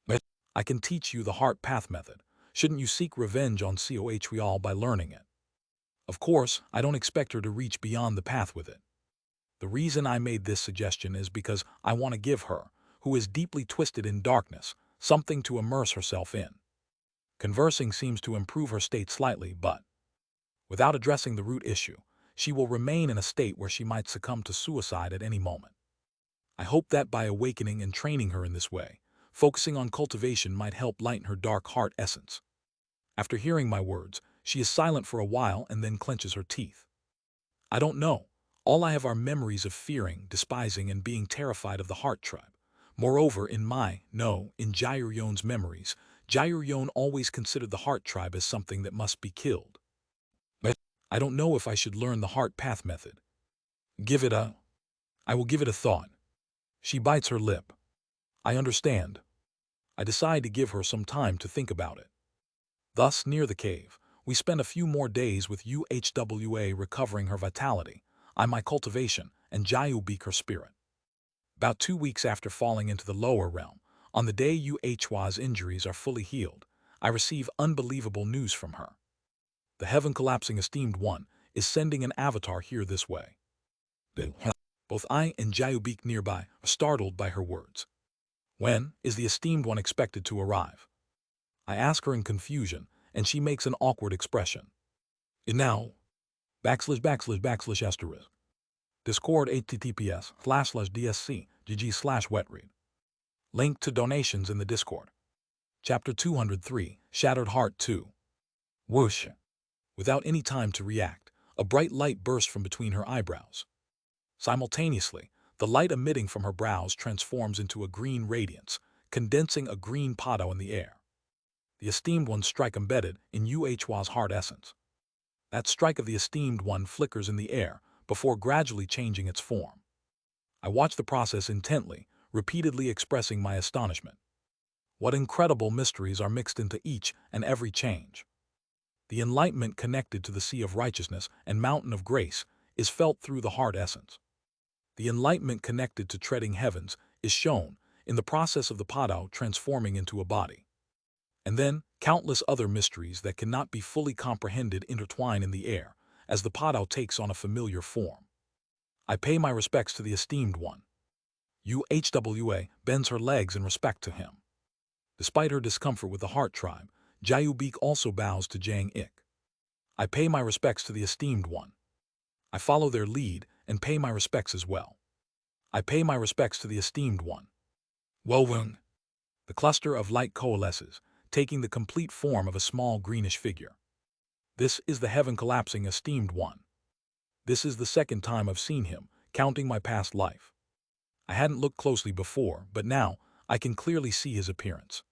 Speaker 1: But I can teach you the heart path method. Shouldn't you seek revenge on Cohrial by learning it? Of course, I don't expect her to reach beyond the path with it. The reason I made this suggestion is because I want to give her, who is deeply twisted in darkness, something to immerse herself in. Conversing seems to improve her state slightly, but without addressing the root issue, she will remain in a state where she might succumb to suicide at any moment. I hope that by awakening and training her in this way, focusing on cultivation might help lighten her dark heart essence. After hearing my words, she is silent for a while and then clenches her teeth. I don't know. All I have are memories of fearing, despising, and being terrified of the heart tribe. Moreover, in Jairyon's memories, Jairyon always considered the heart tribe as something that must be killed. But I don't know if I should learn the heart path method. I will give it a thought. She bites her lip. I understand. I decide to give her some time to think about it. Thus, near the cave, we spend a few more days with UHWA recovering her vitality, I my cultivation, and Jayubik her spirit. About 2 weeks after falling into the lower realm, on the day UHWA's injuries are fully healed, I receive unbelievable news from her. The heaven-collapsing esteemed one is sending an avatar here this way. Both I and Jayubik nearby are startled by her words. When is the esteemed one expected to arrive? I ask her in confusion, and she makes an awkward expression. Now, \\\\asterisk. Discord https://dsc.gg/wetread. Link to donations in the Discord. Chapter 203, Shattered Heart 2. Whoosh! Without any time to react, a bright light burst from between her eyebrows. Simultaneously, the light emitting from her brows transforms into a green radiance, condensing a green podo in the air. The Esteemed One's strike embedded in Uhwa's heart essence. That strike of the Esteemed One flickers in the air before gradually changing its form. I watch the process intently, repeatedly expressing my astonishment. What incredible mysteries are mixed into each and every change. The enlightenment connected to the sea of righteousness and mountain of grace is felt through the heart essence. The enlightenment connected to treading heavens is shown in the process of the podo transforming into a body. And then, countless other mysteries that cannot be fully comprehended intertwine in the air as the podo takes on a familiar form. I pay my respects to the Esteemed One. Uhwa bends her legs in respect to him. Despite her discomfort with the Heart Tribe, Jade also bows to Jade. I pay my respects to the Esteemed One. I follow their lead and pay my respects as well. I pay my respects to the Esteemed One. Woven. The cluster of light coalesces, taking the complete form of a small greenish figure. This is the heaven-collapsing Esteemed One. This is the second time I've seen him, counting my past life. I hadn't looked closely before, but now I can clearly see his appearance.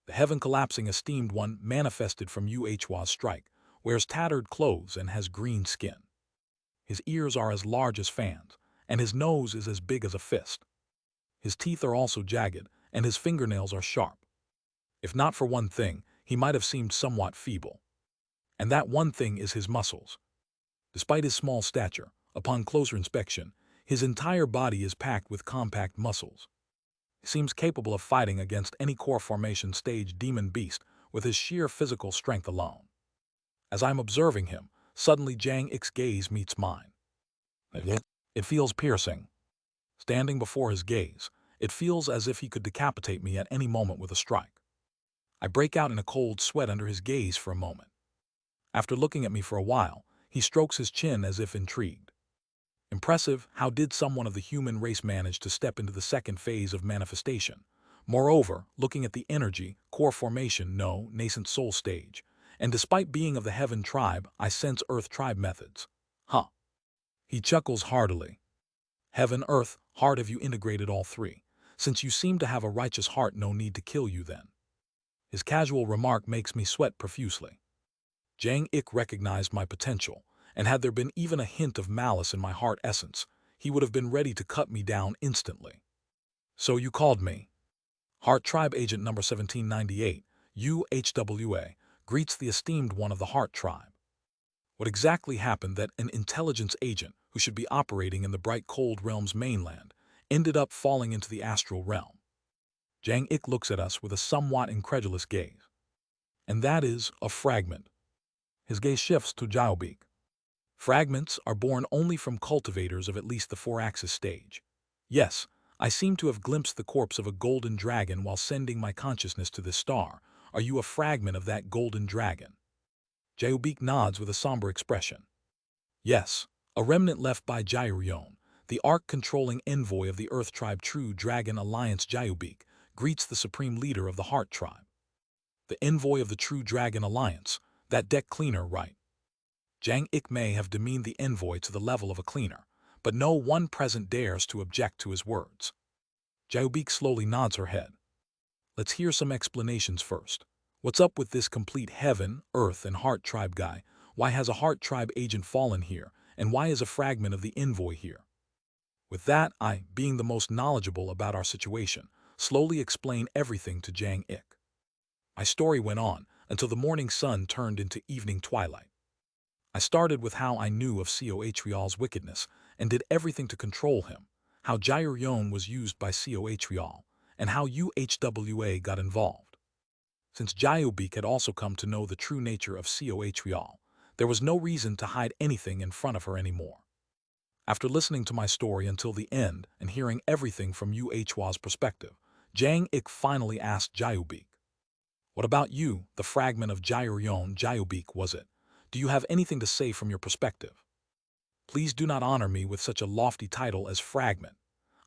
Speaker 1: The heaven-collapsing Esteemed One manifested from Uhwa's strike, wears tattered clothes and has green skin. His ears are as large as fans, and his nose is as big as a fist. His teeth are also jagged, and his fingernails are sharp. If not for one thing, he might have seemed somewhat feeble. And that one thing is his muscles. Despite his small stature, upon closer inspection, his entire body is packed with compact muscles. He seems capable of fighting against any core formation stage demon beast with his sheer physical strength alone. As I'm observing him, suddenly Jang's gaze meets mine. It feels piercing. Standing before his gaze, it feels as if he could decapitate me at any moment with a strike. I break out in a cold sweat under his gaze for a moment. After looking at me for a while, he strokes his chin as if intrigued. Impressive, how did someone of the human race manage to step into the second phase of manifestation? Moreover, looking at the energy, core formation, no, nascent soul stage, and despite being of the heaven tribe, I sense earth tribe methods. Huh. He chuckles heartily. Heaven, earth, heart, have you integrated all three? Since you seem to have a righteous heart, no need to kill you then. His casual remark makes me sweat profusely. Jade recognized my potential, and had there been even a hint of malice in my heart essence, he would have been ready to cut me down instantly. So you called me. Heart Tribe Agent number 1798, Uhwa, greets the Esteemed One of the Heart Tribe. What exactly happened that an intelligence agent, who should be operating in the bright cold realm's mainland, ended up falling into the astral realm? Jade looks at us with a somewhat incredulous gaze. And that is a fragment. His gaze shifts to Jade. Fragments are born only from cultivators of at least the 4-axis stage. Yes, I seem to have glimpsed the corpse of a golden dragon while sending my consciousness to this star. Are you a fragment of that golden dragon? Jade nods with a somber expression. Yes, a remnant left by Jade, the arc-controlling envoy of the Earth Tribe True Dragon Alliance. Jade greets the supreme leader of the Heart Tribe. The envoy of the True Dragon Alliance, that deck cleaner, right? Jade may have demeaned the envoy to the level of a cleaner, but no one present dares to object to his words. Jade slowly nods her head. Let's hear some explanations first. What's up with this complete heaven, earth, and heart tribe guy? Why has a heart tribe agent fallen here, and why is a fragment of the envoy here? With that, I, being the most knowledgeable about our situation, slowly explain everything to Jade. My story went on until the morning sun turned into evening twilight. I started with how I knew of Cohreal's wickedness and did everything to control him, how Jade was used by Cohreal, and how Uhwa got involved. Since Jade had also come to know the true nature of Cohreal, there was no reason to hide anything in front of her anymore. After listening to my story until the end and hearing everything from Uhwa's perspective, Jade finally asked Jade, "What about you, the fragment of Jade? Jade, was it? Do you have anything to say from your perspective? Please do not honor me with such a lofty title as fragment.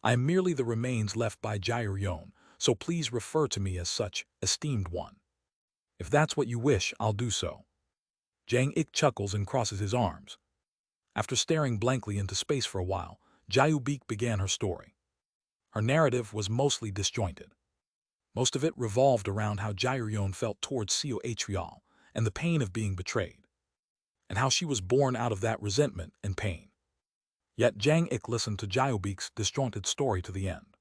Speaker 1: I am merely the remains left by Jade, so please refer to me as such, Esteemed One. If that's what you wish, I'll do so." Jang Ik chuckles and crosses his arms. After staring blankly into space for a while, Jayubik began her story. Her narrative was mostly disjointed. Most of it revolved around how Jairyon felt towards Seo Atrial and the pain of being betrayed, and how she was born out of that resentment and pain. Yet Jang Ik listened to Jayubik's disjointed story to the end.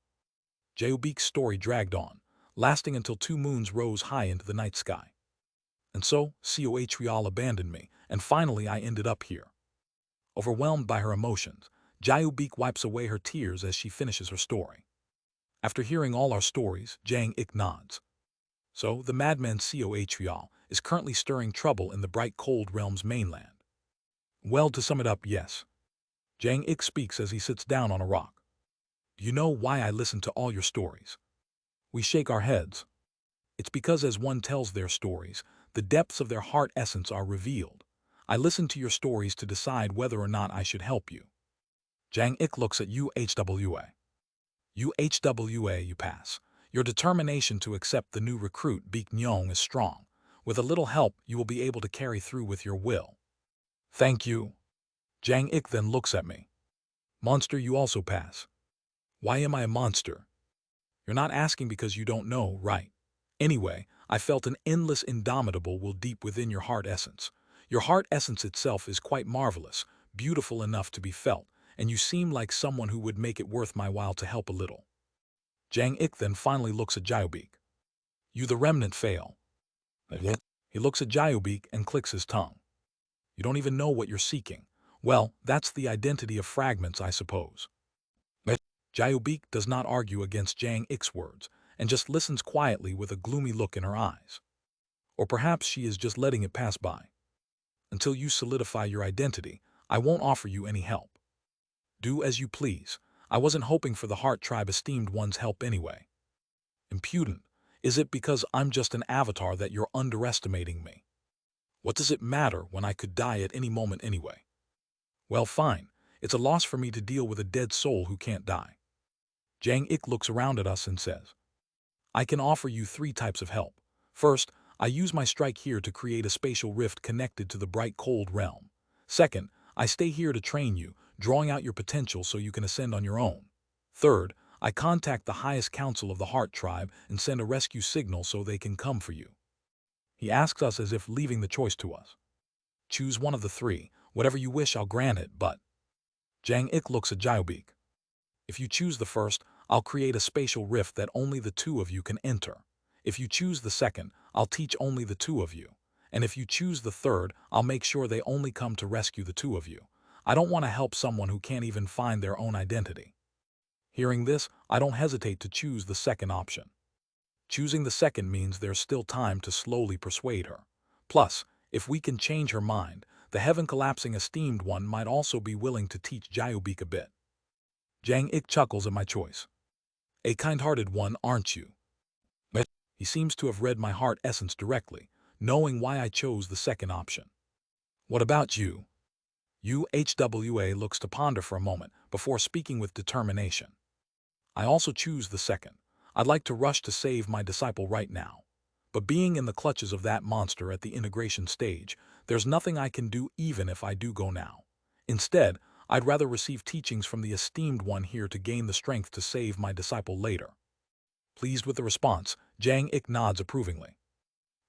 Speaker 1: Jayubik's story dragged on, lasting until 2 moons rose high into the night sky. And so, Seo Atrial abandoned me, and finally I ended up here. Overwhelmed by her emotions, Jayubik wipes away her tears as she finishes her story. After hearing all our stories, Jang Ik nods. So, the madman Seo Atrial is currently stirring trouble in the bright cold realm's mainland. Well, to sum it up, yes. Jang Ik speaks as he sits down on a rock. Do you know why I listen to all your stories? We shake our heads. It's because as one tells their stories, the depths of their heart essence are revealed. I listen to your stories to decide whether or not I should help you. Jang Ik looks at UHWA. UHWA, you pass. Your determination to accept the new recruit, Beek Nyong, is strong. With a little help, you will be able to carry through with your will. Thank you. Jang Ik then looks at me. Monster, you also pass. Why am I a monster? You're not asking because you don't know, right? Anyway, I felt an endless indomitable will deep within your heart essence. Your heart essence itself is quite marvelous, beautiful enough to be felt, and you seem like someone who would make it worth my while to help a little. Jang Ik then finally looks at Jayubik. You the remnant fail. He looks at Jayubik and clicks his tongue. You don't even know what you're seeking. Well, that's the identity of fragments, I suppose. Jayubik does not argue against Jang Ik's words, and just listens quietly with a gloomy look in her eyes. Or perhaps she is just letting it pass by. Until you solidify your identity, I won't offer you any help. Do as you please. I wasn't hoping for the Heart Tribe esteemed one's help anyway. Impudent. Is it because I'm just an avatar that you're underestimating me? What does it matter when I could die at any moment anyway? Well, fine. It's a loss for me to deal with a dead soul who can't die. Jang Ik looks around at us and says, I can offer you 3 types of help. First, I use my strike here to create a spatial rift connected to the bright cold realm. Second, I stay here to train you, drawing out your potential so you can ascend on your own. Third, I contact the highest council of the Heart Tribe and send a rescue signal so they can come for you. He asks us as if leaving the choice to us. Choose one of the 3. Whatever you wish, I'll grant it, but... Jang Ik looks at Jayubik. If you choose the first, I'll create a spatial rift that only the 2 of you can enter. If you choose the second, I'll teach only the 2 of you. And if you choose the third, I'll make sure they only come to rescue the 2 of you. I don't want to help someone who can't even find their own identity. Hearing this, I don't hesitate to choose the second option. Choosing the second means there's still time to slowly persuade her. Plus, if we can change her mind, the heaven-collapsing esteemed one might also be willing to teach Jayubik a bit. Jang Ik chuckles at my choice. A kind-hearted one, aren't you? He seems to have read my heart essence directly, knowing why I chose the second option. What about you? UHWA looks to ponder for a moment before speaking with determination. I also choose the second. I'd like to rush to save my disciple right now. But being in the clutches of that monster at the integration stage, there's nothing I can do even if I do go now. Instead, I'd rather receive teachings from the esteemed one here to gain the strength to save my disciple later. Pleased with the response, Jang Ik nods approvingly.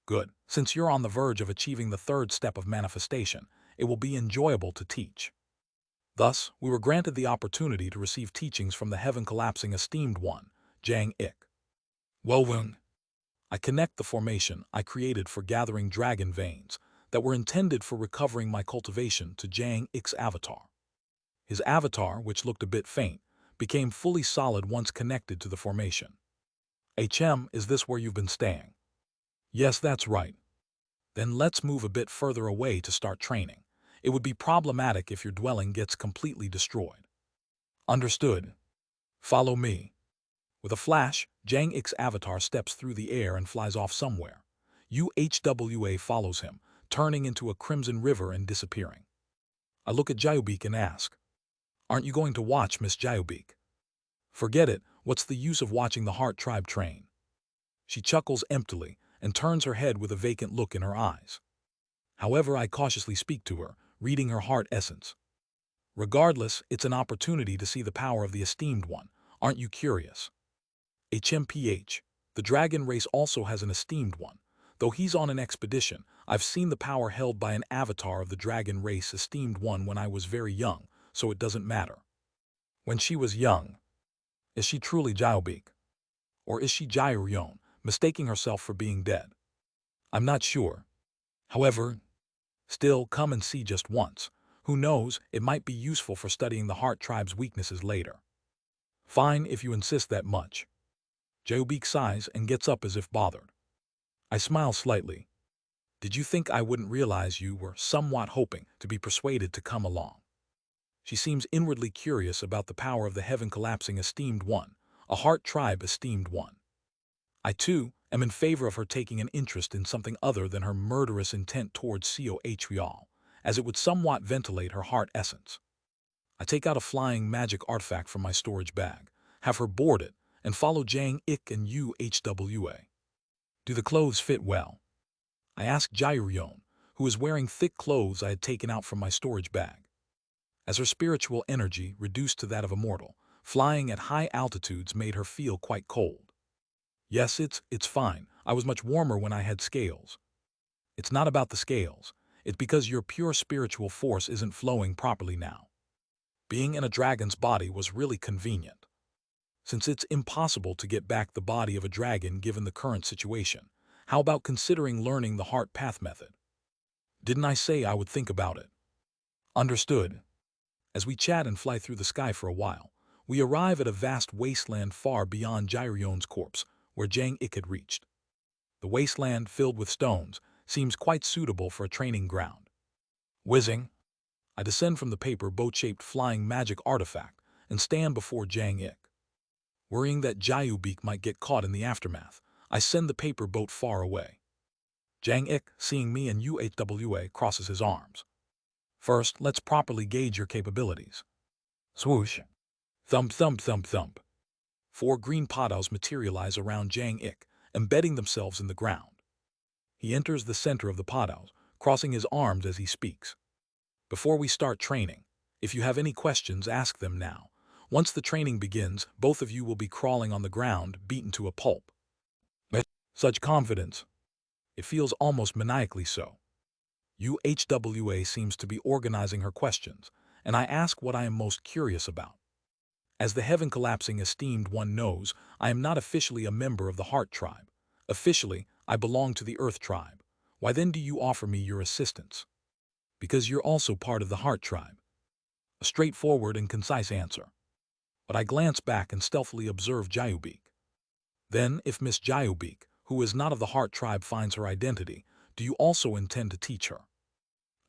Speaker 1: Good. Since you're on the verge of achieving the 3rd step of manifestation, it will be enjoyable to teach. Thus, we were granted the opportunity to receive teachings from the heaven-collapsing esteemed one, Jang Ik. Wowung. I connect the formation I created for gathering dragon veins that were intended for recovering my cultivation to Jang Ik's avatar. His avatar, which looked a bit faint, became fully solid once connected to the formation. HM, is this where you've been staying? Yes, that's right. Then let's move a bit further away to start training. It would be problematic if your dwelling gets completely destroyed. Understood. Follow me. With a flash, Jang Ik's avatar steps through the air and flies off somewhere. UHWA follows him, turning into a crimson river and disappearing. I look at Jayubik and ask, Aren't you going to watch Miss Jayubik? Forget it, what's the use of watching the Heart Tribe train? She chuckles emptily and turns her head with a vacant look in her eyes. However, I cautiously speak to her, reading her heart essence. Regardless, it's an opportunity to see the power of the esteemed one. Aren't you curious? HMPH. The dragon race also has an esteemed one. Though he's on an expedition, I've seen the power held by an avatar of the dragon race esteemed one when I was very young, so it doesn't matter. When she was young, is she truly Jyobeek? Or is she Jyryon, mistaking herself for being dead? I'm not sure. However, still, come and see just once. Who knows, it might be useful for studying the Heart Tribe's weaknesses later. Fine, if you insist that much. Jyobeek sighs and gets up as if bothered. I smile slightly. Did you think I wouldn't realize you were somewhat hoping to be persuaded to come along? She seems inwardly curious about the power of the heaven-collapsing esteemed one, a Heart Tribe esteemed one. I, too, am in favor of her taking an interest in something other than her murderous intent towards Cohreal, as it would somewhat ventilate her heart essence. I take out a flying magic artifact from my storage bag, have her board it, and follow Jang Ik and UHWA. Do the clothes fit well? I ask Jyryon, who is wearing thick clothes I had taken out from my storage bag. As her spiritual energy, reduced to that of a mortal, flying at high altitudes made her feel quite cold. Yes, it's fine. I was much warmer when I had scales. It's not about the scales. It's because your pure spiritual force isn't flowing properly now. Being in a dragon's body was really convenient. Since it's impossible to get back the body of a dragon given the current situation, how about considering learning the heart path method? Didn't I say I would think about it? Understood. As we chat and fly through the sky for a while, we arrive at a vast wasteland far beyond Gyryon's corpse, where Jang Ik had reached. The wasteland, filled with stones, seems quite suitable for a training ground. Whizzing, I descend from the paper boat-shaped flying magic artifact and stand before Jang Ik. Worrying that Jyobeek might get caught in the aftermath, I send the paper boat far away. Jang Ik, seeing me and UHWA, crosses his arms. First, let's properly gauge your capabilities. Swoosh. Thump, thump, thump, thump. 4 green podos materialize around Jang Ik, embedding themselves in the ground. He enters the center of the podos, crossing his arms as he speaks. Before we start training, if you have any questions, ask them now. Once the training begins, both of you will be crawling on the ground, beaten to a pulp. Such confidence. It feels almost maniacally so. UHWA seems to be organizing her questions, and I ask what I am most curious about. As the heaven-collapsing esteemed one knows, I am not officially a member of the Heart Tribe. Officially, I belong to the Earth Tribe. Why then do you offer me your assistance? Because you're also part of the Heart Tribe. A straightforward and concise answer. But I glance back and stealthily observe Jyobeek. Then, if Miss Jyobeek, who is not of the Heart Tribe, finds her identity, do you also intend to teach her?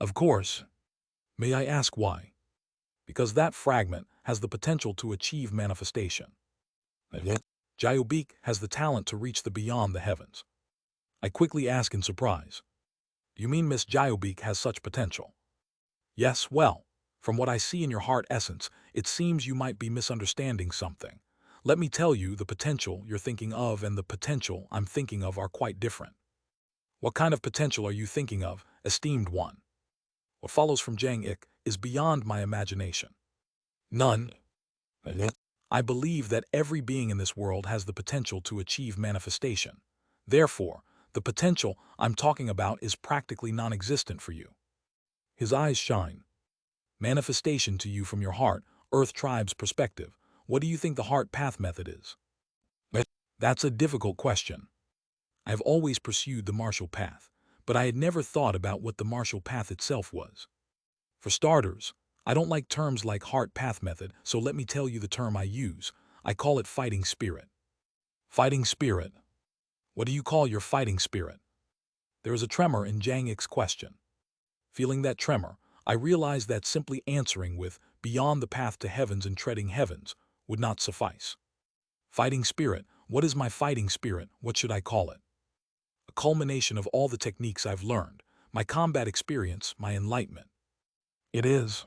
Speaker 1: Of course. May I ask why? Because that fragment has the potential to achieve manifestation. Jyobeek has the talent to reach the beyond the heavens. I quickly ask in surprise. Do you mean Miss Jyobeek has such potential? Yes, well, from what I see in your heart essence, it seems you might be misunderstanding something. Let me tell you, the potential you're thinking of and the potential I'm thinking of are quite different. What kind of potential are you thinking of, esteemed one? What follows from Jang Ik is beyond my imagination. None. I believe that every being in this world has the potential to achieve manifestation. Therefore, the potential I'm talking about is practically non-existent for you. His eyes shine. Manifestation to you from your heart, Earth Tribe's perspective. What do you think the heart path method is? That's a difficult question. I have always pursued the martial path, but I had never thought about what the martial path itself was. For starters, I don't like terms like heart path method, so let me tell you the term I use. I call it fighting spirit. Fighting spirit. What do you call your fighting spirit? There is a tremor in Jang Ik's question. Feeling that tremor, I realized that simply answering with beyond the path to heavens and treading heavens would not suffice. Fighting spirit. What is my fighting spirit? What should I call it? A culmination of all the techniques I've learned, my combat experience, my enlightenment. It is.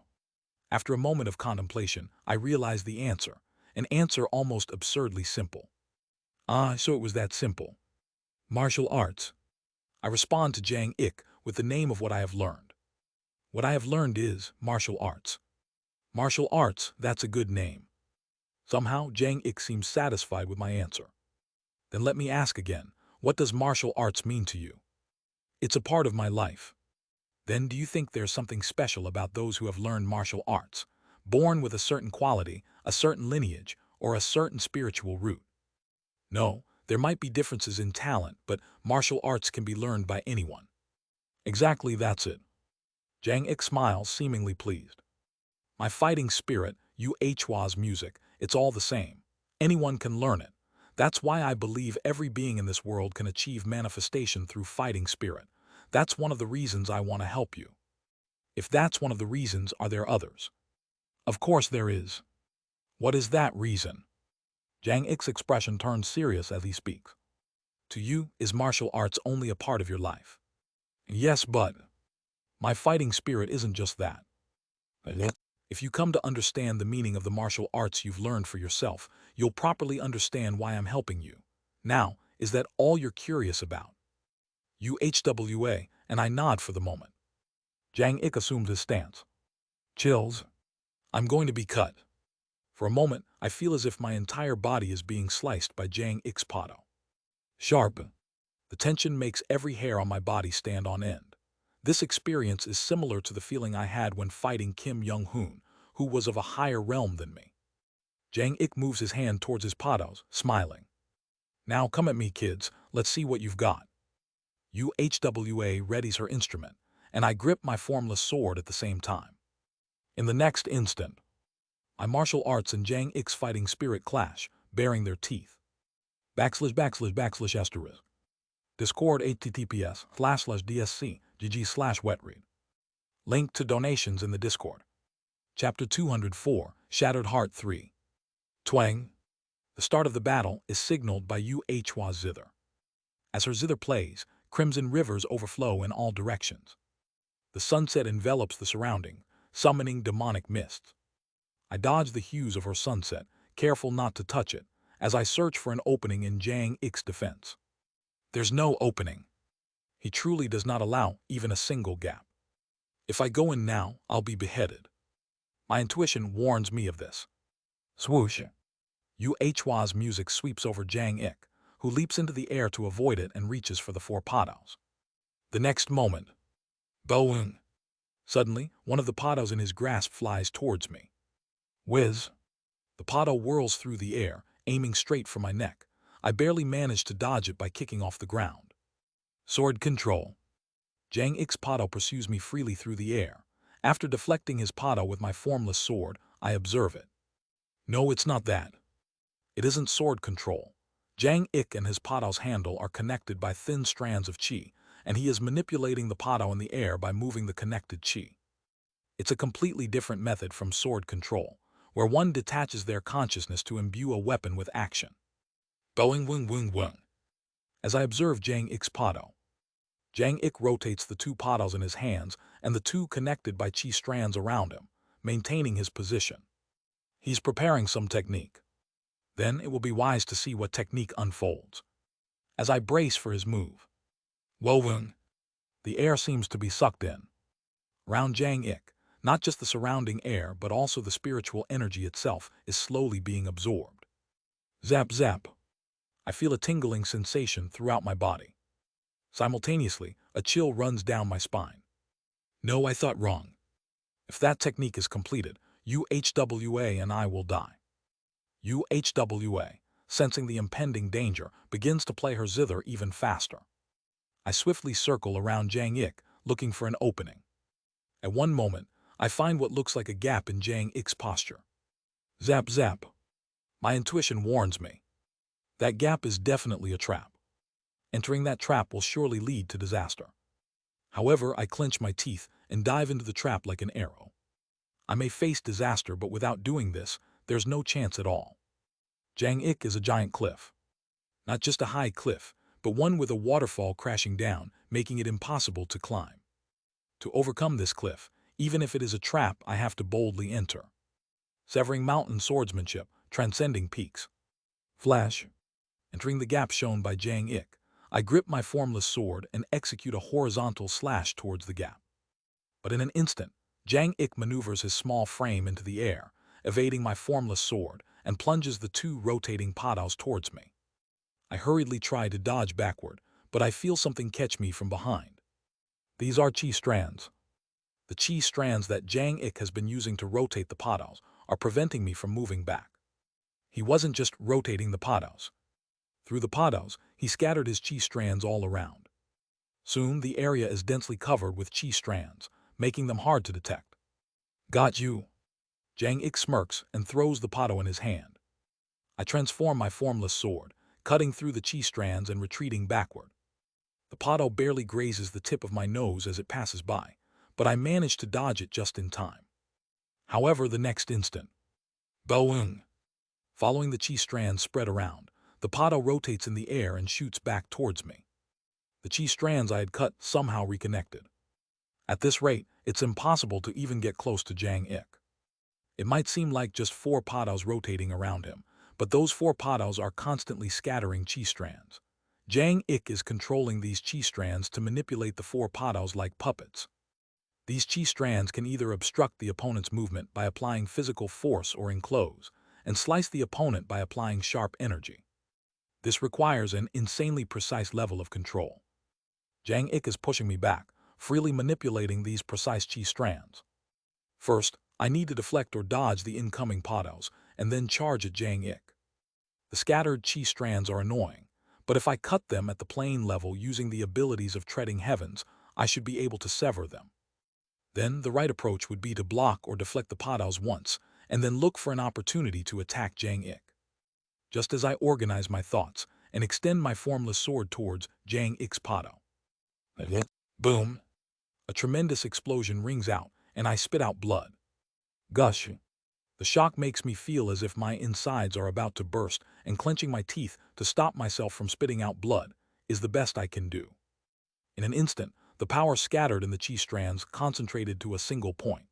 Speaker 1: After a moment of contemplation, I realized the answer, an answer almost absurdly simple. Ah, so it was that simple. Martial arts. I respond to Jang Ik with the name of what I have learned. What I have learned is martial arts. Martial arts, that's a good name. Somehow, Jang Ik seems satisfied with my answer. Then let me ask again, what does martial arts mean to you? It's a part of my life. Then do you think there's something special about those who have learned martial arts, born with a certain quality, a certain lineage, or a certain spiritual root? No, there might be differences in talent, but martial arts can be learned by anyone. Exactly, that's it. Jang Ik smiles, seemingly pleased. My fighting spirit, Yuhwa's music, it's all the same. Anyone can learn it. That's why I believe every being in this world can achieve manifestation through fighting spirit. That's one of the reasons I want to help you. If that's one of the reasons, are there others? Of course there is. What is that reason? Jang Ik's expression turns serious as he speaks. To you, is martial arts only a part of your life? Yes, but my fighting spirit isn't just that. If you come to understand the meaning of the martial arts you've learned for yourself, you'll properly understand why I'm helping you. Now, is that all you're curious about? UHWA, and I nod for the moment. Jang Ik assumed his stance. Chills. I'm going to be cut. For a moment, I feel as if my entire body is being sliced by Jang Ik's pato. Sharp. The tension makes every hair on my body stand on end. This experience is similar to the feeling I had when fighting Kim Young-hoon, who was of a higher realm than me. Jang Ik moves his hand towards his patos, smiling. Now come at me, kids. Let's see what you've got. UHWA readies her instrument, and I grip my formless sword at the same time. In the next instant, my martial arts and Jang Ik's fighting spirit clash, baring their teeth. // Discord https://dsc gg/wetread. Link to donations in the Discord. Chapter 204, Shattered Heart 3. Twang. The start of the battle is signaled by Yuhwa's zither. As her zither plays, crimson rivers overflow in all directions. The sunset envelops the surrounding, summoning demonic mists. I dodge the hues of her sunset, careful not to touch it, as I search for an opening in Jang Ik's defense. There's no opening. He truly does not allow even a single gap. If I go in now, I'll be beheaded. My intuition warns me of this. Swoosh. Yuhwa's music sweeps over Jang Ik, who leaps into the air to avoid it and reaches for the four patos. The next moment, boing. Suddenly, one of the patos in his grasp flies towards me. Whiz. The pato whirls through the air, aiming straight for my neck. I barely manage to dodge it by kicking off the ground. Sword control. Jang Ik's pato pursues me freely through the air. After deflecting his pato with my formless sword, I observe it. No, it's not that. It isn't sword control. Jang Ik and his pato's handle are connected by thin strands of chi, and he is manipulating the pato in the air by moving the connected chi. It's a completely different method from sword control, where one detaches their consciousness to imbue a weapon with action. Boing wing wing wing. As I observe Jang Ik's pato, Jang Ik rotates the two patos in his hands and the two connected by chi strands around him, maintaining his position. He's preparing some technique. Then it will be wise to see what technique unfolds. As I brace for his move, wowing, the air seems to be sucked in. Around Jang Ik, not just the surrounding air but also the spiritual energy itself is slowly being absorbed. Zap zap. I feel a tingling sensation throughout my body. Simultaneously, a chill runs down my spine. No, I thought wrong. If that technique is completed, UHWA and I will die. UHWA, sensing the impending danger, begins to play her zither even faster. I swiftly circle around Jang Ik, looking for an opening. At one moment, I find what looks like a gap in Jang Ik's posture. Zap zap. My intuition warns me. That gap is definitely a trap. Entering that trap will surely lead to disaster. However, I clench my teeth and dive into the trap like an arrow. I may face disaster, but without doing this, there's no chance at all. Jang Ik is a giant cliff. Not just a high cliff, but one with a waterfall crashing down, making it impossible to climb. To overcome this cliff, even if it is a trap, I have to boldly enter. Severing mountain swordsmanship, transcending peaks. Flash. Entering the gap shown by Jang Ik, I grip my formless sword and execute a horizontal slash towards the gap. But in an instant, Jang Ik maneuvers his small frame into the air, evading my formless sword, and plunges the two rotating paddles towards me. I hurriedly try to dodge backward, but I feel something catch me from behind. These are chi strands. The chi strands that Jang Ik has been using to rotate the paddles are preventing me from moving back. He wasn't just rotating the paddles. Through the paddles, he scattered his chi strands all around. Soon, the area is densely covered with chi strands, making them hard to detect. Got you. Jang Ik smirks and throws the paddle in his hand. I transform my formless sword, cutting through the chi strands and retreating backward. The paddle barely grazes the tip of my nose as it passes by, but I manage to dodge it just in time. However, the next instant, boing! Following the chi strands spread around, the paddle rotates in the air and shoots back towards me. The chi strands I had cut somehow reconnected. At this rate, it's impossible to even get close to Jang Ik. It might seem like just 4 paddles rotating around him, but those 4 paddles are constantly scattering chi strands. Jang Ik is controlling these chi strands to manipulate the 4 paddles like puppets. These chi strands can either obstruct the opponent's movement by applying physical force or enclose, and slice the opponent by applying sharp energy. This requires an insanely precise level of control. Jang Ik is pushing me back, freely manipulating these precise chi strands. First, I need to deflect or dodge the incoming paddles, and then charge at Jang Ik. The scattered chi strands are annoying, but if I cut them at the plane level using the abilities of treading heavens, I should be able to sever them. Then the right approach would be to block or deflect the paddles once, and then look for an opportunity to attack Jang Ik. Just as I organize my thoughts and extend my formless sword towards Jang Ik's paddle. Boom! A tremendous explosion rings out, and I spit out blood. Gush! The shock makes me feel as if my insides are about to burst, and clenching my teeth to stop myself from spitting out blood is the best I can do. In an instant, the power scattered in the chi strands concentrated to a single point.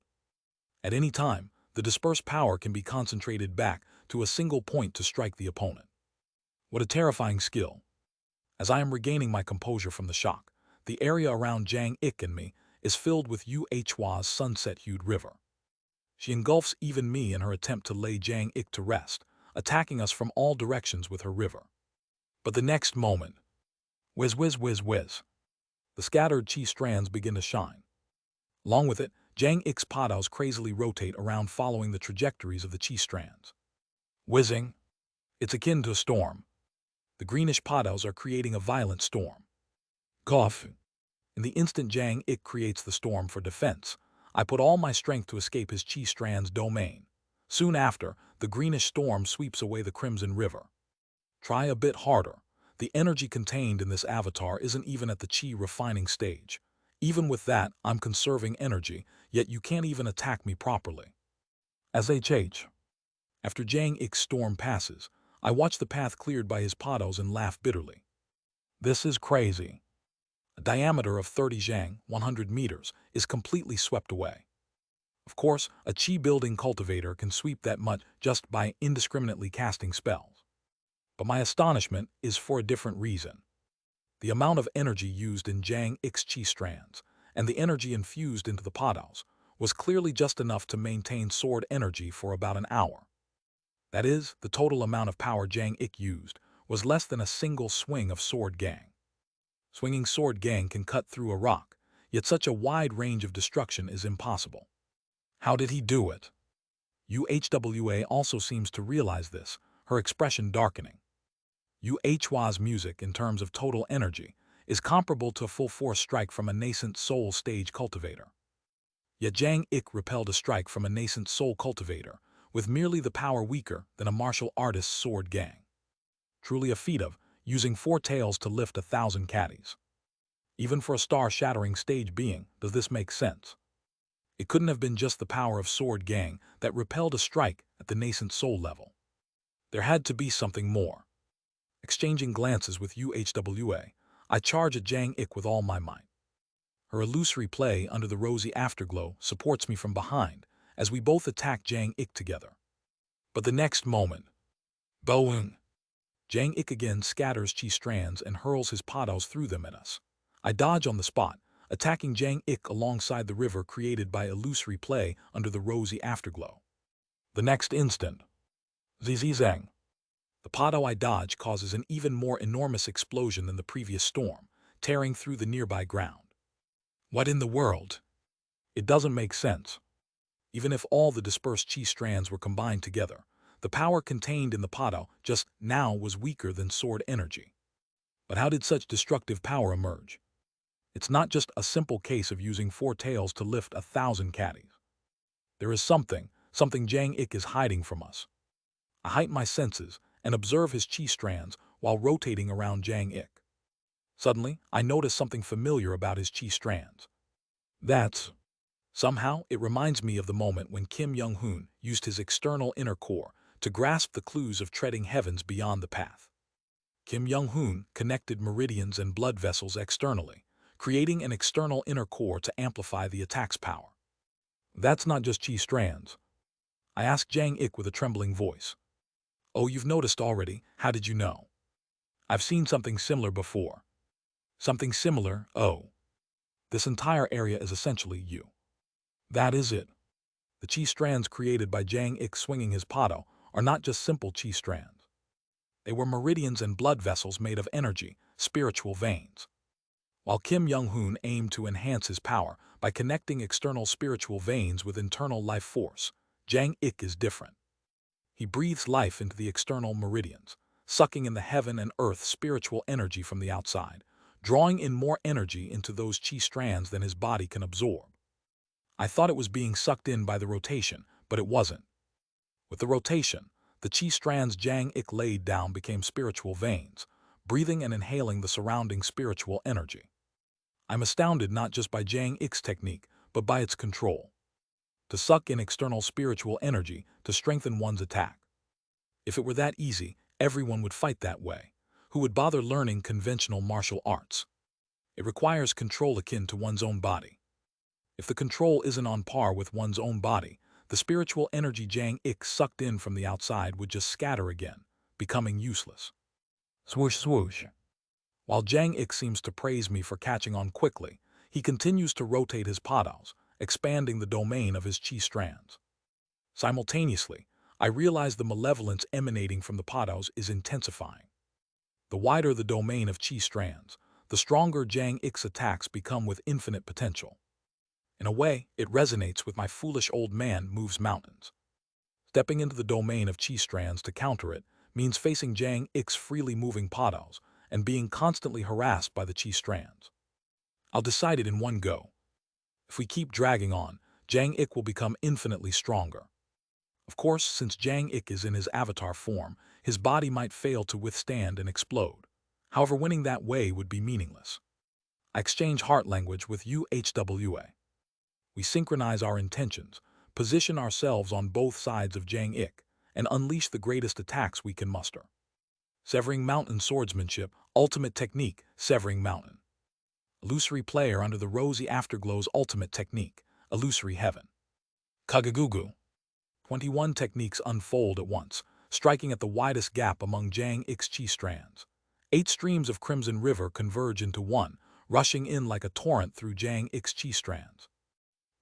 Speaker 1: At any time, the dispersed power can be concentrated back to a single point to strike the opponent. What a terrifying skill. As I am regaining my composure from the shock, the area around Jang Ik and me is filled with Yuhua's sunset-hued river. She engulfs even me in her attempt to lay Jang Ik to rest, attacking us from all directions with her river. But the next moment, whiz whiz whiz whiz, the scattered chi strands begin to shine. Along with it, Jang Ik's paddles crazily rotate around following the trajectories of the chi strands. Whizzing. It's akin to a storm. The greenish paddles are creating a violent storm. Cough. In the instant Jang Ik creates the storm for defense, I put all my strength to escape his chi strand's domain. Soon after, the greenish storm sweeps away the crimson river. Try a bit harder. The energy contained in this avatar isn't even at the chi refining stage. Even with that, I'm conserving energy, yet you can't even attack me properly. As HH. After Jang Ik's storm passes, I watch the path cleared by his paddles and laugh bitterly. This is crazy. A diameter of 30 zhang, 100 meters, is completely swept away. Of course, a chi-building cultivator can sweep that much just by indiscriminately casting spells. But my astonishment is for a different reason. The amount of energy used in Jang Ik's chi strands, and the energy infused into the paddles, was clearly just enough to maintain sword energy for about an hour. That is, the total amount of power Jang Ik used was less than a single swing of sword gang. Swinging sword gang can cut through a rock, yet such a wide range of destruction is impossible. How did he do it? Yuhua also seems to realize this, her expression darkening. Yuhua's music, in terms of total energy, is comparable to a full-force strike from a nascent soul stage cultivator. Yet Jang Ik repelled a strike from a nascent soul cultivator, with merely the power weaker than a martial artist's sword gang. Truly a feat of using 4 tails to lift 1,000 caddies. Even for a star-shattering stage being, does this make sense? It couldn't have been just the power of sword gang that repelled a strike at the nascent soul level. There had to be something more. Exchanging glances with Yuhua, I charge at Jang Ik with all my might. Her illusory play under the rosy afterglow supports me from behind as we both attack Jang Ik together. But the next moment, boing! Jang Ik again scatters chi strands and hurls his pados through them at us. I dodge on the spot, attacking Jang Ik alongside the river created by illusory play under the rosy afterglow. The next instant, zang. The pado I dodge causes an even more enormous explosion than the previous storm, tearing through the nearby ground. What in the world? It doesn't make sense. Even if all the dispersed chi strands were combined together, the power contained in the pado just now was weaker than sword energy. But how did such destructive power emerge? It's not just a simple case of using 4 tails to lift 1,000 caddies. There is something Jang Ik is hiding from us. I heighten my senses and observe his chi strands while rotating around Jang Ik. Suddenly, I notice something familiar about his chi strands. Somehow, it reminds me of the moment when Kim Young-hoon used his external inner core to grasp the clues of treading heavens beyond the path. Kim Young-hoon connected meridians and blood vessels externally, creating an external inner core to amplify the attack's power. That's not just chi strands. I asked Jang Ik with a trembling voice. Oh, you've noticed already. How did you know? I've seen something similar before. Something similar, oh. This entire area is essentially you. That is it. The chi strands created by Jang Ik swinging his pado are not just simple chi strands. They were meridians and blood vessels made of energy, spiritual veins. While Kim Young-hoon aimed to enhance his power by connecting external spiritual veins with internal life force, Jang Ik is different. He breathes life into the external meridians, sucking in the heaven and earth spiritual energy from the outside, drawing in more energy into those chi strands than his body can absorb. I thought it was being sucked in by the rotation, but it wasn't. With the rotation, the chi strands Jang Ik laid down became spiritual veins, breathing and inhaling the surrounding spiritual energy. I'm astounded not just by Jang Ik's technique, but by its control. To suck in external spiritual energy to strengthen one's attack. If it were that easy, everyone would fight that way. Who would bother learning conventional martial arts? It requires control akin to one's own body. If the control isn't on par with one's own body, the spiritual energy Jang Ik sucked in from the outside would just scatter again, becoming useless. Swoosh swoosh. While Jang Ik seems to praise me for catching on quickly, he continues to rotate his pados, expanding the domain of his chi strands. Simultaneously, I realize the malevolence emanating from the pados is intensifying. The wider the domain of chi strands, the stronger Jang Ik's attacks become with infinite potential. In a way, it resonates with my foolish old man moves mountains. Stepping into the domain of chi strands to counter it means facing Jang Ik's freely moving pados and being constantly harassed by the chi strands. I'll decide it in one go. If we keep dragging on, Jang Ik will become infinitely stronger. Of course, since Jang Ik is in his avatar form, his body might fail to withstand and explode. However, winning that way would be meaningless. I exchange heart language with UHWA. We synchronize our intentions, position ourselves on both sides of Jang Ik, and unleash the greatest attacks we can muster. Severing Mountain Swordsmanship, Ultimate Technique, Severing Mountain. Illusory Player under the rosy afterglow's ultimate technique, Illusory Heaven. Kagagugu. 21 techniques unfold at once, striking at the widest gap among Jang Ik's chi strands. 8 streams of Crimson River converge into one, rushing in like a torrent through Jang Ik's chi strands.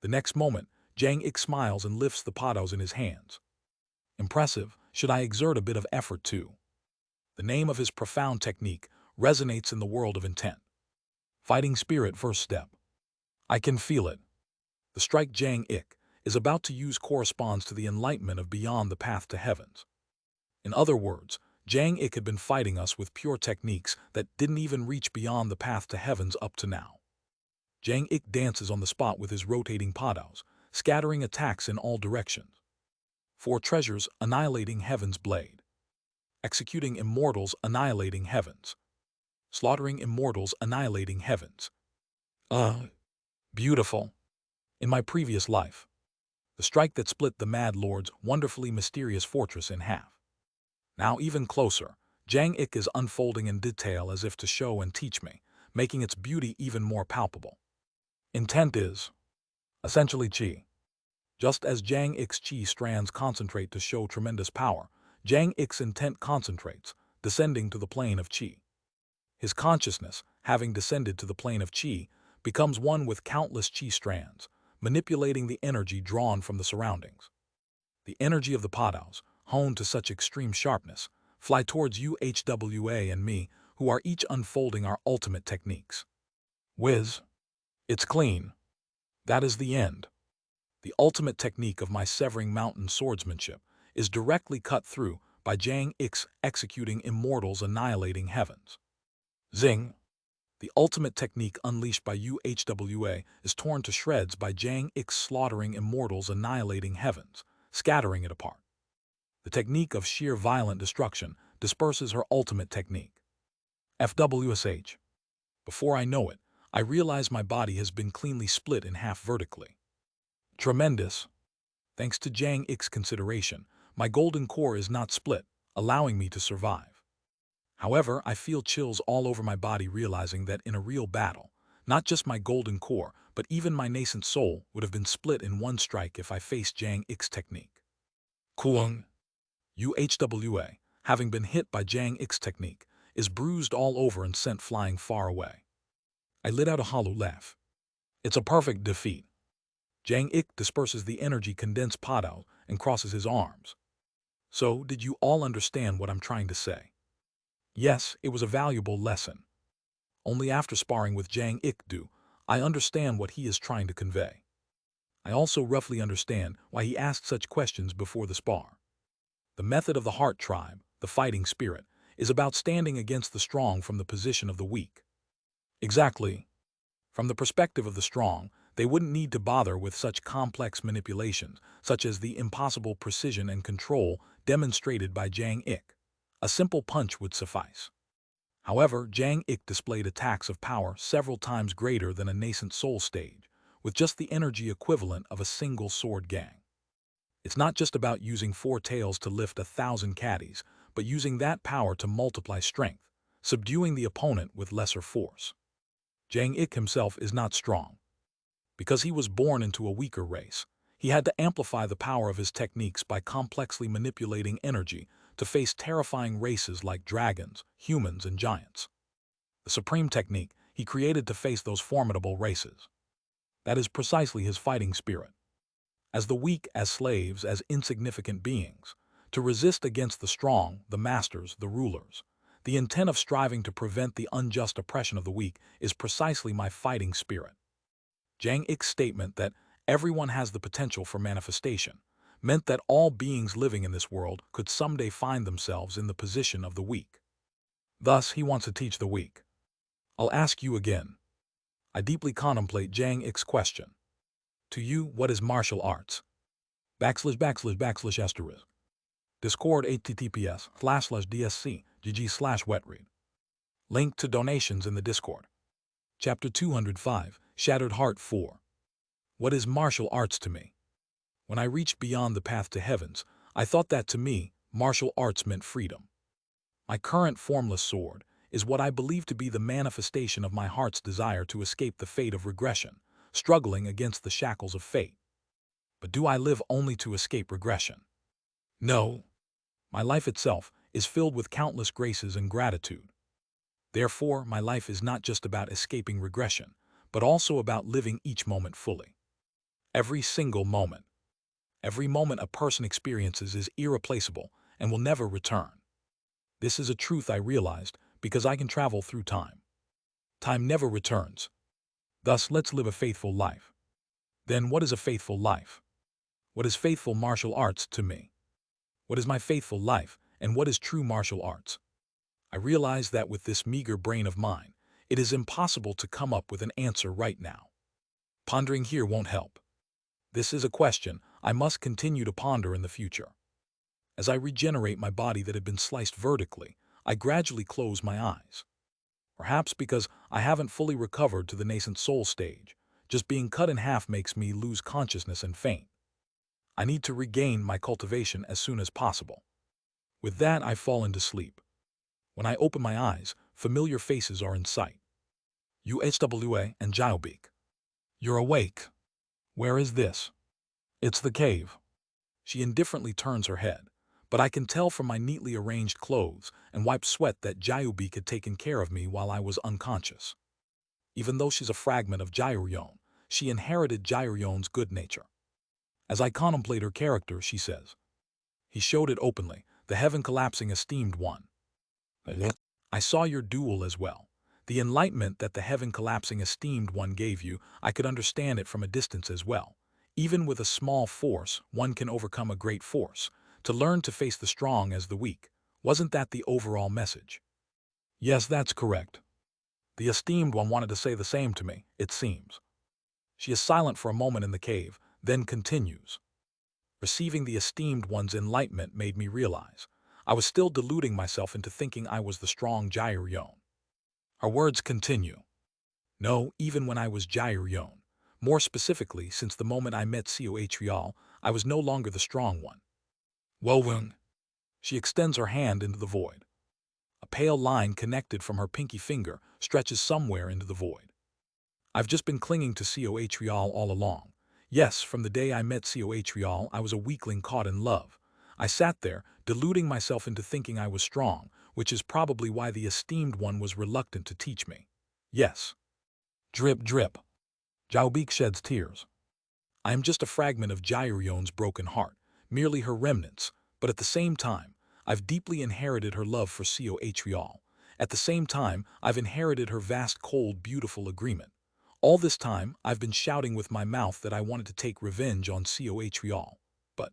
Speaker 1: The next moment, Jang Ik smiles and lifts the pados in his hands. Impressive, should I exert a bit of effort too? The name of his profound technique resonates in the world of intent. Fighting Spirit First Step. I can feel it. The strike Jang Ik is about to use corresponds to the enlightenment of beyond the path to heavens. In other words, Jang Ik had been fighting us with pure techniques that didn't even reach beyond the path to heavens up to now. Jang Ik dances on the spot with his rotating pados, scattering attacks in all directions. 4 treasures annihilating heaven's blade. Executing immortals annihilating heavens. Slaughtering immortals annihilating heavens. Beautiful. In my previous life, the strike that split the Mad Lord's wonderfully mysterious fortress in half. Now even closer, Jang Ik is unfolding in detail as if to show and teach me, making its beauty even more palpable. Intent is essentially chi. Just as Jang Ik's chi strands concentrate to show tremendous power, Jang Ik's intent concentrates, descending to the plane of Qi. His consciousness, having descended to the plane of Qi, becomes one with countless Qi strands, manipulating the energy drawn from the surroundings. The energy of the Padaos, honed to such extreme sharpness, fly towards UHWA and me, who are each unfolding our ultimate techniques. Whiz. It's clean. That is the end. The ultimate technique of my severing mountain swordsmanship is directly cut through by Jang X executing immortals annihilating heavens. Zing. The ultimate technique unleashed by UHWA is torn to shreds by Jang X slaughtering immortals annihilating heavens, scattering it apart. The technique of sheer violent destruction disperses her ultimate technique. FWSH. Before I know it, I realize my body has been cleanly split in half vertically. Tremendous. Thanks to Jang X's consideration, my golden core is not split, allowing me to survive. However, I feel chills all over my body realizing that in a real battle, not just my golden core, but even my nascent soul would have been split in one strike if I faced Jang X's technique. Kuang. UHWA, having been hit by Jang X's technique, is bruised all over and sent flying far away. I let out a hollow laugh. It's a perfect defeat. Jang X disperses the energy condensed Padao and crosses his arms. So, did you all understand what I'm trying to say? Yes, it was a valuable lesson. Only after sparring with Jang X do I understand what he is trying to convey. I also roughly understand why he asked such questions before the spar. The method of the heart tribe, the fighting spirit, is about standing against the strong from the position of the weak. Exactly. From the perspective of the strong, they wouldn't need to bother with such complex manipulations, such as the impossible precision and control demonstrated by Jang X. A simple punch would suffice. However, Jang X displayed attacks of power several times greater than a nascent soul stage, with just the energy equivalent of a single sword gang. It's not just about using 4 tails to lift 1,000 caddies, but using that power to multiply strength, subduing the opponent with lesser force. Jang X himself is not strong. Because he was born into a weaker race, he had to amplify the power of his techniques by complexly manipulating energy to face terrifying races like dragons, humans, and giants. The supreme technique he created to face those formidable races. That is precisely his fighting spirit. As the weak, as slaves, as insignificant beings, to resist against the strong, the masters, the rulers. The intent of striving to prevent the unjust oppression of the weak is precisely my fighting spirit. Jang X's statement that everyone has the potential for manifestation meant that all beings living in this world could someday find themselves in the position of the weak. Thus, he wants to teach the weak. I'll ask you again. I deeply contemplate Jang X's question. To you, what is martial arts? // Discord https://dsc.gg/wetread. Link to donations in the Discord. Chapter 205, Shattered Heart 4. What is martial arts to me? When I reached beyond the path to heavens, I thought that to me, martial arts meant freedom. My current formless sword is what I believe to be the manifestation of my heart's desire to escape the fate of regression, struggling against the shackles of fate. But do I live only to escape regression? No. My life itself is filled with countless graces and gratitude. Therefore, my life is not just about escaping regression, but also about living each moment fully. Every single moment. Every moment a person experiences is irreplaceable and will never return. This is a truth I realized because I can travel through time. Time never returns. Thus, let's live a faithful life. Then what is a faithful life? What is faithful martial arts to me? What is my faithful life, and what is true martial arts? I realize that with this meager brain of mine, it is impossible to come up with an answer right now. Pondering here won't help. This is a question I must continue to ponder in the future. As I regenerate my body that had been sliced vertically, I gradually close my eyes. Perhaps because I haven't fully recovered to the nascent soul stage, just being cut in half makes me lose consciousness and faint. I need to regain my cultivation as soon as possible. With that, I fall into sleep. When I open my eyes, familiar faces are in sight. UHWA and Jaiobik. You're awake. Where is this? It's the cave. She indifferently turns her head, but I can tell from my neatly arranged clothes and wiped sweat that Jayubik had taken care of me while I was unconscious. Even though she's a fragment of Jayuryon, she inherited Jayuryon's good nature. As I contemplate her character, she says, "He showed it openly, the heaven-collapsing esteemed one. I saw your duel as well. The enlightenment that the heaven-collapsing esteemed one gave you, I could understand it from a distance as well. Even with a small force, one can overcome a great force. To learn to face the strong as the weak. Wasn't that the overall message?" Yes, that's correct. The esteemed one wanted to say the same to me, it seems. She is silent for a moment in the cave, then continues. Receiving the esteemed one's enlightenment made me realize I was still deluding myself into thinking I was the strong Jayuryon. Our words continue. No, even when I was Jayuryon. More specifically, since the moment I met Coatrial, I was no longer the strong one. Wowung. She extends her hand into the void. A pale line connected from her pinky finger stretches somewhere into the void. I've just been clinging to Coatrial all along. Yes, from the day I met Coatrial, I was a weakling caught in love. I sat there, deluding myself into thinking I was strong, which is probably why the esteemed one was reluctant to teach me. Yes. Drip, drip. Jaubik sheds tears. I am just a fragment of Jayuryon's broken heart, merely her remnants, but at the same time, I've deeply inherited her love for Coatrial. At the same time, I've inherited her vast, cold, beautiful agreement. All this time, I've been shouting with my mouth that I wanted to take revenge on Coatrial, but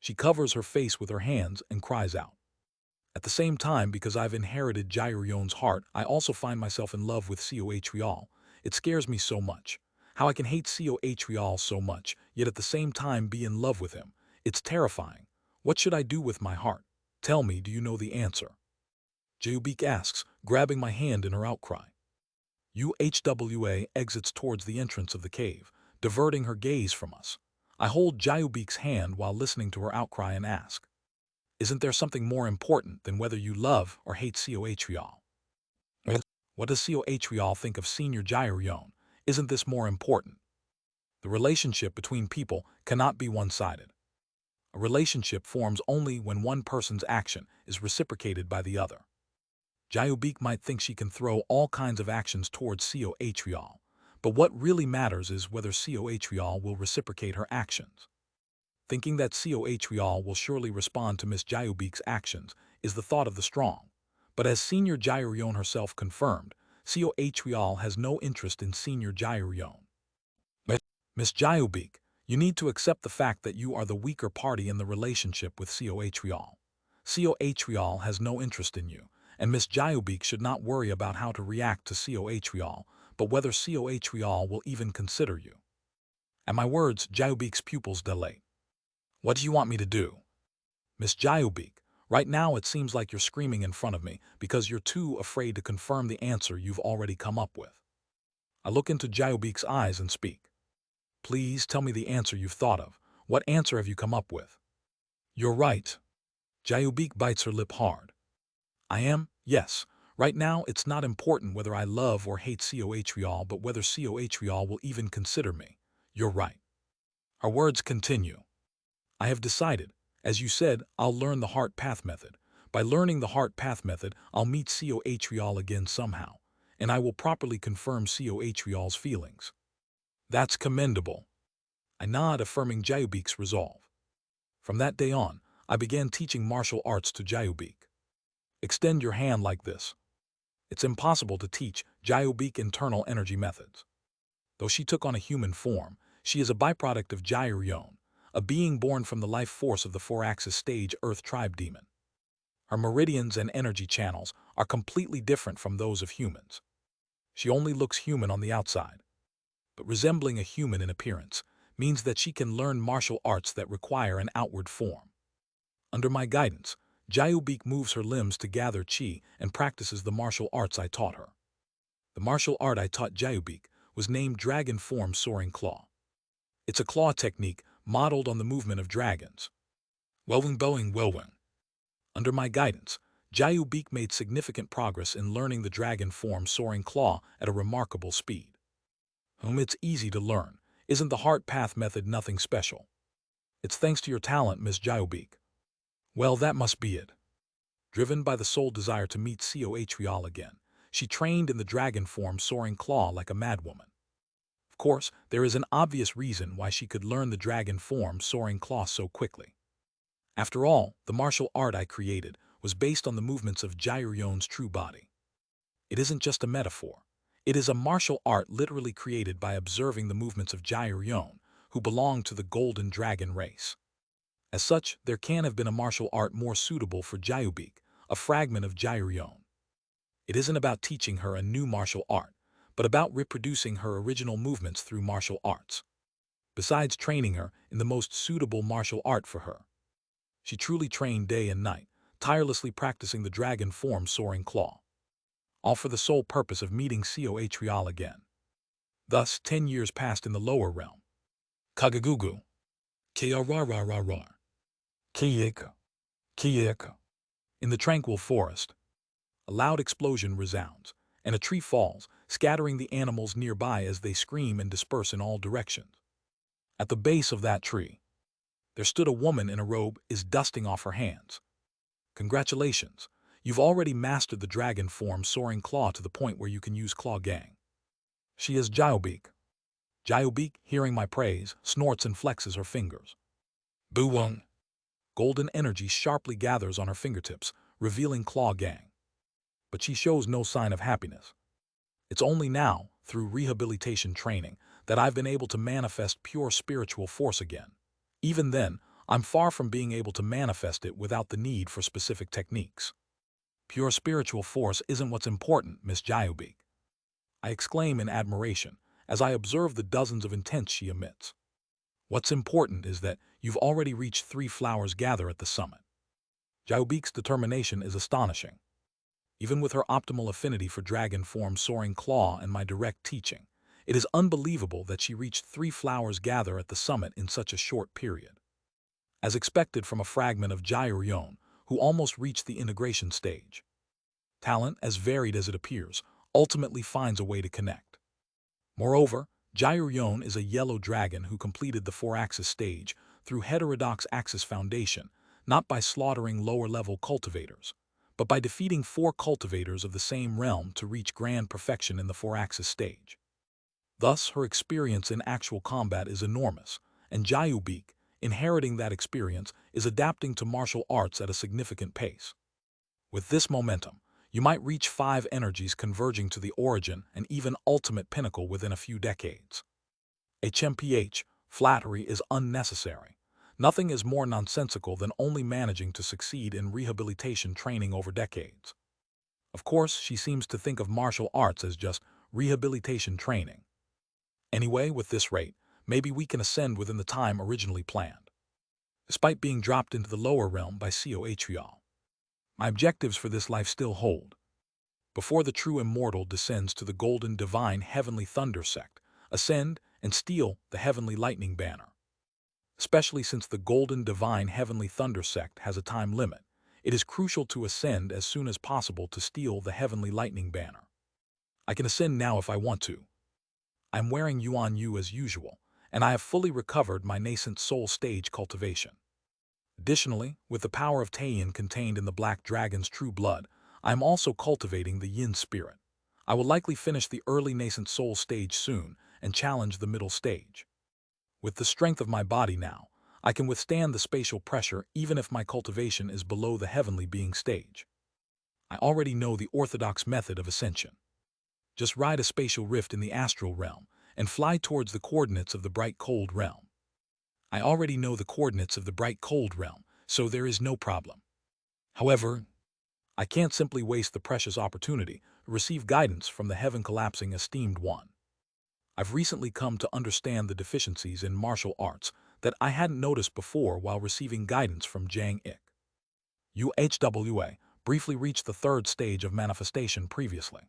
Speaker 1: she covers her face with her hands and cries out. At the same time, because I've inherited Jayuryon's heart, I also find myself in love with Coatrial. It scares me so much. How I can hate Coatrial so much, yet at the same time be in love with him. It's terrifying. What should I do with my heart? Tell me, do you know the answer? Jayubik asks, grabbing my hand in her outcry. UHWA exits towards the entrance of the cave, diverting her gaze from us. I hold Jayubik's hand while listening to her outcry and ask, "Isn't there something more important than whether you love or hate Coatrial? What does Coatrial think of Senior Jayuryon? Isn't this more important?" The relationship between people cannot be one-sided. A relationship forms only when one person's action is reciprocated by the other. Jayubik might think she can throw all kinds of actions towards Coatrial, but what really matters is whether Coatrial will reciprocate her actions. Thinking that Coatrial will surely respond to Miss Jayubik's actions is the thought of the strong. But as Senior Jayuryon herself confirmed, Coatrial has no interest in Senior Jayuryon. Miss Jayubik, you need to accept the fact that you are the weaker party in the relationship with Coatrial. Coatrial has no interest in you, and Miss Jayubik should not worry about how to react to Coatrial, but whether Coatrial will even consider you. At my words, Jayubik's pupils dilate. What do you want me to do? Miss Jayubik, right now it seems like you're screaming in front of me because you're too afraid to confirm the answer you've already come up with. I look into Jayubik's eyes and speak. Please tell me the answer you've thought of. What answer have you come up with? You're right. Jayubik bites her lip hard. I am? Yes. Right now, it's not important whether I love or hate Coatrial, but whether Coatrial will even consider me. You're right. Our words continue. I have decided. As you said, I'll learn the heart path method. By learning the heart path method, I'll meet Coatrial again somehow, and I will properly confirm Coatrial's feelings. That's commendable. I nod, affirming Jayubik's resolve. From that day on, I began teaching martial arts to Jayubik. Extend your hand like this. It's impossible to teach Jayubik internal energy methods. Though she took on a human form, she is a byproduct of Jayuryon, a being born from the life force of the four-axis stage Earth tribe demon. Her meridians and energy channels are completely different from those of humans. She only looks human on the outside, but resembling a human in appearance means that she can learn martial arts that require an outward form. Under my guidance, Jayubik moves her limbs to gather chi and practices the martial arts I taught her. The martial art I taught Jayubik was named Dragon Form Soaring Claw. It's a claw technique modeled on the movement of dragons. Welwing. Under my guidance, Jayubik made significant progress in learning the Dragon Form Soaring Claw at a remarkable speed. It's easy to learn. Isn't the heart path method nothing special? It's thanks to your talent, Miss Jayubik. Well, that must be it. Driven by the sole desire to meet Cohreal again, she trained in the dragon form soaring claw like a madwoman. Of course, there is an obvious reason why she could learn the dragon form soaring claw so quickly. After all, the martial art I created was based on the movements of Jairion's true body. It isn't just a metaphor. It is a martial art literally created by observing the movements of Jairion, who belong to the golden dragon race. As such, there can have been a martial art more suitable for Jayubik, a fragment of Jairion. It isn't about teaching her a new martial art, but about reproducing her original movements through martial arts. Besides training her in the most suitable martial art for her, she truly trained day and night, tirelessly practicing the dragon form soaring claw, all for the sole purpose of meeting Cohreal again. Thus, 10 years passed in the lower realm. Kagagugu. Kiarararar. Kiyeka. Kiyeka. In the tranquil forest, a loud explosion resounds, and a tree falls, scattering the animals nearby as they scream and disperse in all directions. At the base of that tree, there stood a woman in a robe is dusting off her hands. Congratulations, you've already mastered the dragon form soaring claw to the point where you can use claw gang. She is Jayubik. Jayubik, hearing my praise, snorts and flexes her fingers. Buwung. Golden energy sharply gathers on her fingertips, revealing claw gang. But she shows no sign of happiness. It's only now, through rehabilitation training, that I've been able to manifest pure spiritual force again. Even then, I'm far from being able to manifest it without the need for specific techniques. Pure spiritual force isn't what's important, Miss Jayubik. I exclaim in admiration as I observe the dozens of intents she emits. What's important is that you've already reached 3 flowers gather at the summit. Jayubik's determination is astonishing. Even with her optimal affinity for dragon form soaring claw and my direct teaching, it is unbelievable that she reached 3 flowers gather at the summit in such a short period. As expected from a fragment of Jairion, who almost reached the integration stage. Talent, as varied as it appears, ultimately finds a way to connect. Moreover, Jairion is a yellow dragon who completed the 4-axis stage through heterodox axis foundation, not by slaughtering lower-level cultivators, but by defeating 4 cultivators of the same realm to reach grand perfection in the 4-axis stage. Thus, her experience in actual combat is enormous, and Jayubik, inheriting that experience, is adapting to martial arts at a significant pace. With this momentum, you might reach 5 energies converging to the origin and even ultimate pinnacle within a few decades. HMPH, flattery is unnecessary. Nothing is more nonsensical than only managing to succeed in rehabilitation training over decades. Of course, she seems to think of martial arts as just rehabilitation training. Anyway, with this rate, maybe we can ascend within the time originally planned. Despite being dropped into the lower realm by Cohreal, my objectives for this life still hold. Before the true immortal descends to the golden divine heavenly thunder sect, ascend and steal the heavenly lightning banner. Especially since the golden divine heavenly thunder sect has a time limit, it is crucial to ascend as soon as possible to steal the heavenly lightning banner. I can ascend now if I want to. I'm wearing Yuan Yu as usual, and I have fully recovered my nascent soul stage cultivation. Additionally, with the power of Taiyin contained in the black dragon's true blood, I am also cultivating the yin spirit. I will likely finish the early nascent soul stage soon and challenge the middle stage. With the strength of my body now, I can withstand the spatial pressure even if my cultivation is below the heavenly being stage. I already know the orthodox method of ascension. Just ride a spatial rift in the astral realm and fly towards the coordinates of the bright cold realm. I already know the coordinates of the bright cold realm, so there is no problem. However, I can't simply waste the precious opportunity to receive guidance from the heaven-collapsing esteemed one. I've recently come to understand the deficiencies in martial arts that I hadn't noticed before while receiving guidance from Jang Ik. UHWA briefly reached the 3rd stage of manifestation previously.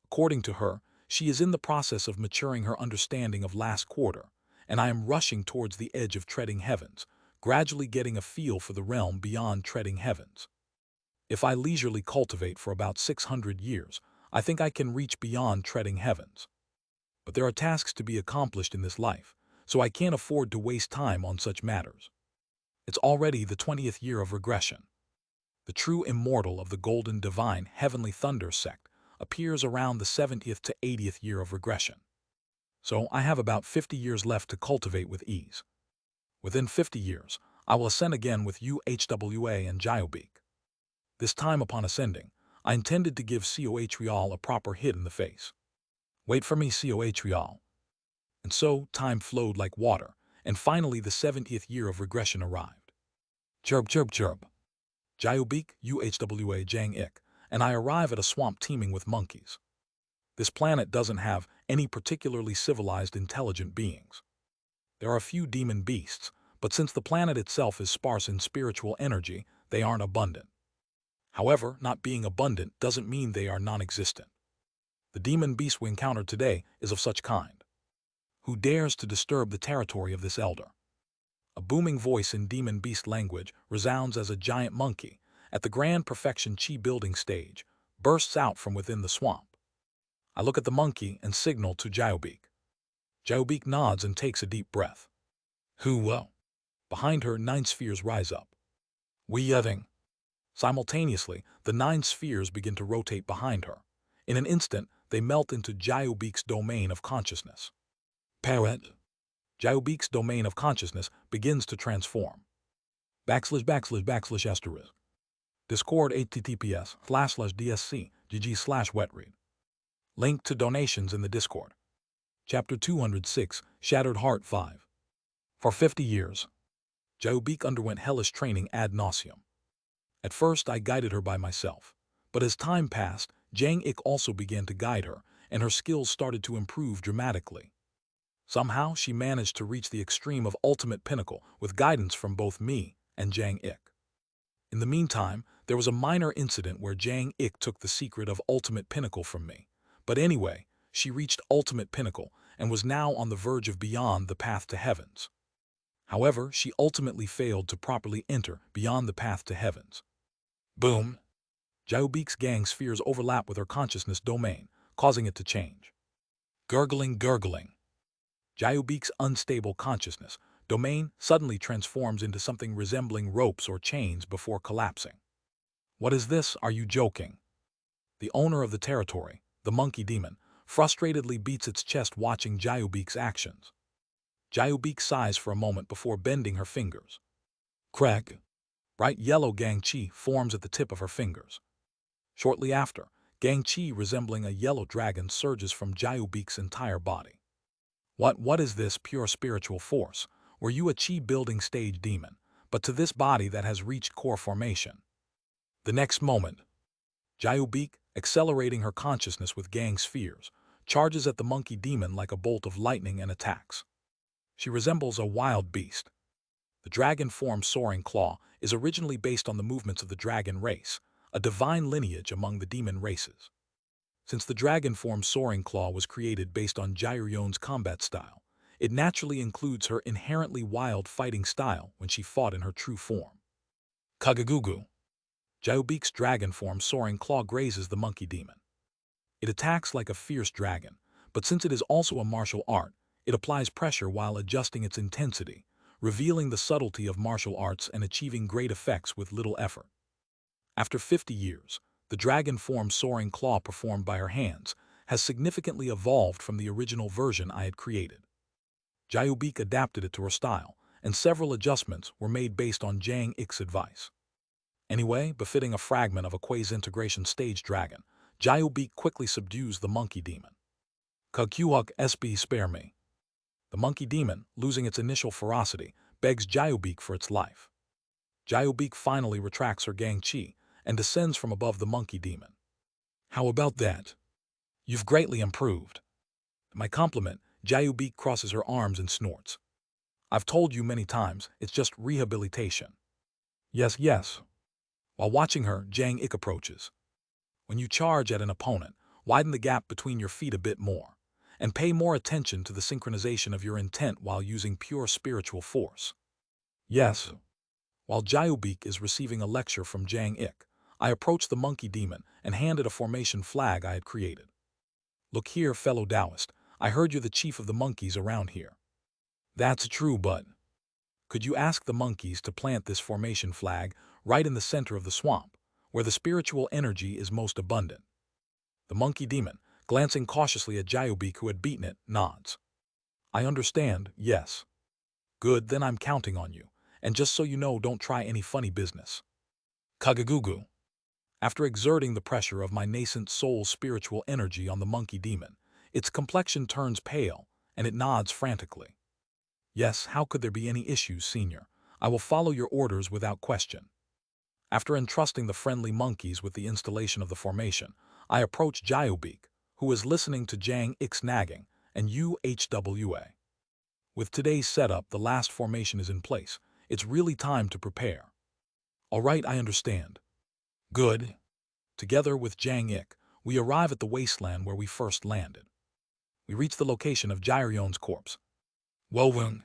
Speaker 1: According to her, she is in the process of maturing her understanding of last quarter, and I am rushing towards the edge of treading heavens, gradually getting a feel for the realm beyond treading heavens. If I leisurely cultivate for about 600 years, I think I can reach beyond treading heavens. But there are tasks to be accomplished in this life, so I can't afford to waste time on such matters. It's already the 20th year of regression. The true immortal of the golden divine heavenly thunder sect appears around the 70th to 80th year of regression. So I have about 50 years left to cultivate with ease. Within 50 years, I will ascend again with UHWA and Jyobeak. This time upon ascending, I intended to give COH Real a proper hit in the face. Wait for me, COH Real. And so, time flowed like water, and finally the 70th year of regression arrived. Chirp, chirp, chirp. Jyobeak, UHWA Jang Ik, and I arrive at a swamp teeming with monkeys. This planet doesn't have any particularly civilized intelligent beings. There are a few demon beasts, but since the planet itself is sparse in spiritual energy, they aren't abundant. However, not being abundant doesn't mean they are non-existent. The demon beast we encountered today is of such kind. Who dares to disturb the territory of this elder? A booming voice in demon beast language resounds as a giant monkey, at the grand perfection chi building stage, bursts out from within the swamp. I look at the monkey and signal to Jyobeak. Jyobeak nods and takes a deep breath. Who? Behind her, 9 spheres rise up. We yelling. Simultaneously, the 9 spheres begin to rotate behind her. In an instant, they melt into Jyobeak's domain of consciousness. Parrot. Jyobeak's domain of consciousness begins to transform. / */ Discord https://dsc gg/wetread. Link to donations in the Discord. Chapter 206, Shattered Heart 5. For 50 years, Jyobeak underwent hellish training ad nauseum. At first, I guided her by myself, but as time passed, Jang Ik also began to guide her, and her skills started to improve dramatically. Somehow, she managed to reach the extreme of ultimate pinnacle with guidance from both me and Jang Ik. In the meantime, there was a minor incident where Jang Ik took the secret of ultimate pinnacle from me. But anyway, she reached ultimate pinnacle and was now on the verge of beyond the path to heavens. However, she ultimately failed to properly enter beyond the path to heavens. Boom! Jyobeak's gang spheres overlap with her consciousness domain, causing it to change. Gurgling, gurgling. Jyobeak's unstable consciousness domain suddenly transforms into something resembling ropes or chains before collapsing. What is this? Are you joking? The owner of the territory, the monkey demon, frustratedly beats its chest watching Jyobeak's actions. Jyobeak sighs for a moment before bending her fingers. Crack! Bright yellow gang chi forms at the tip of her fingers. Shortly after, gang chi resembling a yellow dragon surges from Jyobeak's entire body. What is this pure spiritual force? Were you a chi-building stage demon, but to this body that has reached core formation? The next moment, Jyobeak, accelerating her consciousness with gang spheres, charges at the monkey demon like a bolt of lightning and attacks. She resembles a wild beast. The dragon form Soaring Claw is originally based on the movements of the dragon race, a divine lineage among the demon races. Since the dragon form Soaring Claw was created based on Jairyon's combat style, it naturally includes her inherently wild fighting style when she fought in her true form. Kagagugu. Jyobeak's dragon form Soaring Claw grazes the monkey demon. It attacks like a fierce dragon, but since it is also a martial art, it applies pressure while adjusting its intensity, revealing the subtlety of martial arts and achieving great effects with little effort. After 50 years, the dragon form Soaring Claw performed by her hands has significantly evolved from the original version I had created. Jyobeak adapted it to her style, and several adjustments were made based on Jang Ik's advice. Anyway, befitting a fragment of a quasi-integration stage dragon, Jyobeak quickly subdues the monkey demon. Kagkuhuk SB spare me. The monkey demon, losing its initial ferocity, begs Jyobeak for its life. Jyobeak finally retracts her gang chi and descends from above the monkey demon. How about that? You've greatly improved. To my compliment, Jyobeak crosses her arms and snorts. I've told you many times, it's just rehabilitation. Yes, yes. While watching her, Jang Ik approaches. When you charge at an opponent, widen the gap between your feet a bit more, and pay more attention to the synchronization of your intent while using pure spiritual force. Yes. While Jyobeak is receiving a lecture from Jang Ik, I approach the monkey demon and hand it a formation flag I had created. Look here, fellow Taoist, I heard you're the chief of the monkeys around here. That's true, but Could you ask the monkeys to plant this formation flag right in the center of the swamp, where the spiritual energy is most abundant? The monkey demon, glancing cautiously at Jayubik who had beaten it, nods. I understand, yes. Good, then I'm counting on you. And just so you know, don't try any funny business. Kagagugu. After exerting the pressure of my nascent soul's spiritual energy on the monkey demon, its complexion turns pale, and it nods frantically. Yes, how could there be any issues, Senior? I will follow your orders without question. After entrusting the friendly monkeys with the installation of the formation, I approach Jayubik, who is listening to Jang Ik's nagging, and UHWA. With today's setup, the last formation is in place. It's really time to prepare. All right, I understand. Good. Together with Jang Ik, we arrive at the wasteland where we first landed. We reach the location of Jairion's corpse. Wovung.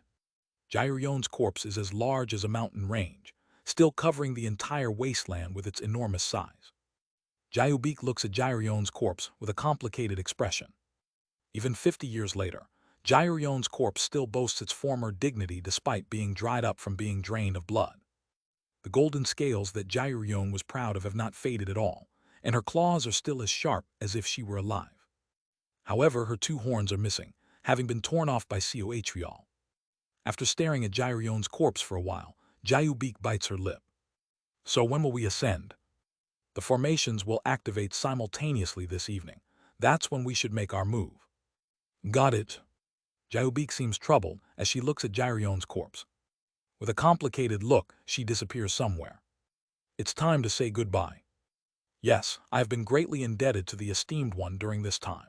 Speaker 1: Jairion's corpse is as large as a mountain range, still covering the entire wasteland with its enormous size. Jayubik looks at Jairion's corpse with a complicated expression. Even 50 years later, Jairion's corpse still boasts its former dignity despite being dried up from being drained of blood. The golden scales that Jairion was proud of have not faded at all, and her claws are still as sharp as if she were alive. However, her 2 horns are missing, having been torn off by Cohrial. After staring at Jairion's corpse for a while, Jayubik bites her lip. So when will we ascend? The formations will activate simultaneously this evening. That's when we should make our move. Got it. Jayubik seems troubled as she looks at Jairion's corpse. With a complicated look, she disappears somewhere. It's time to say goodbye. Yes, I have been greatly indebted to the esteemed one during this time.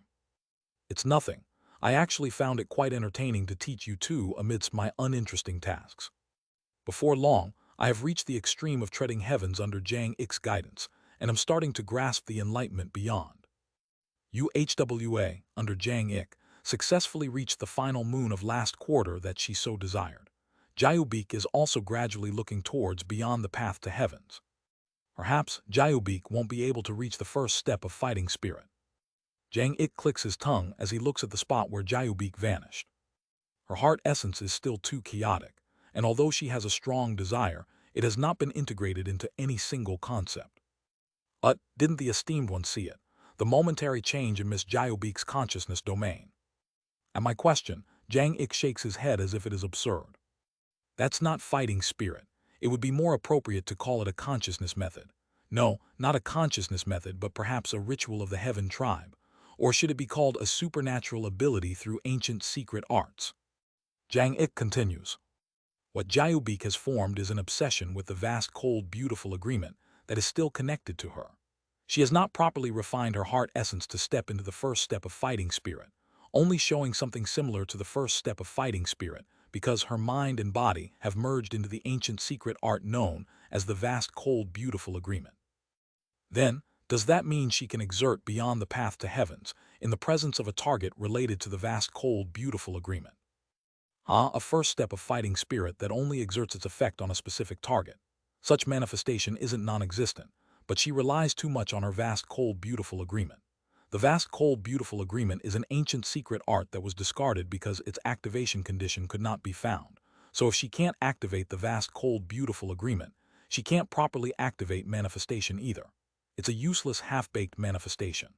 Speaker 1: It's nothing. I actually found it quite entertaining to teach you too amidst my uninteresting tasks. Before long, I have reached the extreme of treading heavens under Jang Ik's guidance, and am starting to grasp the enlightenment beyond. UHWA, under Jang Ik, successfully reached the final moon of last quarter that she so desired. Jayubik is also gradually looking towards beyond the path to heavens. Perhaps Jayubik won't be able to reach the first step of fighting spirit. Jang Ik clicks his tongue as he looks at the spot where Jayubik vanished. Her heart essence is still too chaotic, and although she has a strong desire, it has not been integrated into any single concept. But didn't the esteemed one see it? The momentary change in Miss Jayubik's consciousness domain. At my question, Jang Ik shakes his head as if it is absurd. That's not fighting spirit. It would be more appropriate to call it a consciousness method. No, not a consciousness method, but perhaps a ritual of the heaven tribe. Or should it be called a supernatural ability through ancient secret arts? Jang Ik continues. What Jayubik has formed is an obsession with the vast cold beautiful agreement that is still connected to her. She has not properly refined her heart essence to step into the first step of fighting spirit, only showing something similar to the first step of fighting spirit because her mind and body have merged into the ancient secret art known as the vast cold beautiful agreement. Then, does that mean she can exert beyond the path to heavens in the presence of a target related to the vast cold beautiful agreement? A first step of fighting spirit that only exerts its effect on a specific target. Such manifestation isn't non-existent, but she relies too much on her vast cold beautiful agreement. The vast cold beautiful agreement is an ancient secret art that was discarded because its activation condition could not be found. So if she can't activate the vast cold beautiful agreement, she can't properly activate manifestation either. It's a useless half-baked manifestation.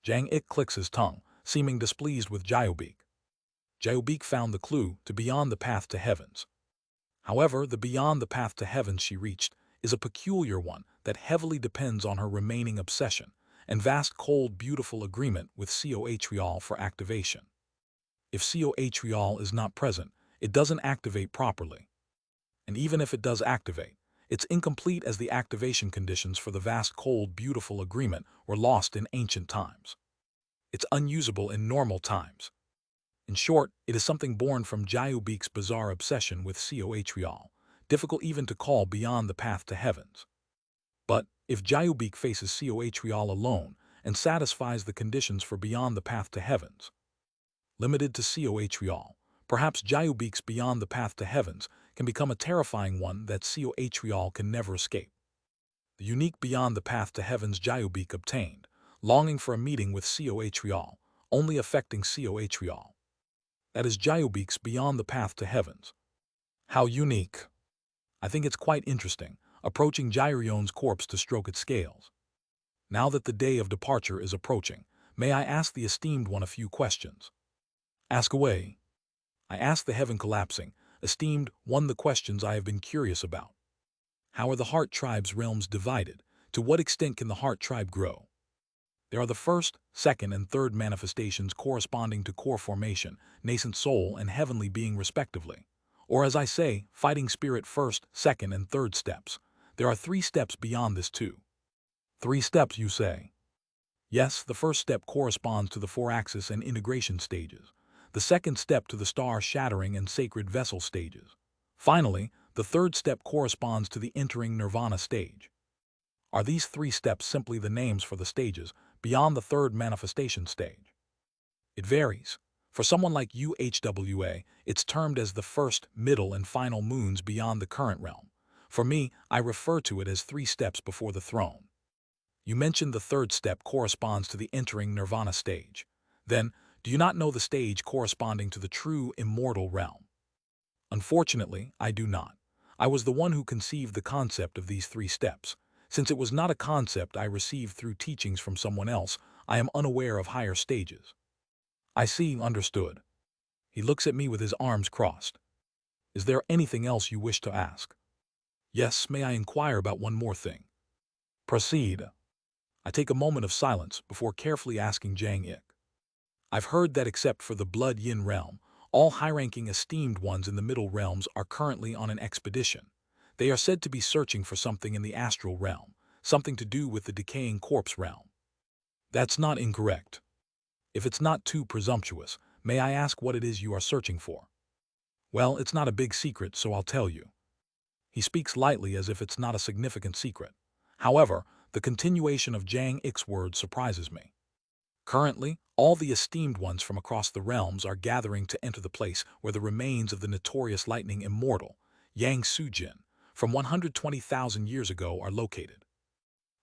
Speaker 1: Jang Ik clicks his tongue, seeming displeased with Jayubik. Jayubik found the clue to beyond the path to heavens. However, the beyond the path to heavens she reached is a peculiar one that heavily depends on her remaining obsession and vast cold beautiful agreement with Cohrial for activation. If Cohrial is not present, it doesn't activate properly. And even if it does activate, it's incomplete as the activation conditions for the vast cold beautiful agreement were lost in ancient times. It's unusable in normal times. In short, it is something born from Jayubik's bizarre obsession with Cohrial, difficult even to call beyond the path to heavens. But if Jayubik faces Cohrial alone and satisfies the conditions for beyond the path to heavens, limited to Cohrial, perhaps Jayubik's beyond the path to heavens can become a terrifying one that Cohrial can never escape. The unique beyond the path to heavens Jayubik obtained, longing for a meeting with Cohrial, only affecting Cohrial. That is Jayubik's beyond the path to heavens. How unique. I think it's quite interesting, approaching Gyreon's corpse to stroke its scales. Now that the day of departure is approaching, may I ask the esteemed one a few questions? Ask away. I ask the heaven collapsing, esteemed one the questions I have been curious about. How are the heart tribe's realms divided? To what extent can the heart tribe grow? There are the first, second, and third manifestations corresponding to core formation, nascent soul, and heavenly being respectively. Or as I say, fighting spirit first, second, and third steps. There are 3 steps beyond this too. 3 steps, you say? Yes, the first step corresponds to the 4-axis and integration stages. The second step to the star shattering and sacred vessel stages. Finally, the third step corresponds to the entering nirvana stage. Are these 3 steps simply the names for the stages beyond the third manifestation stage? It varies. For someone like UHWA, it's termed as the first, middle, and final moons beyond the current realm. For me, I refer to it as 3 steps before the throne. You mentioned the third step corresponds to the entering nirvana stage. Then, do you not know the stage corresponding to the true immortal realm? Unfortunately, I do not. I was the one who conceived the concept of these 3 steps. Since it was not a concept I received through teachings from someone else, I am unaware of higher stages. I see, understood. He looks at me with his arms crossed. Is there anything else you wish to ask? Yes, may I inquire about one more thing? Proceed. I take a moment of silence before carefully asking Jang Ik. I've heard that except for the blood yin realm, all high-ranking esteemed ones in the middle realms are currently on an expedition. They are said to be searching for something in the astral realm, something to do with the decaying corpse realm. That's not incorrect. If it's not too presumptuous, may I ask what it is you are searching for? Well, it's not a big secret, so I'll tell you. He speaks lightly as if it's not a significant secret. However, the continuation of Jang Ik's words surprises me. Currently, all the esteemed ones from across the realms are gathering to enter the place where the remains of the notorious lightning immortal, Yang Sujin, from 120,000 years ago are located.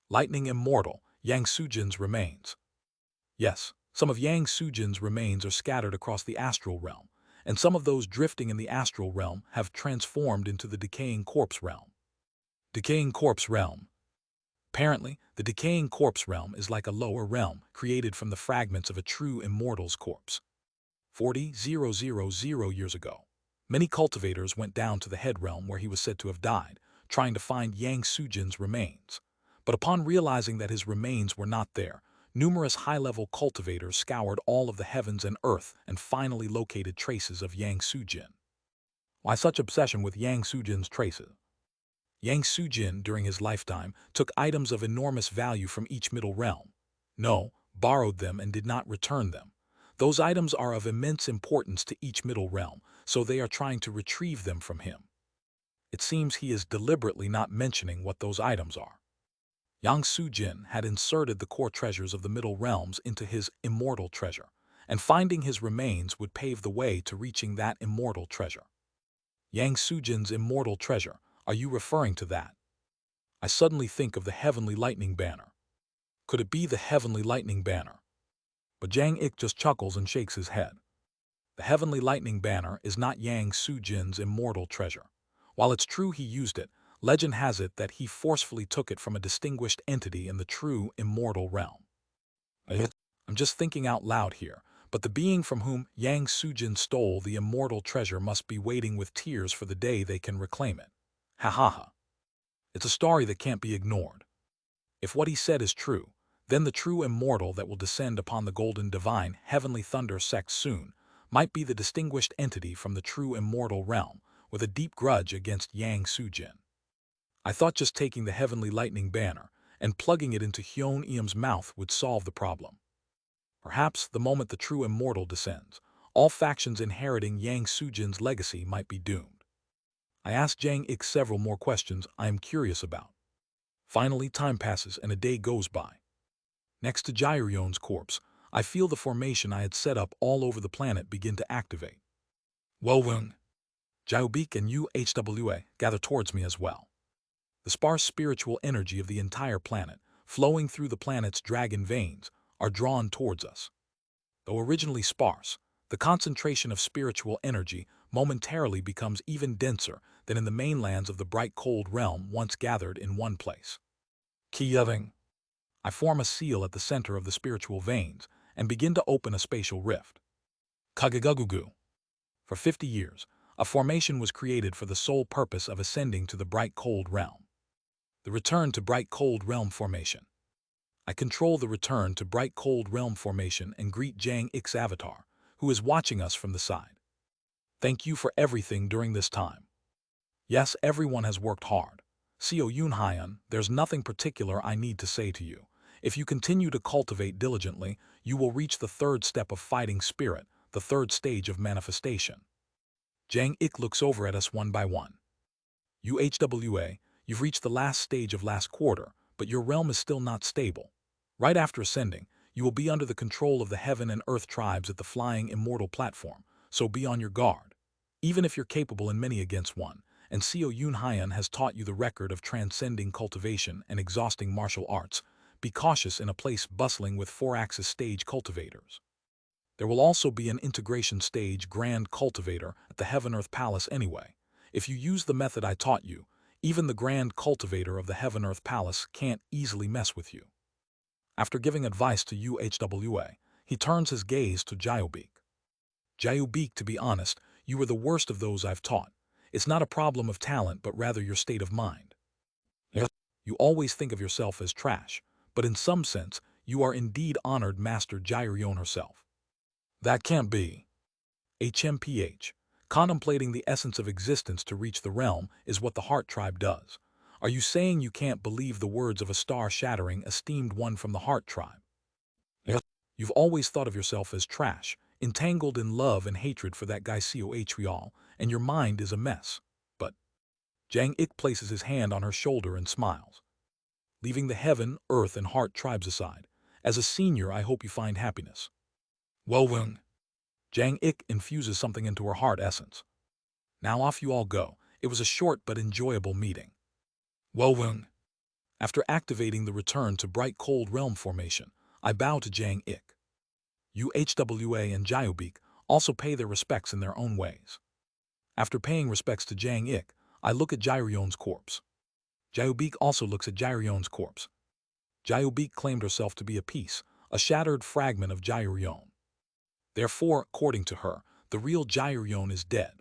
Speaker 1: Lightning immortal, Yang Sujin's remains. Yes, some of Yang Sujin's remains are scattered across the astral realm, and some of those drifting in the astral realm have transformed into the decaying corpse realm. Decaying corpse realm. Apparently, the decaying corpse realm is like a lower realm created from the fragments of a true immortal's corpse. 40,000 years ago, many cultivators went down to the head realm where he was said to have died, trying to find Yang Sujin's remains. But upon realizing that his remains were not there, numerous high-level cultivators scoured all of the heavens and earth and finally located traces of Yang Sujin. Why such obsession with Yang Sujin's traces? Yang Sujin, during his lifetime, took items of enormous value from each middle realm. No, borrowed them and did not return them. Those items are of immense importance to each middle realm, so they are trying to retrieve them from him. It seems he is deliberately not mentioning what those items are. Yang Sujin had inserted the core treasures of the middle realms into his immortal treasure, and finding his remains would pave the way to reaching that immortal treasure. Yang Sujin's immortal treasure, are you referring to that? I suddenly think of the heavenly lightning banner. Could it be the heavenly lightning banner? But Jang Ik just chuckles and shakes his head. The heavenly lightning banner is not Yang Sujin's immortal treasure. While it's true he used it, legend has it that he forcefully took it from a distinguished entity in the true immortal realm. I'm just thinking out loud here, but the being from whom Yang Sujin stole the immortal treasure must be waiting with tears for the day they can reclaim it. Ha ha ha. It's a story that can't be ignored. If what he said is true, then the true immortal that will descend upon the golden divine heavenly thunder sects soon might be the distinguished entity from the true immortal realm with a deep grudge against Yang Sujin. I thought just taking the heavenly lightning banner and plugging it into Hyun Eum's mouth would solve the problem. Perhaps the moment the true immortal descends, all factions inheriting Yang Sujin's legacy might be doomed. I ask Jang Ik several more questions I am curious about. Finally, time passes and a day goes by. Next to Gyreon's corpse, I feel the formation I had set up all over the planet begin to activate. Wowung. Jaiobik and UHWA gather towards me as well. The sparse spiritual energy of the entire planet, flowing through the planet's dragon veins, are drawn towards us. Though originally sparse, the concentration of spiritual energy momentarily becomes even denser than in the mainlands of the bright cold realm once gathered in one place. Kiyaving. I form a seal at the center of the spiritual veins and begin to open a spatial rift. Kagagugu. For 50 years, a formation was created for the sole purpose of ascending to the bright cold realm. The return to bright cold realm formation. I control the return to bright cold realm formation and greet Jang Ik's avatar, who is watching us from the side. Thank you for everything during this time. Yes, everyone has worked hard. Seo Yunhyan, there's nothing particular I need to say to you. If you continue to cultivate diligently, you will reach the third step of fighting spirit, the third stage of manifestation. Jang Ik looks over at us one by one. UHWA, you've reached the last stage of last quarter, but your realm is still not stable. Right after ascending, you will be under the control of the heaven and earth tribes at the flying immortal platform, so be on your guard. Even if you're capable in many against one, and Seo Yunhyan has taught you the record of transcending cultivation and exhausting martial arts, be cautious in a place bustling with 4-axis stage cultivators. There will also be an integration stage grand cultivator at the Heaven-Earth Palace anyway. If you use the method I taught you, even the grand cultivator of the Heaven-Earth Palace can't easily mess with you. After giving advice to UHWA, he turns his gaze to Jayobik. Jayobik, to be honest, you were the worst of those I've taught. It's not a problem of talent, but rather your state of mind. Yes. You always think of yourself as trash, but in some sense, you are indeed honored Master Jairyon herself. That can't be. HMPH. Contemplating the essence of existence to reach the realm is what the Heart Tribe does. Are you saying you can't believe the words of a star-shattering, esteemed one from the Heart Tribe? Yes. You've always thought of yourself as trash, entangled in love and hatred for that guy Seo Hrial, and your mind is a mess. But Jang Ik places his hand on her shoulder and smiles. Leaving the heaven, earth, and heart tribes aside, as a senior I hope you find happiness. Well, Jang Ik infuses something into her heart essence. Now off you all go. It was a short but enjoyable meeting. Well, after activating the return to bright cold realm formation, I bow to Jang Ik. UHWA and Jayobik also pay their respects in their own ways. After paying respects to Jang Ik, I look at Jairyon's corpse. Jayobik also looks at Jairyon's corpse. Jayobik claimed herself to be a piece, a shattered fragment of Jairyon. Therefore, according to her, the real Jairyon is dead.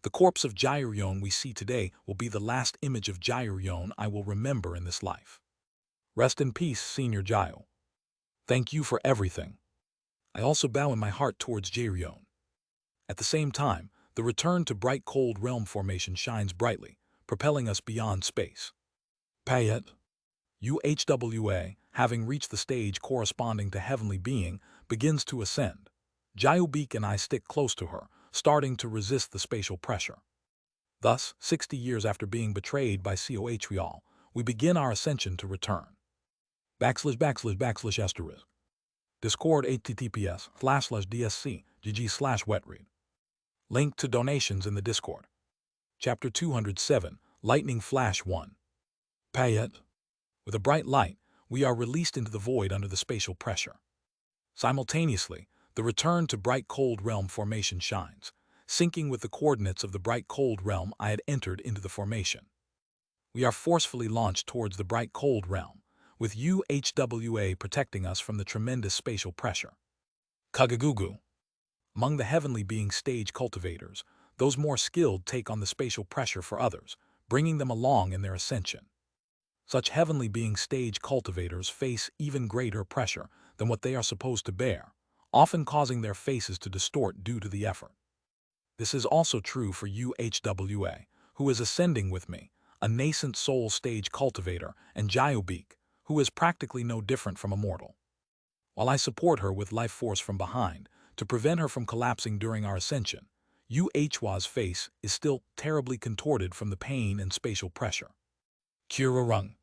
Speaker 1: The corpse of Jairyon we see today will be the last image of Jairyon I will remember in this life. Rest in peace, Senior Jayo. Thank you for everything. I also bow in my heart towards Jairyon. At the same time, the return to bright cold realm formation shines brightly, propelling us beyond space. Payet. UHWA, having reached the stage corresponding to heavenly being, begins to ascend. Jayobik and I stick close to her, starting to resist the spatial pressure. Thus, 60 years after being betrayed by Seo Hrial, we begin our ascension to return. // Discord https://dsc gg/wetread. Link to donations in the Discord. Chapter 207, Lightning Flash 1. Payet. With a bright light, we are released into the void under the spatial pressure. Simultaneously, the return to bright cold realm formation shines, syncing with the coordinates of the bright cold realm I had entered into the formation. We are forcefully launched towards the bright cold realm, with UHWA protecting us from the tremendous spatial pressure. Kagagugu. Among the heavenly being stage cultivators, those more skilled take on the spatial pressure for others, bringing them along in their ascension. Such heavenly being stage cultivators face even greater pressure than what they are supposed to bear, often causing their faces to distort due to the effort. This is also true for UHWA, who is ascending with me, a nascent soul stage cultivator, and Jayobik, who is practically no different from a mortal. While I support her with life force from behind, to prevent her from collapsing during our ascension, UHWA's face is still terribly contorted from the pain and spatial pressure. Kirarung.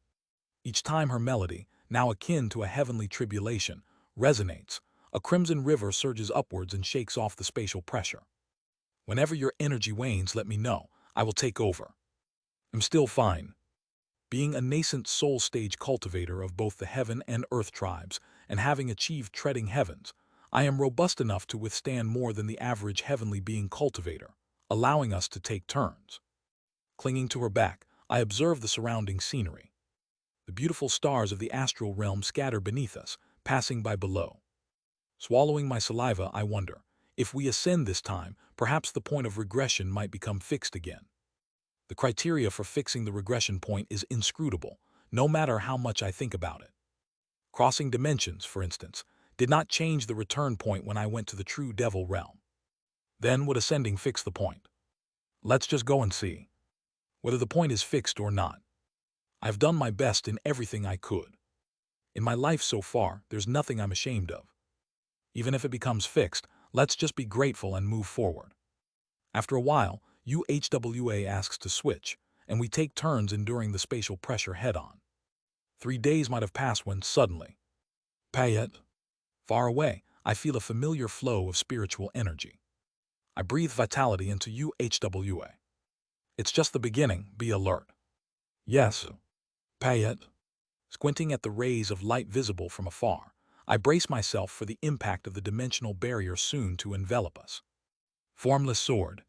Speaker 1: Each time her melody, now akin to a heavenly tribulation, resonates, a crimson river surges upwards and shakes off the spatial pressure. Whenever your energy wanes, let me know. I will take over. I'm still fine. Being a nascent soul stage cultivator of both the heaven and earth tribes, and having achieved treading heavens, I am robust enough to withstand more than the average heavenly being cultivator. allowing us to take turns. Clinging to her back, I observe the surrounding scenery. The beautiful stars of the astral realm scatter beneath us, passing by below. Swallowing my saliva, I wonder, if we ascend this time, perhaps the point of regression might become fixed again. The criteria for fixing the regression point is inscrutable, no matter how much I think about it. Crossing dimensions, for instance, did not change the return point when I went to the true devil realm. Then would ascending fix the point? Let's just go and see. Whether the point is fixed or not. I've done my best in everything I could. In my life so far, there's nothing I'm ashamed of. Even if it becomes fixed, let's just be grateful and move forward. After a while, UHWA asks to switch, and we take turns enduring the spatial pressure head-on. 3 days might have passed when suddenly, Payet, far away, I feel a familiar flow of spiritual energy. I breathe vitality into UHWA. It's just the beginning, be alert. Yes, Payet. Squinting at the rays of light visible from afar, I brace myself for the impact of the dimensional barrier soon to envelop us. Formless sword.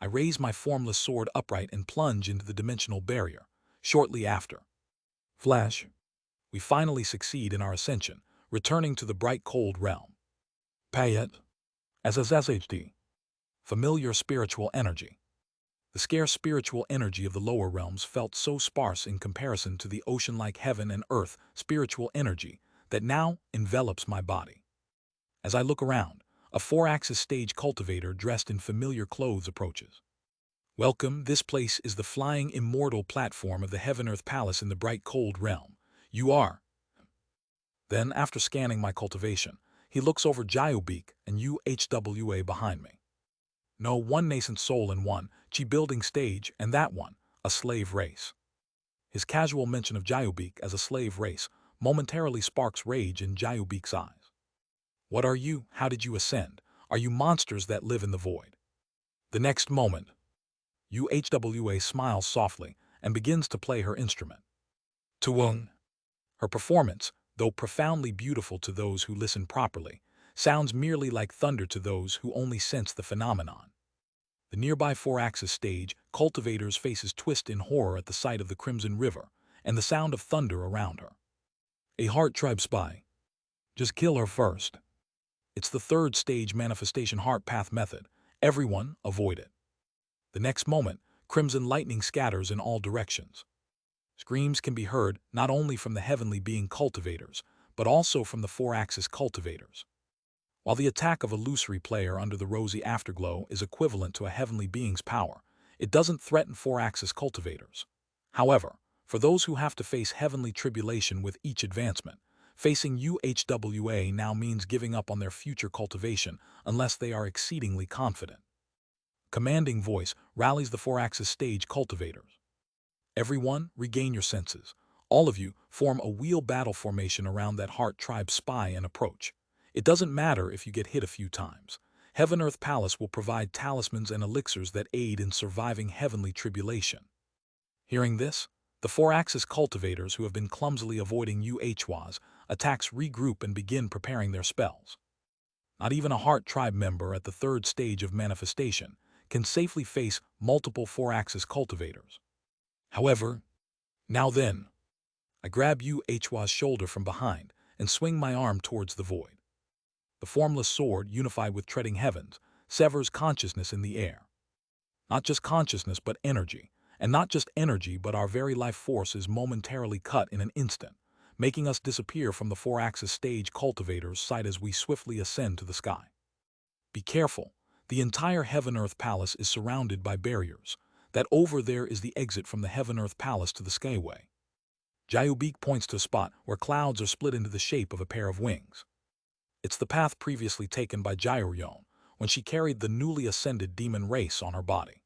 Speaker 1: I raise my formless sword upright and plunge into the dimensional barrier. Shortly after, flash. We finally succeed in our ascension, returning to the bright cold realm. Payet. SSSHD. Familiar spiritual energy. The scarce spiritual energy of the lower realms felt so sparse in comparison to the ocean-like heaven and earth spiritual energy that now envelops my body. As I look around, a 4-axis stage cultivator dressed in familiar clothes approaches. Welcome, this place is the flying immortal platform of the Heaven-Earth Palace in the bright cold realm. You are. Then, after scanning my cultivation, he looks over Jiobeak and UHWA behind me. No, one nascent soul in one, building stage, and that one, a slave race. His casual mention of Jiobeak as a slave race momentarily sparks rage in Jiobeak's eyes. What are you? How did you ascend? Are you monsters that live in the void? The next moment, UHWA smiles softly and begins to play her instrument. Tuwung. Her performance, though profoundly beautiful to those who listen properly, sounds merely like thunder to those who only sense the phenomenon. The nearby 4-axis stage, cultivators' faces twist in horror at the sight of the Crimson River and the sound of thunder around her. A heart tribe spy. Just kill her first. It's the 3rd stage manifestation heart path method. Everyone, avoid it. The next moment, crimson lightning scatters in all directions. Screams can be heard not only from the heavenly being cultivators, but also from the 4-axis cultivators. While the attack of a illusory player under the rosy afterglow is equivalent to a heavenly being's power, it doesn't threaten 4-axis cultivators. However, for those who have to face heavenly tribulation with each advancement, facing UHWA now means giving up on their future cultivation unless they are exceedingly confident. Commanding voice rallies the 4-axis stage cultivators. Everyone, regain your senses. All of you form a wheel battle formation around that heart tribe spy and approach. It doesn't matter if you get hit a few times. Heaven-Earth Palace will provide talismans and elixirs that aid in surviving heavenly tribulation. Hearing this, the 4-axis cultivators who have been clumsily avoiding UHWA's attacks regroup and begin preparing their spells. Not even a heart tribe member at the 3rd stage of manifestation can safely face multiple 4-axis cultivators. However, now then, I grab UHWA's shoulder from behind and swing my arm towards the void. The formless sword, unified with treading heavens, severs consciousness in the air. Not just consciousness, but energy. And not just energy, but our very life force is momentarily cut in an instant, making us disappear from the 4-axis stage cultivator's sight as we swiftly ascend to the sky. Be careful. The entire Heaven-Earth Palace is surrounded by barriers. That over there is the exit from the Heaven-Earth Palace to the Skyway. Jiobeak points to a spot where clouds are split into the shape of a pair of wings. It's the path previously taken by Jioyon when she carried the newly ascended demon race on her body.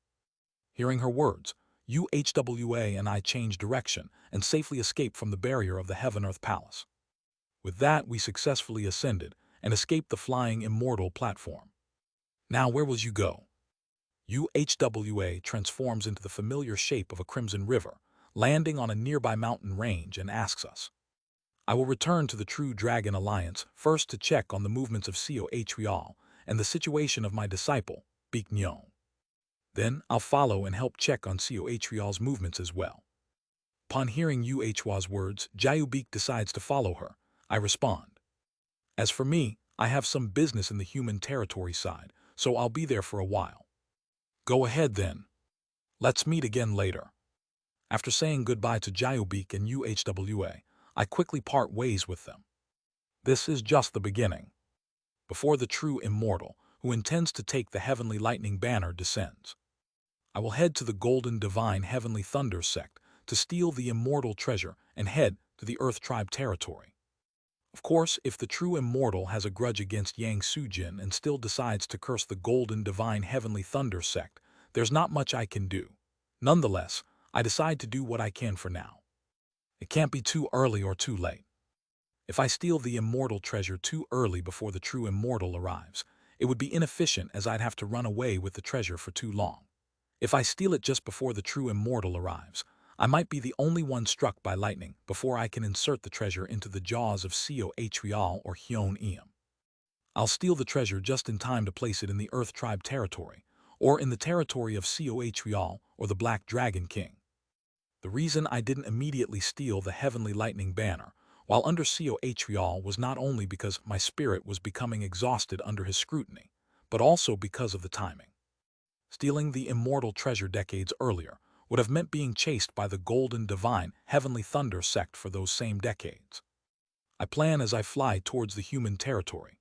Speaker 1: Hearing her words, UHWA and I change direction and safely escape from the barrier of the Heaven-Earth Palace. With that, we successfully ascended and escaped the flying immortal platform. Now, where will you go? UHWA transforms into the familiar shape of a crimson river, landing on a nearby mountain range, and asks us. I will return to the True Dragon Alliance first to check on the movements of Seo Hwial and the situation of my disciple, Beek Nyon. Then I'll follow and help check on Cohrial's movements as well. Upon hearing Uhwa's words, Jayubik decides to follow her. I respond. As for me, I have some business in the human territory side, so I'll be there for a while. Go ahead then. Let's meet again later. After saying goodbye to Jayubik and Uhwa, I quickly part ways with them. This is just the beginning. Before the true immortal, who intends to take the heavenly lightning banner, descends, I will head to the golden divine heavenly thunder sect to steal the immortal treasure and head to the Earth Tribe territory. Of course, if the true immortal has a grudge against Yang Sujin and still decides to curse the golden divine heavenly thunder sect, there's not much I can do. Nonetheless, I decide to do what I can for now. It can't be too early or too late. If I steal the immortal treasure too early before the true immortal arrives, it would be inefficient as I'd have to run away with the treasure for too long. If I steal it just before the true immortal arrives, I might be the only one struck by lightning before I can insert the treasure into the jaws of Cohrial or Hyun Eam. I'll steal the treasure just in time to place it in the Earth Tribe territory, or in the territory of Cohrial or the Black Dragon King. The reason I didn't immediately steal the Heavenly Lightning Banner while under Cohrial was not only because my spirit was becoming exhausted under his scrutiny, but also because of the timing. Stealing the immortal treasure decades earlier would have meant being chased by the golden divine heavenly thunder sect for those same decades. I plan as I fly towards the human territory.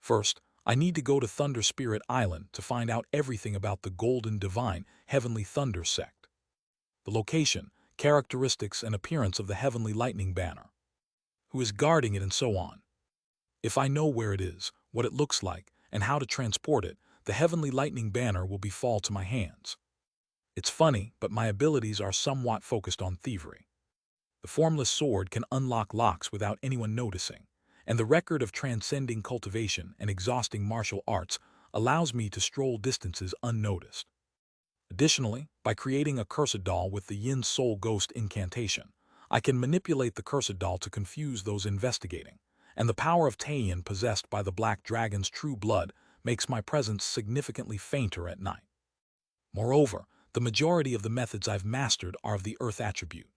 Speaker 1: First, I need to go to Thunder Spirit Island to find out everything about the golden divine heavenly thunder sect. The location, characteristics, and appearance of the heavenly lightning banner, who is guarding it, and so on. If I know where it is, what it looks like, and how to transport it, the heavenly lightning banner will fall to my hands. It's funny, but my abilities are somewhat focused on thievery. The formless sword can unlock locks without anyone noticing, and the record of transcending cultivation and exhausting martial arts allows me to stroll distances unnoticed. Additionally, by creating a cursed doll with the Yin Soul Ghost incantation, I can manipulate the cursed doll to confuse those investigating, and the power of Taeyin possessed by the Black Dragon's true blood makes my presence significantly fainter at night. Moreover, the majority of the methods I've mastered are of the Earth attribute.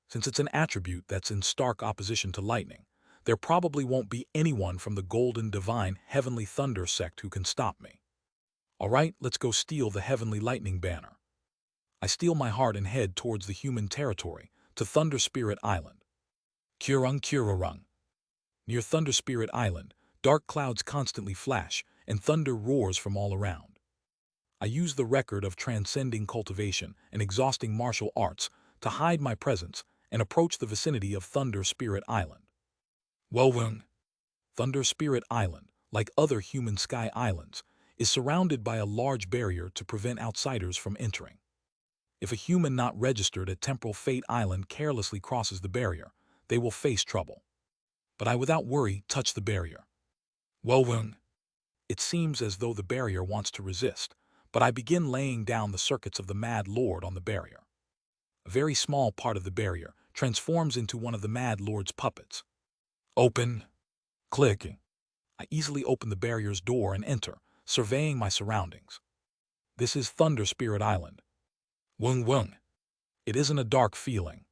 Speaker 1: Since it's an attribute that's in stark opposition to lightning, there probably won't be anyone from the Golden Divine Heavenly Thunder sect who can stop me. Alright, let's go steal the Heavenly Lightning Banner. I steal my heart and head towards the human territory, to Thunder Spirit Island. Kurung. Near Thunder Spirit Island, dark clouds constantly flash, and thunder roars from all around. I use the record of transcending cultivation and exhausting martial arts to hide my presence and approach the vicinity of Thunder Spirit Island. Welwung. Thunder Spirit Island, like other human sky islands, is surrounded by a large barrier to prevent outsiders from entering. If a human not registered at Temporal Fate Island carelessly crosses the barrier, they will face trouble. But I without worry touch the barrier. Welwung. It seems as though the barrier wants to resist, but I begin laying down the circuits of the Mad Lord on the barrier. A very small part of the barrier transforms into one of the Mad Lord's puppets. Open. Click. I easily open the barrier's door and enter, surveying my surroundings. This is Thunder Spirit Island. Wung. It isn't a dark feeling.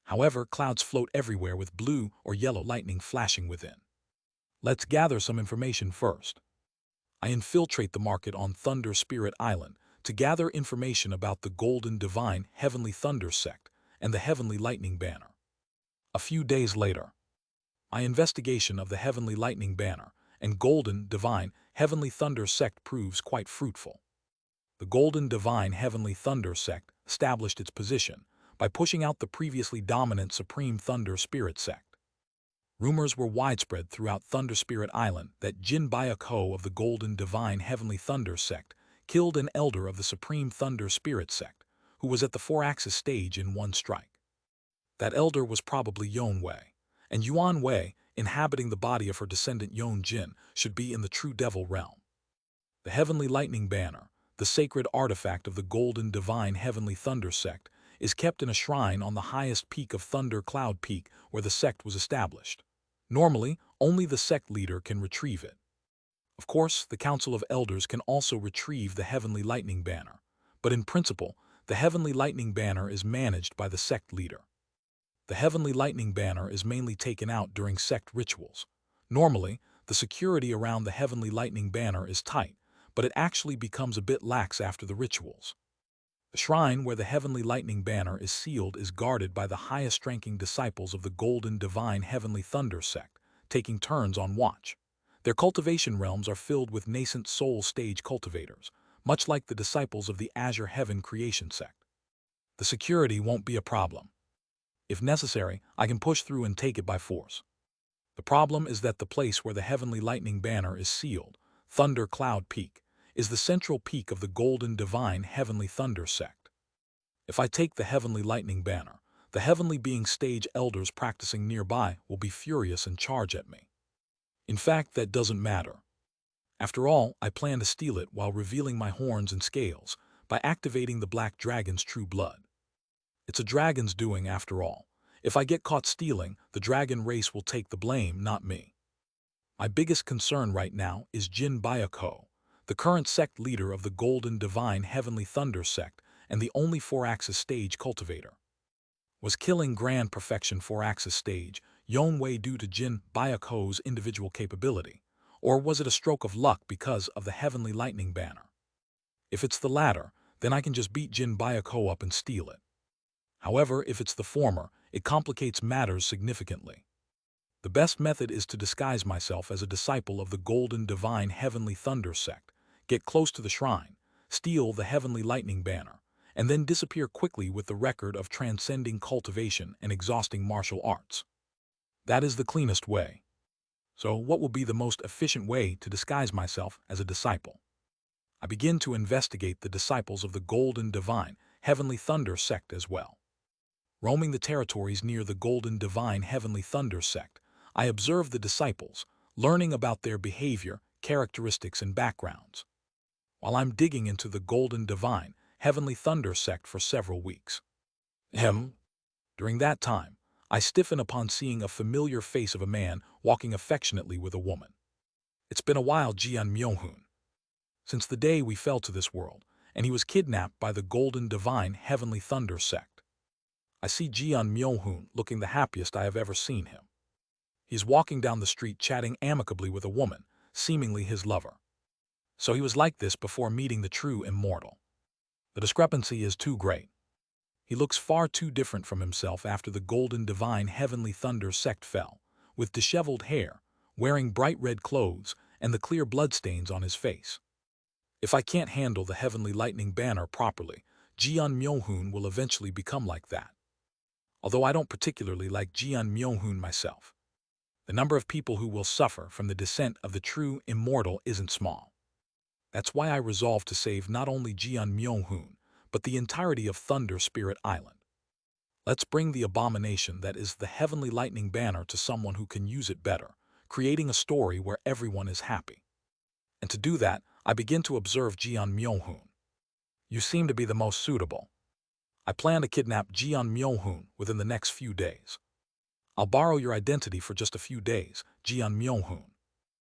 Speaker 1: However, clouds float everywhere with blue or yellow lightning flashing within. Let's gather some information first. I infiltrate the market on Thunder Spirit Island to gather information about the Golden Divine Heavenly Thunder sect and the Heavenly Lightning Banner. A few days later, my investigation of the Heavenly Lightning Banner and Golden Divine Heavenly Thunder sect proves quite fruitful. The Golden Divine Heavenly Thunder sect established its position by pushing out the previously dominant Supreme Thunder Spirit sect. Rumors were widespread throughout Thunder Spirit Island that Jin Byuk-ho of the Golden Divine Heavenly Thunder sect killed an elder of the Supreme Thunder Spirit sect, who was at the 4-axis stage in one strike. That elder was probably Yon Wei, and Yuan Wei, inhabiting the body of her descendant Yon Jin, should be in the True Devil realm. The Heavenly Lightning Banner, the sacred artifact of the Golden Divine Heavenly Thunder sect, is kept in a shrine on the highest peak of Thunder Cloud Peak where the sect was established. Normally, only the sect leader can retrieve it. Of course, the Council of Elders can also retrieve the Heavenly Lightning Banner, but in principle, the Heavenly Lightning Banner is managed by the sect leader. The Heavenly Lightning Banner is mainly taken out during sect rituals. Normally, the security around the Heavenly Lightning Banner is tight, but it actually becomes a bit lax after the rituals. The shrine where the Heavenly Lightning Banner is sealed is guarded by the highest-ranking disciples of the Golden Divine Heavenly Thunder sect, taking turns on watch. Their cultivation realms are filled with nascent soul stage cultivators, much like the disciples of the Azure Heaven Creation sect. The security won't be a problem. If necessary, I can push through and take it by force. The problem is that the place where the Heavenly Lightning Banner is sealed, Thunder Cloud Peak, is the central peak of the Golden Divine Heavenly Thunder sect. If I take the Heavenly Lightning Banner, the Heavenly Being stage elders practicing nearby will be furious and charge at me. In fact, that doesn't matter. After all, I plan to steal it while revealing my horns and scales by activating the Black Dragon's true blood. It's a dragon's doing after all. If I get caught stealing, the dragon race will take the blame, not me. My biggest concern right now is Jin Byako, the current sect leader of the Golden Divine Heavenly Thunder sect and the only 4-axis stage cultivator. Was killing Grand Perfection 4-axis stage Yonwei due to Jin Byako's individual capability, or was it a stroke of luck because of the Heavenly Lightning Banner? If it's the latter, then I can just beat Jin Byako up and steal it. However, if it's the former, it complicates matters significantly. The best method is to disguise myself as a disciple of the Golden Divine Heavenly Thunder sect, get close to the shrine, steal the Heavenly Lightning Banner, and then disappear quickly with the record of transcending cultivation and exhausting martial arts. That is the cleanest way. So, what will be the most efficient way to disguise myself as a disciple? I begin to investigate the disciples of the Golden Divine Heavenly Thunder sect as well. Roaming the territories near the Golden Divine Heavenly Thunder sect, I observe the disciples, learning about their behavior, characteristics, and backgrounds. While I'm digging into the Golden Divine Heavenly Thunder sect for several weeks. During that time, I stiffen upon seeing a familiar face of a man walking affectionately with a woman. It's been a while, Jian Myohun. Since the day we fell to this world, and he was kidnapped by the Golden Divine Heavenly Thunder sect. I see Jian Myohun looking the happiest I have ever seen him. He's walking down the street chatting amicably with a woman, seemingly his lover. So he was like this before meeting the true immortal. The discrepancy is too great. He looks far too different from himself after the Golden Divine Heavenly Thunder sect fell, with disheveled hair, wearing bright red clothes, and the clear bloodstains on his face. If I can't handle the Heavenly Lightning Banner properly, Jian Myohun will eventually become like that. Although I don't particularly like Jian Myohun myself. The number of people who will suffer from the descent of the true immortal isn't small. That's why I resolved to save not only Jian Myohun, but the entirety of Thunder Spirit Island. Let's bring the abomination that is the Heavenly Lightning Banner to someone who can use it better, creating a story where everyone is happy. And to do that, I begin to observe Jian Myohun. You seem to be the most suitable. I plan to kidnap Jian Myohun within the next few days. I'll borrow your identity for just a few days, Jian Myohun.